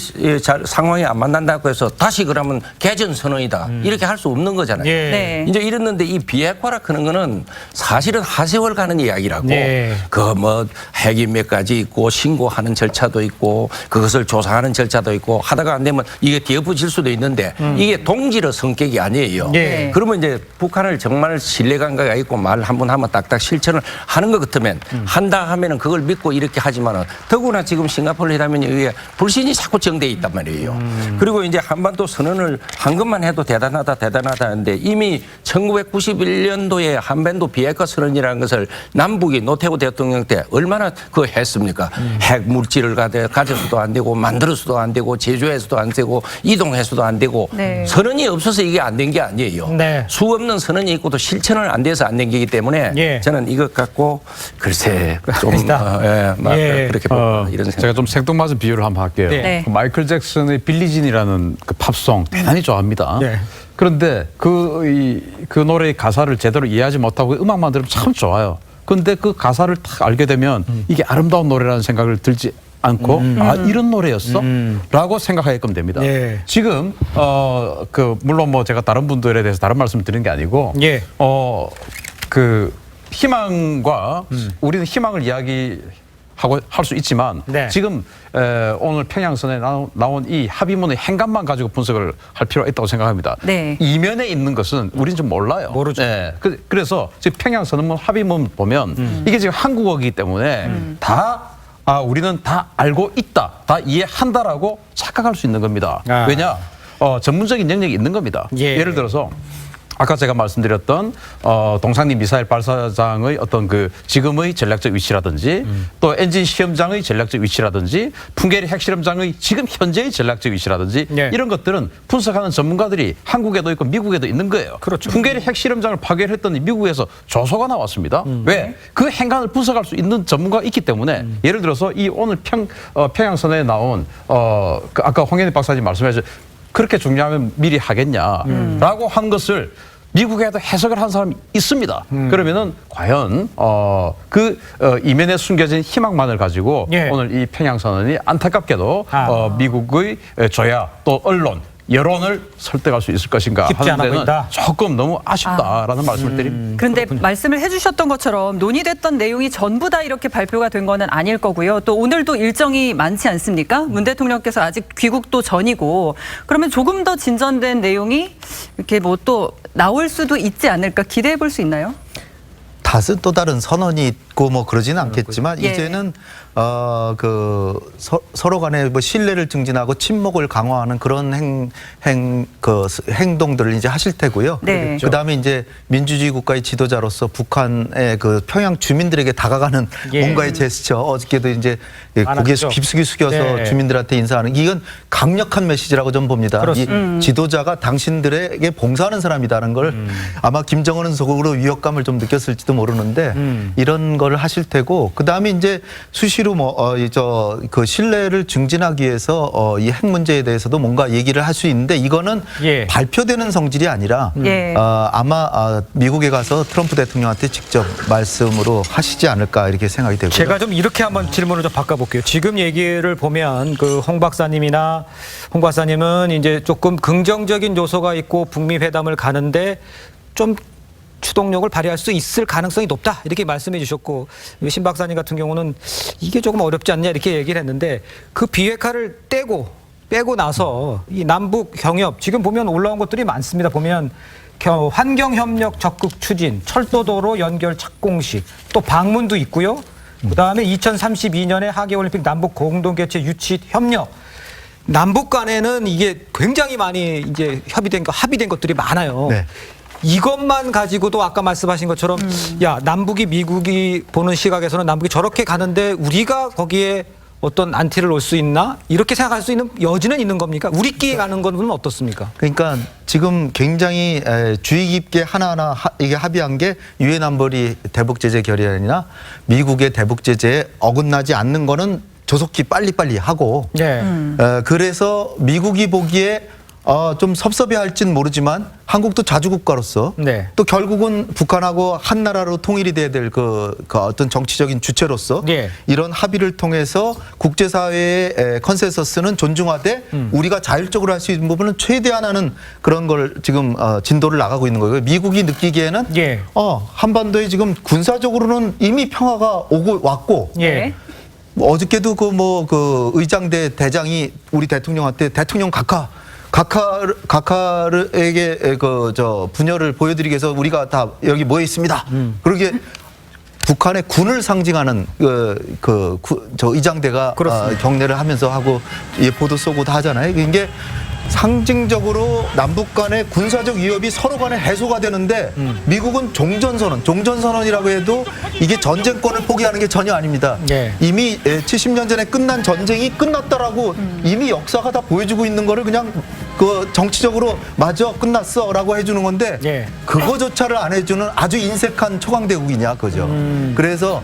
상황이 안 만난다고 해서 다시 그러면 개전선언이다. 이렇게 할 수 없는 거잖아요. 이제 이랬는데 이 비핵화라 그런 거는 사실은 하세월 가는 이야기라고 그 뭐 핵이 몇 가지 있고 신고하는 절차도 있고 그것을 조사하는 절차도 있고 하다가 안 되면 이게 뒤엎어질 수도 있는데 이게 동질의 성격이 아니에요. 그러면 이제 북한을 정말 신뢰관계가 있고 말 한 번 하면 딱딱 실천을 하는 것 같으면 한다 하면은 그걸 믿고 이렇게 하지만은 더구나 지금 싱가포르 회담에 의해 불신이 자꾸 정돼 있단 말이에요. 그리고 이제 한반도 선언을 한 것만 해도 대단하다 하는데 이미 1991년도에 한반도 비핵화 선언이라는 것을 남북이 노태우 대통령 때 얼마나 했습니까? 핵 물질을 가져서도 안 되고 만들어서도 안 되고 제조해서도 안 되고 이동해서도 안 되고 선언이 없어서 이게 안 된 게 아니에요. 수 없는 선언이 있고도 실천을 안 돼서 안 된 거기 때문에 저는 이것 갖고 글쎄 좀 그렇게 이런 생각. 제가 좀 생뚱맞은 비유를 한번 할게요. 마이클 잭슨의 빌리진이라는 그 팝송 대단히 좋아합니다. 그런데 그 노래의 가사를 제대로 이해하지 못하고 음악만 들으면 참 좋아요. 그런데 그 가사를 딱 알게 되면 이게 아름다운 노래라는 생각을 들지 않고 이런 노래였어? 라고 생각하게끔 됩니다. 지금 물론 뭐 제가 다른 분들에 대해서 다른 말씀을 드리는 게 아니고 그 희망과 우리는 희망을 이야기하고 할 수 있지만 지금 오늘 평양선에 나온 이 합의문의 행간만 가지고 분석을 할 필요가 있다고 생각합니다. 이면에 있는 것은 우리는 좀 몰라요. 모르죠. 그래서 지금 평양선언문 합의문 보면 이게 지금 한국어이기 때문에 우리는 다 알고 있다, 다 이해한다라고 착각할 수 있는 겁니다. 왜냐? 전문적인 영역이 있는 겁니다. 예를 들어서 아까 제가 말씀드렸던 동상리 미사일 발사장의 어떤 그 지금의 전략적 위치라든지 또 엔진 시험장의 전략적 위치라든지 풍계리 핵실험장의 지금 현재의 전략적 위치라든지 이런 것들은 분석하는 전문가들이 한국에도 있고 미국에도 있는 거예요. 풍계리 핵실험장을 파괴했더니 미국에서 조서가 나왔습니다. 왜? 그 행간을 분석할 수 있는 전문가가 있기 때문에 예를 들어서 이 오늘 평양선에 나온 아까 홍현희 박사님 말씀하신 그렇게 중요하면 미리 하겠냐라고 한 것을 미국에도 해석을 한 사람이 있습니다. 그러면은 과연 이면에 숨겨진 희망만을 가지고 예. 오늘 이 평양선언이 안타깝게도 미국의 조야 또 언론 여론을 설득할 수 있을 것인가 쉽지 하는 않아 데는 보인다. 조금 너무 아쉽다라는 말씀을 드립니다. 그런데 말씀을 해주셨던 것처럼 논의됐던 내용이 전부 다 이렇게 발표가 된 거는 아닐 거고요. 또 오늘도 일정이 많지 않습니까? 문 대통령께서 아직 귀국도 전이고 그러면 조금 더 진전된 내용이 이렇게 뭐 또 나올 수도 있지 않을까 기대해 볼 수 있나요? 다른 또 다른 선언이 있고 뭐 그러지는 않겠지만 예. 이제는 서로 간에 뭐 신뢰를 증진하고 친목을 강화하는 그런 행동들을 이제 하실 테고요. 네. 그다음에 이제 민주주의 국가의 지도자로서 북한의 그 평양 주민들에게 다가가는 예. 뭔가의 제스처 어저께도 이제 고개 많았죠. 깊숙이 숙여서 네. 주민들한테 인사하는 이건 강력한 메시지라고 저는 봅니다. 그렇습니다. 이 지도자가 당신들에게 봉사하는 사람이라는 걸 아마 김정은은 속으로 위협감을 좀 느꼈을지도 모르는데 이런 걸 하실 테고 그다음에 이제 수시로 그 신뢰를 증진하기 위해서 이 핵 문제에 대해서도 뭔가 얘기를 할 수 있는데 이거는 예. 발표되는 성질이 아니라 예. 아마 미국에 가서 트럼프 대통령한테 직접 말씀으로 하시지 않을까 이렇게 생각이 되고요. 제가 좀 이렇게 한번 질문을 좀 바꿔볼게요. 지금 얘기를 보면 그 홍 박사님은 이제 조금 긍정적인 요소가 있고 북미 회담을 가는데 좀 추동력을 발휘할 수 있을 가능성이 높다 이렇게 말씀해 주셨고 신 박사님 같은 경우는 이게 조금 어렵지 않냐 이렇게 얘기를 했는데 그 비핵화를 빼고 나서 이 남북 경협 지금 보면 올라온 것들이 많습니다. 보면 환경협력 적극 추진, 철도도로 연결 착공식, 또 방문도 있고요. 그다음에 2032년에 하계올림픽 남북 공동개최 유치 협력. 남북 간에는 이게 굉장히 많이 이제 합의된 것들이 많아요. 네. 이것만 가지고도 아까 말씀하신 것처럼 야 남북이 미국이 보는 시각에서는 남북이 저렇게 가는데 우리가 거기에 어떤 안티를 놓을 수 있나 이렇게 생각할 수 있는 여지는 있는 겁니까? 우리끼리 가는 건 어떻습니까? 그러니까 지금 굉장히 주의 깊게 하나하나 이게 합의한 게 유엔 안보리 대북 제재 결의안이나 미국의 대북 제재에 어긋나지 않는 거는 조속히 빨리빨리 하고 네. 그래서 미국이 보기에 좀 섭섭해할진 모르지만 한국도 자주국가로서 네. 또 결국은 북한하고 한 나라로 통일이 돼야 될 그 어떤 정치적인 주체로서 네. 이런 합의를 통해서 국제사회의 컨센서스는 존중하되 우리가 자율적으로 할 수 있는 부분은 최대한 하는 그런 걸 지금 진도를 나가고 있는 거예요. 미국이 느끼기에는 예. 한반도에 지금 군사적으로는 이미 평화가 왔고 예. 어저께도 그 의장대 대장이 우리 대통령한테 대통령 각하에게 분열을 보여드리기 위해서 우리가 다 여기 모여 있습니다. 그러게 북한의 군을 상징하는 저 의장대가 경례를 하면서 하고 보도 쏘고 다 하잖아요. 이게 상징적으로 남북 간의 군사적 위협이 서로 간에 해소가 되는데 미국은 종전선언이라고 해도 이게 전쟁권을 포기하는 게 전혀 아닙니다. 예. 이미 70년 전에 끝난 전쟁이 끝났다라고 이미 역사가 다 보여주고 있는 거를 그냥 그 정치적으로 맞아 끝났어라고 해주는 건데 예. 그거조차를 안 해주는 아주 인색한 초강대국이냐 그죠. 그래서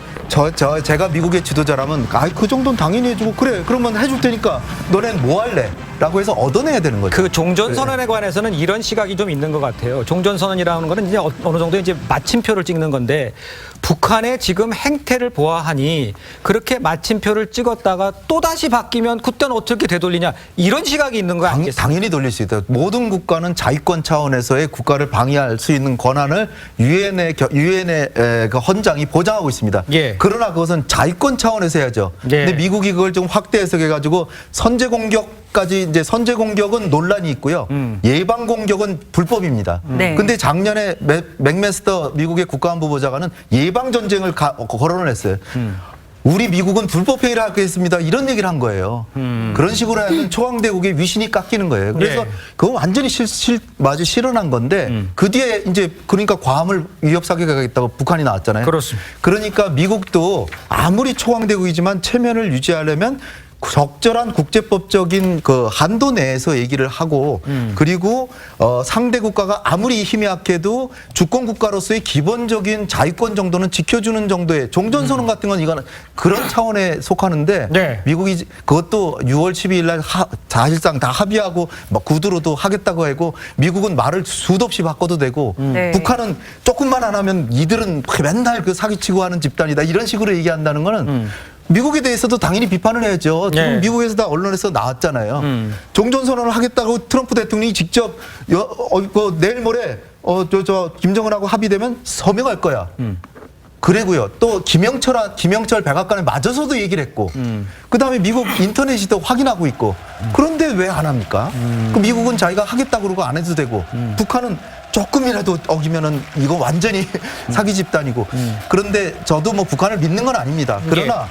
제가 미국의 지도자라면 그 정도는 당연히 해주고 그래 그러면 해줄 테니까 너넨 뭐 할래? 라고 해서 얻어내야 되는 거죠. 그 종전선언에 관해서는 이런 시각이 좀 있는 것 같아요. 종전선언이라는 거는 이제 어느 정도 이제 마침표를 찍는 건데 북한의 지금 행태를 보아하니 그렇게 마침표를 찍었다가 또다시 바뀌면 그때는 어떻게 되돌리냐 이런 시각이 있는 거 아니겠습니까? 당연히 돌릴 수 있다. 모든 국가는 자위권 차원에서의 국가를 방해할 수 있는 권한을 유엔의 그 헌장이 보장하고 있습니다. 예. 그러나 그것은 자위권 차원에서 해야죠. 예. 근데 미국이 그걸 좀 확대 해석해가지고 선제 공격은 논란이 있고요. 예방 공격은 불법입니다. 네. 근데 작년에 맥메스터 미국의 국가안보보좌관은 예방 전쟁을 거론을 했어요. 우리 미국은 불법 회의를 하겠습니다. 이런 얘기를 한 거예요. 그런 식으로 하면 초강대국의 위신이 깎이는 거예요. 그래서 네. 그건 완전히 마주 실현한 건데 그 뒤에 이제 그러니까 괌을 위협 사격하겠다고 북한이 나왔잖아요. 그렇습니다. 그러니까 미국도 아무리 초강대국이지만 체면을 유지하려면 적절한 국제법적인 그 한도 내에서 얘기를 하고 그리고 상대 국가가 아무리 힘이 약해도 주권 국가로서의 기본적인 자위권 정도는 지켜주는 정도의 종전선언 같은 건 이거는 그런 차원에 속하는데 네. 미국이 그것도 6월 12일 날 사실상 다 합의하고 막 구두로도 하겠다고 하고 미국은 말을 수도 없이 바꿔도 되고 네. 북한은 조금만 안 하면 이들은 맨날 그 사기치고 하는 집단이다 이런 식으로 얘기한다는 거는 미국에 대해서도 당연히 비판을 해야죠. 지금 네. 미국에서 다 언론에서 나왔잖아요. 종전선언을 하겠다고 트럼프 대통령이 직접 내일 모레 김정은하고 합의되면 서명할 거야. 그래고요. 또 김영철 백악관에 맞아서도 얘기를 했고 그다음에 미국 인터넷이 또 확인하고 있고 그런데 왜 안 합니까? 그 미국은 자기가 하겠다고 그러고 안 해도 되고 북한은 조금이라도 어기면은 이거 완전히 사기 집단이고 그런데 저도 뭐 북한을 믿는 건 아닙니다. 그러나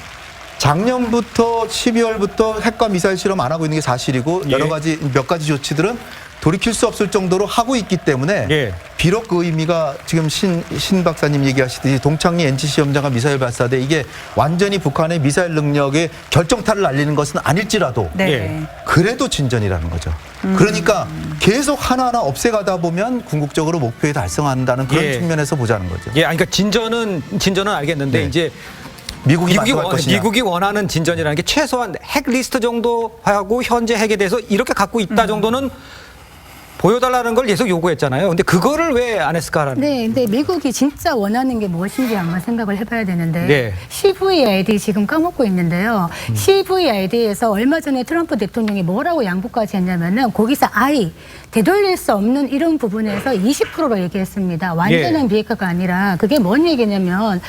작년부터 12월부터 핵과 미사일 실험 안 하고 있는 게 사실이고 여러 가지 몇 가지 조치들은 돌이킬 수 없을 정도로 하고 있기 때문에 비록 그 의미가 지금 신 박사님 얘기하시듯이 동창리 NG 시험장과 미사일 발사대 이게 완전히 북한의 미사일 능력에 결정타를 날리는 것은 아닐지라도 그래도 진전이라는 거죠. 그러니까 계속 하나하나 없애가다 보면 궁극적으로 목표에 달성한다는 그런 측면에서 보자는 거죠. 그러니까 진전은 알겠는데 이제 미국이 원하는 진전이라는 게 최소한 핵 리스트 정도 하고 현재 핵에 대해서 이렇게 갖고 있다 정도는 보여달라는 걸 계속 요구했잖아요. 근데 그거를 왜 안 했을까라는. 네, 근데 미국이 진짜 원하는 게 무엇인지 한번 생각을 해봐야 되는데 CVID 지금 까먹고 있는데요. CVID에서 얼마 전에 트럼프 대통령이 뭐라고 양보까지 했냐면은 거기서 되돌릴 수 없는 이런 부분에서 20%로 얘기했습니다. 완전한 비핵화가 아니라 그게 뭔 얘기냐면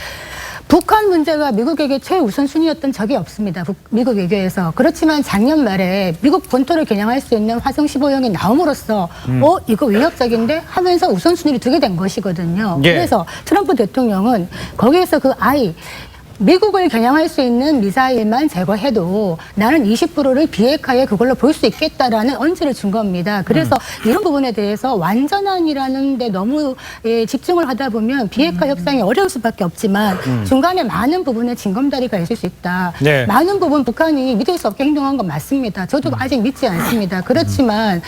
북한 문제가 미국에게 최우선순위였던 적이 없습니다. 미국 외교에서. 그렇지만 작년 말에 미국 본토를 겨냥할 수 있는 화성 15형이 나옴으로써 이거 위협적인데 하면서 우선순위를 두게 된 것이거든요. 그래서 트럼프 대통령은 거기에서 미국을 겨냥할 수 있는 미사일만 제거해도 나는 20%를 비핵화에 그걸로 볼 수 있겠다라는 언지를 준 겁니다. 그래서 이런 부분에 대해서 완전한이라는 데 너무 집중을 하다 보면 비핵화 협상이 어려울 수밖에 없지만 중간에 많은 부분에 징검다리가 있을 수 있다. 많은 부분 북한이 믿을 수 없게 행동한 건 맞습니다. 저도 아직 믿지 않습니다. 그렇지만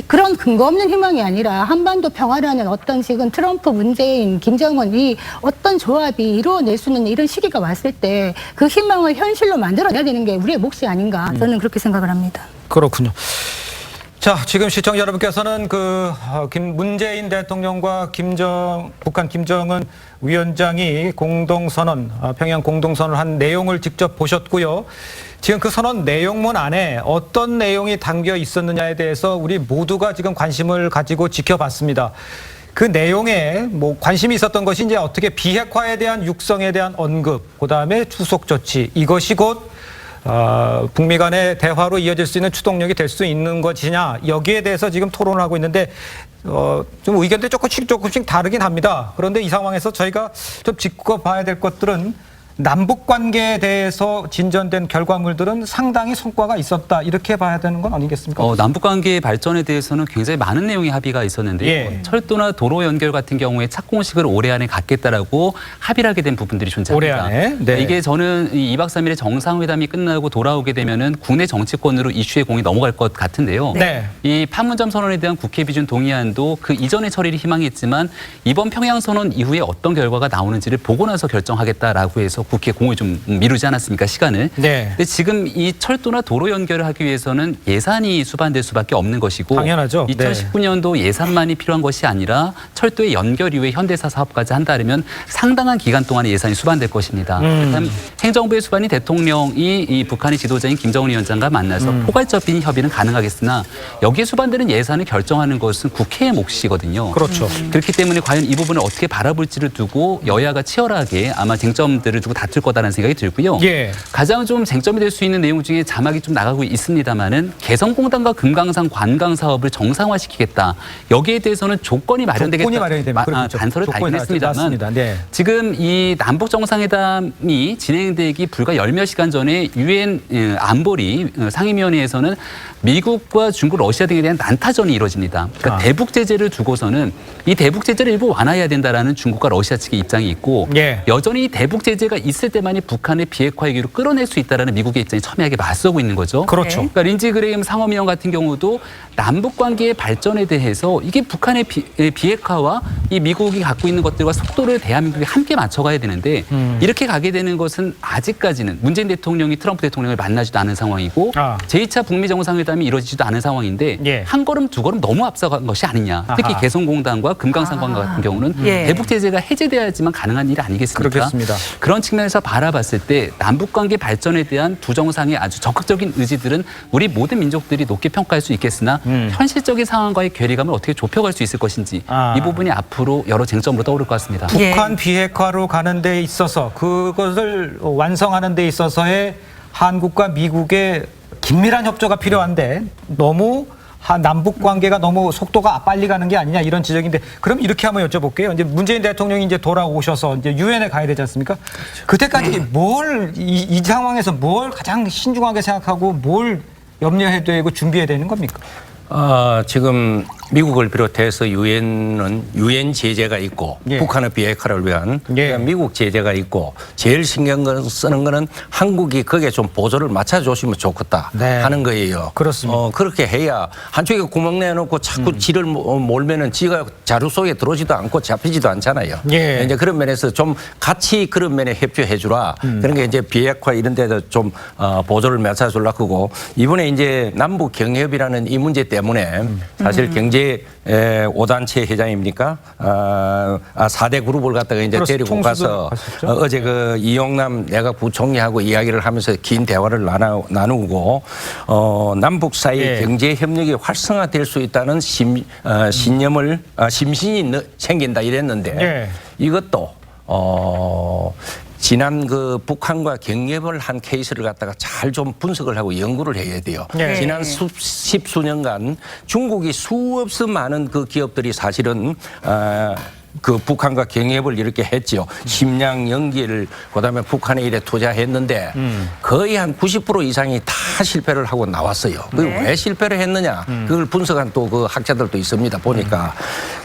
그런 근거 없는 희망이 아니라 한반도 평화라는 어떤 지금 트럼프, 문재인, 김정은 이 어떤 조합이 이루어낼 수 있는 이런 시기가 왔을 때 그 희망을 현실로 만들어내야 되는 게 우리의 몫이 아닌가 저는 그렇게 생각을 합니다. 그렇군요. 자, 지금 시청자 여러분께서는 문재인 대통령과 북한 김정은 위원장이 평양 공동선언을 한 내용을 직접 보셨고요. 지금 그 선언 내용문 안에 어떤 내용이 담겨 있었느냐에 대해서 우리 모두가 지금 관심을 가지고 지켜봤습니다. 그 내용에 관심이 있었던 것이 이제 어떻게 비핵화에 대한 육성에 대한 언급, 그다음에 후속 조치, 이것이 곧 북미 간의 대화로 이어질 수 있는 추동력이 될 수 있는 것이냐, 여기에 대해서 지금 토론을 하고 있는데 좀 의견들이 조금씩 다르긴 합니다. 그런데 이 상황에서 저희가 좀 짚어봐야 될 것들은 남북 관계에 대해서 진전된 결과물들은 상당히 성과가 있었다, 이렇게 봐야 되는 건 아니겠습니까? 남북 관계의 발전에 대해서는 굉장히 많은 내용의 합의가 있었는데요. 철도나 도로 연결 같은 경우에 착공식을 올해 안에 갖겠다라고 합의를 하게 된 부분들이 존재합니다. 올해 안에? 이게 저는 2박 3일의 정상회담이 끝나고 돌아오게 되면은 국내 정치권으로 이슈의 공이 넘어갈 것 같은데요. 이 판문점 선언에 대한 국회 비준 동의안도 그 이전의 처리를 희망했지만 이번 평양 선언 이후에 어떤 결과가 나오는지를 보고 나서 결정하겠다라고 해서 국회 공을 좀 미루지 않았습니까, 시간을. 근데 지금 이 철도나 도로 연결을 하기 위해서는 예산이 수반될 수밖에 없는 것이고, 당연하죠. 2019년도 예산만이 필요한 것이 아니라 철도의 연결 이후에 현대사 사업까지 한다면 상당한 기간 동안에 예산이 수반될 것입니다. 그다음 행정부의 수반이 대통령이 이 북한의 지도자인 김정은 위원장과 만나서 포괄적인 협의는 가능하겠으나 여기에 수반되는 예산을 결정하는 것은 국회의 몫이거든요. 그렇죠. 그렇기 때문에 과연 이 부분을 어떻게 바라볼지를 두고 여야가 치열하게 아마 쟁점들을 두고 다툴 거다라는 생각이 들고요. 가장 좀 쟁점이 될 수 있는 내용 중에 자막이 좀 나가고 있습니다만은 개성공단과 금강산 관광 사업을 정상화시키겠다. 여기에 대해서는 조건이 마련되겠다. 단서를 달긴 했습니다만 지금 이 남북 정상회담이 진행되기 불과 열몇 시간 전에 유엔 안보리 상임위원회에서는 미국과 중국, 러시아 등에 대한 난타전이 이루어집니다. 그러니까 대북 제재를 두고서는 이 대북 제재를 일부 완화해야 된다라는 중국과 러시아 측의 입장이 있고 여전히 대북 제재가 있을 때만이 북한의 비핵화 얘기로 끌어낼 수 있다라는 미국의 입장이 첨예하게 맞서고 있는 거죠. 그렇죠. 그러니까 린지 그레임 상원의원 같은 경우도 남북 관계의 발전에 대해서 이게 북한의 비핵화와 이 미국이 갖고 있는 것들과 속도를 대한민국이 함께 맞춰가야 되는데 이렇게 가게 되는 것은 아직까지는 문재인 대통령이 트럼프 대통령을 만나지도 않은 상황이고 제2차 북미 정상회담이 이루어지지도 않은 상황인데 한 걸음 두 걸음 너무 앞서간 것이 아니냐. 특히 개성공단과 금강산관 같은 경우는 대북 제재가 해제돼야지만 가능한 일 아니겠습니까? 그렇겠습니다. 그런 측면에서 바라봤을 때 남북 관계 발전에 대한 두 정상의 아주 적극적인 의지들은 우리 모든 민족들이 높게 평가할 수 있겠으나 현실적인 상황과의 괴리감을 어떻게 좁혀갈 수 있을 것인지 이 부분이 앞으로 여러 쟁점으로 떠오를 것 같습니다. 북한 비핵화로 가는 데 있어서 그것을 완성하는 데 있어서의 한국과 미국의 긴밀한 협조가 필요한데 너무 남북 관계가 너무 속도가 빨리 가는 게 아니냐 이런 지적인데 그럼 이렇게 한번 여쭤볼게요. 이제 문재인 대통령이 이제 돌아오셔서 이제 유엔에 가야 되지 않습니까? 그때까지 이 상황에서 뭘 가장 신중하게 생각하고 뭘 염려해야 되고 준비해야 되는 겁니까? 지금 미국을 비롯해서 유엔은 유엔 제재가 있고 북한의 비핵화를 위한 미국 제재가 있고 제일 신경 쓰는 거는 한국이 거기에 좀 보조를 맞춰주시면 좋겠다 하는 거예요. 그렇습니다. 그렇게 해야 한쪽에 구멍 내놓고 자꾸 지를 몰면은 지가 자루 속에 들어오지도 않고 잡히지도 않잖아요. 이제 그런 면에서 좀 같이 그런 면에 협조해 주라. 그런 게 이제 비핵화 이런 데도 좀 보조를 맞춰주려고 하고 이번에 이제 남북 경협이라는 이 문제 때문에 사실 경제 5단체 회장입니까? 4대 그룹을 갖다가 이제 데리고 가서 어제 그 이용남 내각 부총리하고 이야기를 하면서 긴 대화를 나누고 남북 사이 경제 협력이 활성화될 수 있다는 심신이 생긴다 이랬는데 이것도 지난 그 북한과 경협을 한 케이스를 갖다가 잘 좀 분석을 하고 연구를 해야 돼요. 지난 십수년간 중국이 수없이 많은 그 기업들이 사실은 그 북한과 경협을 이렇게 했죠. 심양 연기를 그다음에 북한에 이래 투자했는데 거의 한 90% 이상이 다 실패를 하고 나왔어요. 왜 실패를 했느냐? 그걸 분석한 또 그 학자들도 있습니다. 보니까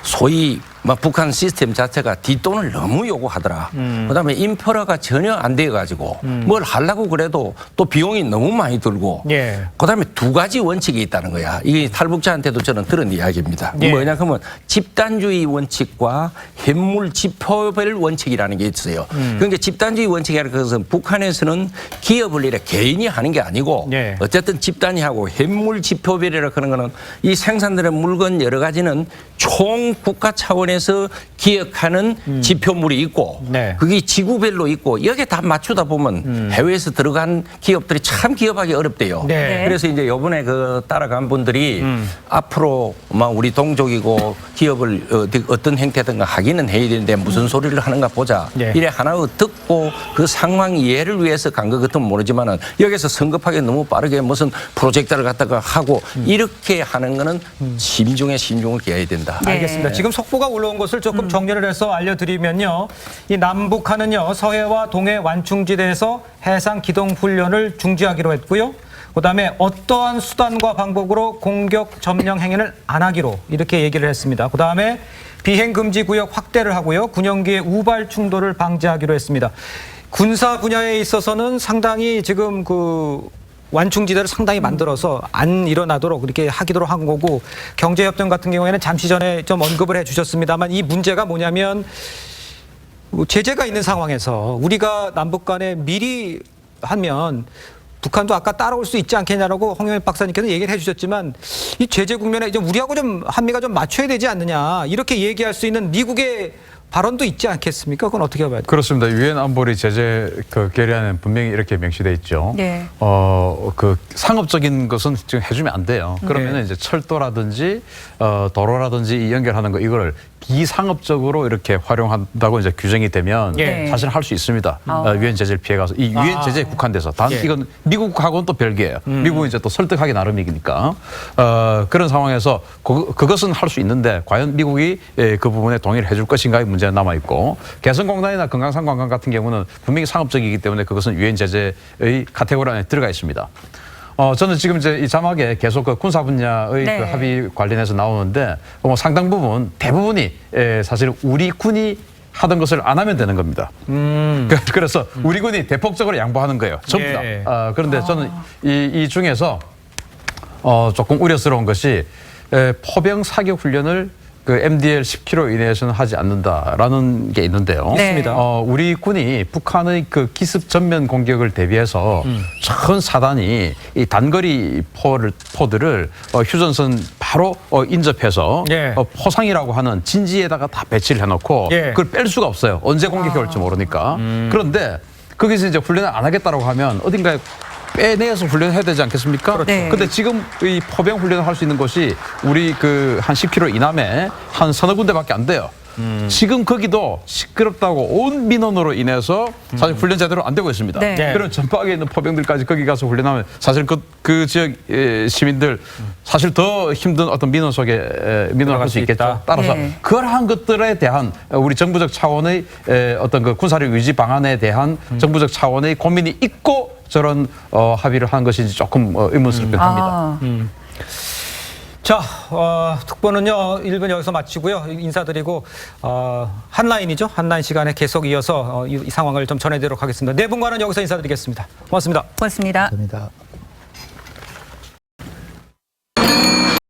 소위 북한 시스템 자체가 뒷돈을 너무 요구하더라. 그다음에 인프라가 전혀 안 돼 가지고 뭘 하려고 그래도 또 비용이 너무 많이 들고 그다음에 두 가지 원칙이 있다는 거야. 이게 탈북자한테도 저는 들은 이야기입니다. 뭐냐 하면 집단주의 원칙과 현물 지표별 원칙이라는 게 있어요. 그러니까 집단주의 원칙이라는 것은 북한에서는 기업을 이래 개인이 하는 게 아니고 어쨌든 집단이 하고 현물 지표별이라고 하는 거는 이 생산되는 물건 여러 가지는 총 국가 차원에서 기억하는 지표물이 있고 그게 지구별로 있고 여기에 다 맞추다 보면 해외에서 들어간 기업들이 참 기업하기 어렵대요. 그래서 이제 이번에 그 따라간 분들이 앞으로 우리 동족이고 기업을 어떤 형태든가 하기는 해야 되는데 무슨 소리를 하는가 보자. 이래 하나 듣고 그 상황 이해를 위해서 간 것 같으면 모르지만은 여기서 성급하게 너무 빠르게 무슨 프로젝트를 갖다가 하고 이렇게 하는 거는 심중에 심중을 기해야 된다. 알겠습니다. 지금 속보가 올라온 것을 조금 정리를 해서 알려드리면요. 이 남북한은요 서해와 동해 완충지대에서 해상 기동 훈련을 중지하기로 했고요. 그다음에 어떠한 수단과 방법으로 공격 점령 행위를 안 하기로 이렇게 얘기를 했습니다. 그다음에 비행 금지 구역 확대를 하고요. 군용기의 우발 충돌을 방지하기로 했습니다. 군사 분야에 있어서는 상당히 지금 그 완충지대를 상당히 만들어서 안 일어나도록 이렇게 하기로 한 거고 경제협정 같은 경우에는 잠시 전에 좀 언급을 해주셨습니다만 이 문제가 뭐냐면 제재가 있는 상황에서 우리가 남북 간에 미리 하면 북한도 아까 따라올 수 있지 않겠냐라고 홍영일 박사님께서 얘기를 해주셨지만 이 제재 국면에 이제 우리하고 좀 한미가 좀 맞춰야 되지 않느냐 이렇게 얘기할 수 있는 미국의 발언도 있지 않겠습니까? 그건 어떻게 봐야 돼요? 그렇습니다. 유엔 안보리 제재 그 결의안은 분명히 이렇게 명시돼 있죠. 그 상업적인 것은 지금 해주면 안 돼요. 그러면 이제 철도라든지 도로라든지 이 연결하는 거 이걸 비상업적으로 이렇게 활용한다고 이제 규정이 되면 사실 할 수 있습니다. 유엔 제재를 피해가서 이 유엔 제재에 국한돼서 단 이건 미국하고는 또 별개예요. 미국은 이제 또 설득하기 나름이니까 그런 상황에서 그것은 할 수 있는데 과연 미국이 그 부분에 동의를 해줄 것인가의 문제가 남아 있고 개성공단이나 금강산관광 같은 경우는 분명히 상업적이기 때문에 그것은 유엔 제재의 카테고리 안에 들어가 있습니다. 저는 지금 이제 이 자막에 계속 그 군사 분야의 그 합의 관련해서 나오는데 상당 부분 대부분이 사실 우리 군이 하던 것을 안 하면 되는 겁니다. 그래서 우리 군이 대폭적으로 양보하는 거예요. 전부 다. 그런데 저는 이 중에서 조금 우려스러운 것이 포병 사격 훈련을 그 MDL 10km 이내에서는 하지 않는다라는 게 있는데요. 네. 우리 군이 북한의 그 기습 전면 공격을 대비해서 전 사단이 이 단거리 포들을 휴전선 바로 인접해서 포상이라고 하는 진지에다가 다 배치를 해놓고 그걸 뺄 수가 없어요. 언제 공격이 올지 모르니까. 그런데 거기서 이제 훈련을 안 하겠다고 하면 어딘가에 빼내서 훈련해야 되지 않겠습니까? 네. 근데 지금 이 포병 훈련을 할 수 있는 곳이 우리 그 한 10km 이남에 한 서너 군데밖에 안 돼요. 지금 거기도 시끄럽다고 온 민원으로 인해서 사실 훈련 제대로 안 되고 있습니다. 네. 그런 전방에 있는 포병들까지 거기 가서 훈련하면 사실 그 지역 시민들 사실 더 힘든 어떤 민원 속에 민원을 할 수 있겠죠. 따라서 그러한 것들에 대한 우리 정부적 차원의 어떤 그 군사력 유지 방안에 대한 정부적 차원의 고민이 있고 저런 합의를 한 것인지 조금 의문스럽긴 합니다. 자, 특보는요 1분 여기서 마치고요. 인사드리고 한라인이죠. 한라인 시간에 계속 이어서 이 상황을 좀 전해드리도록 하겠습니다. 네 분과는 여기서 인사드리겠습니다. 고맙습니다. 고맙습니다. 감사합니다.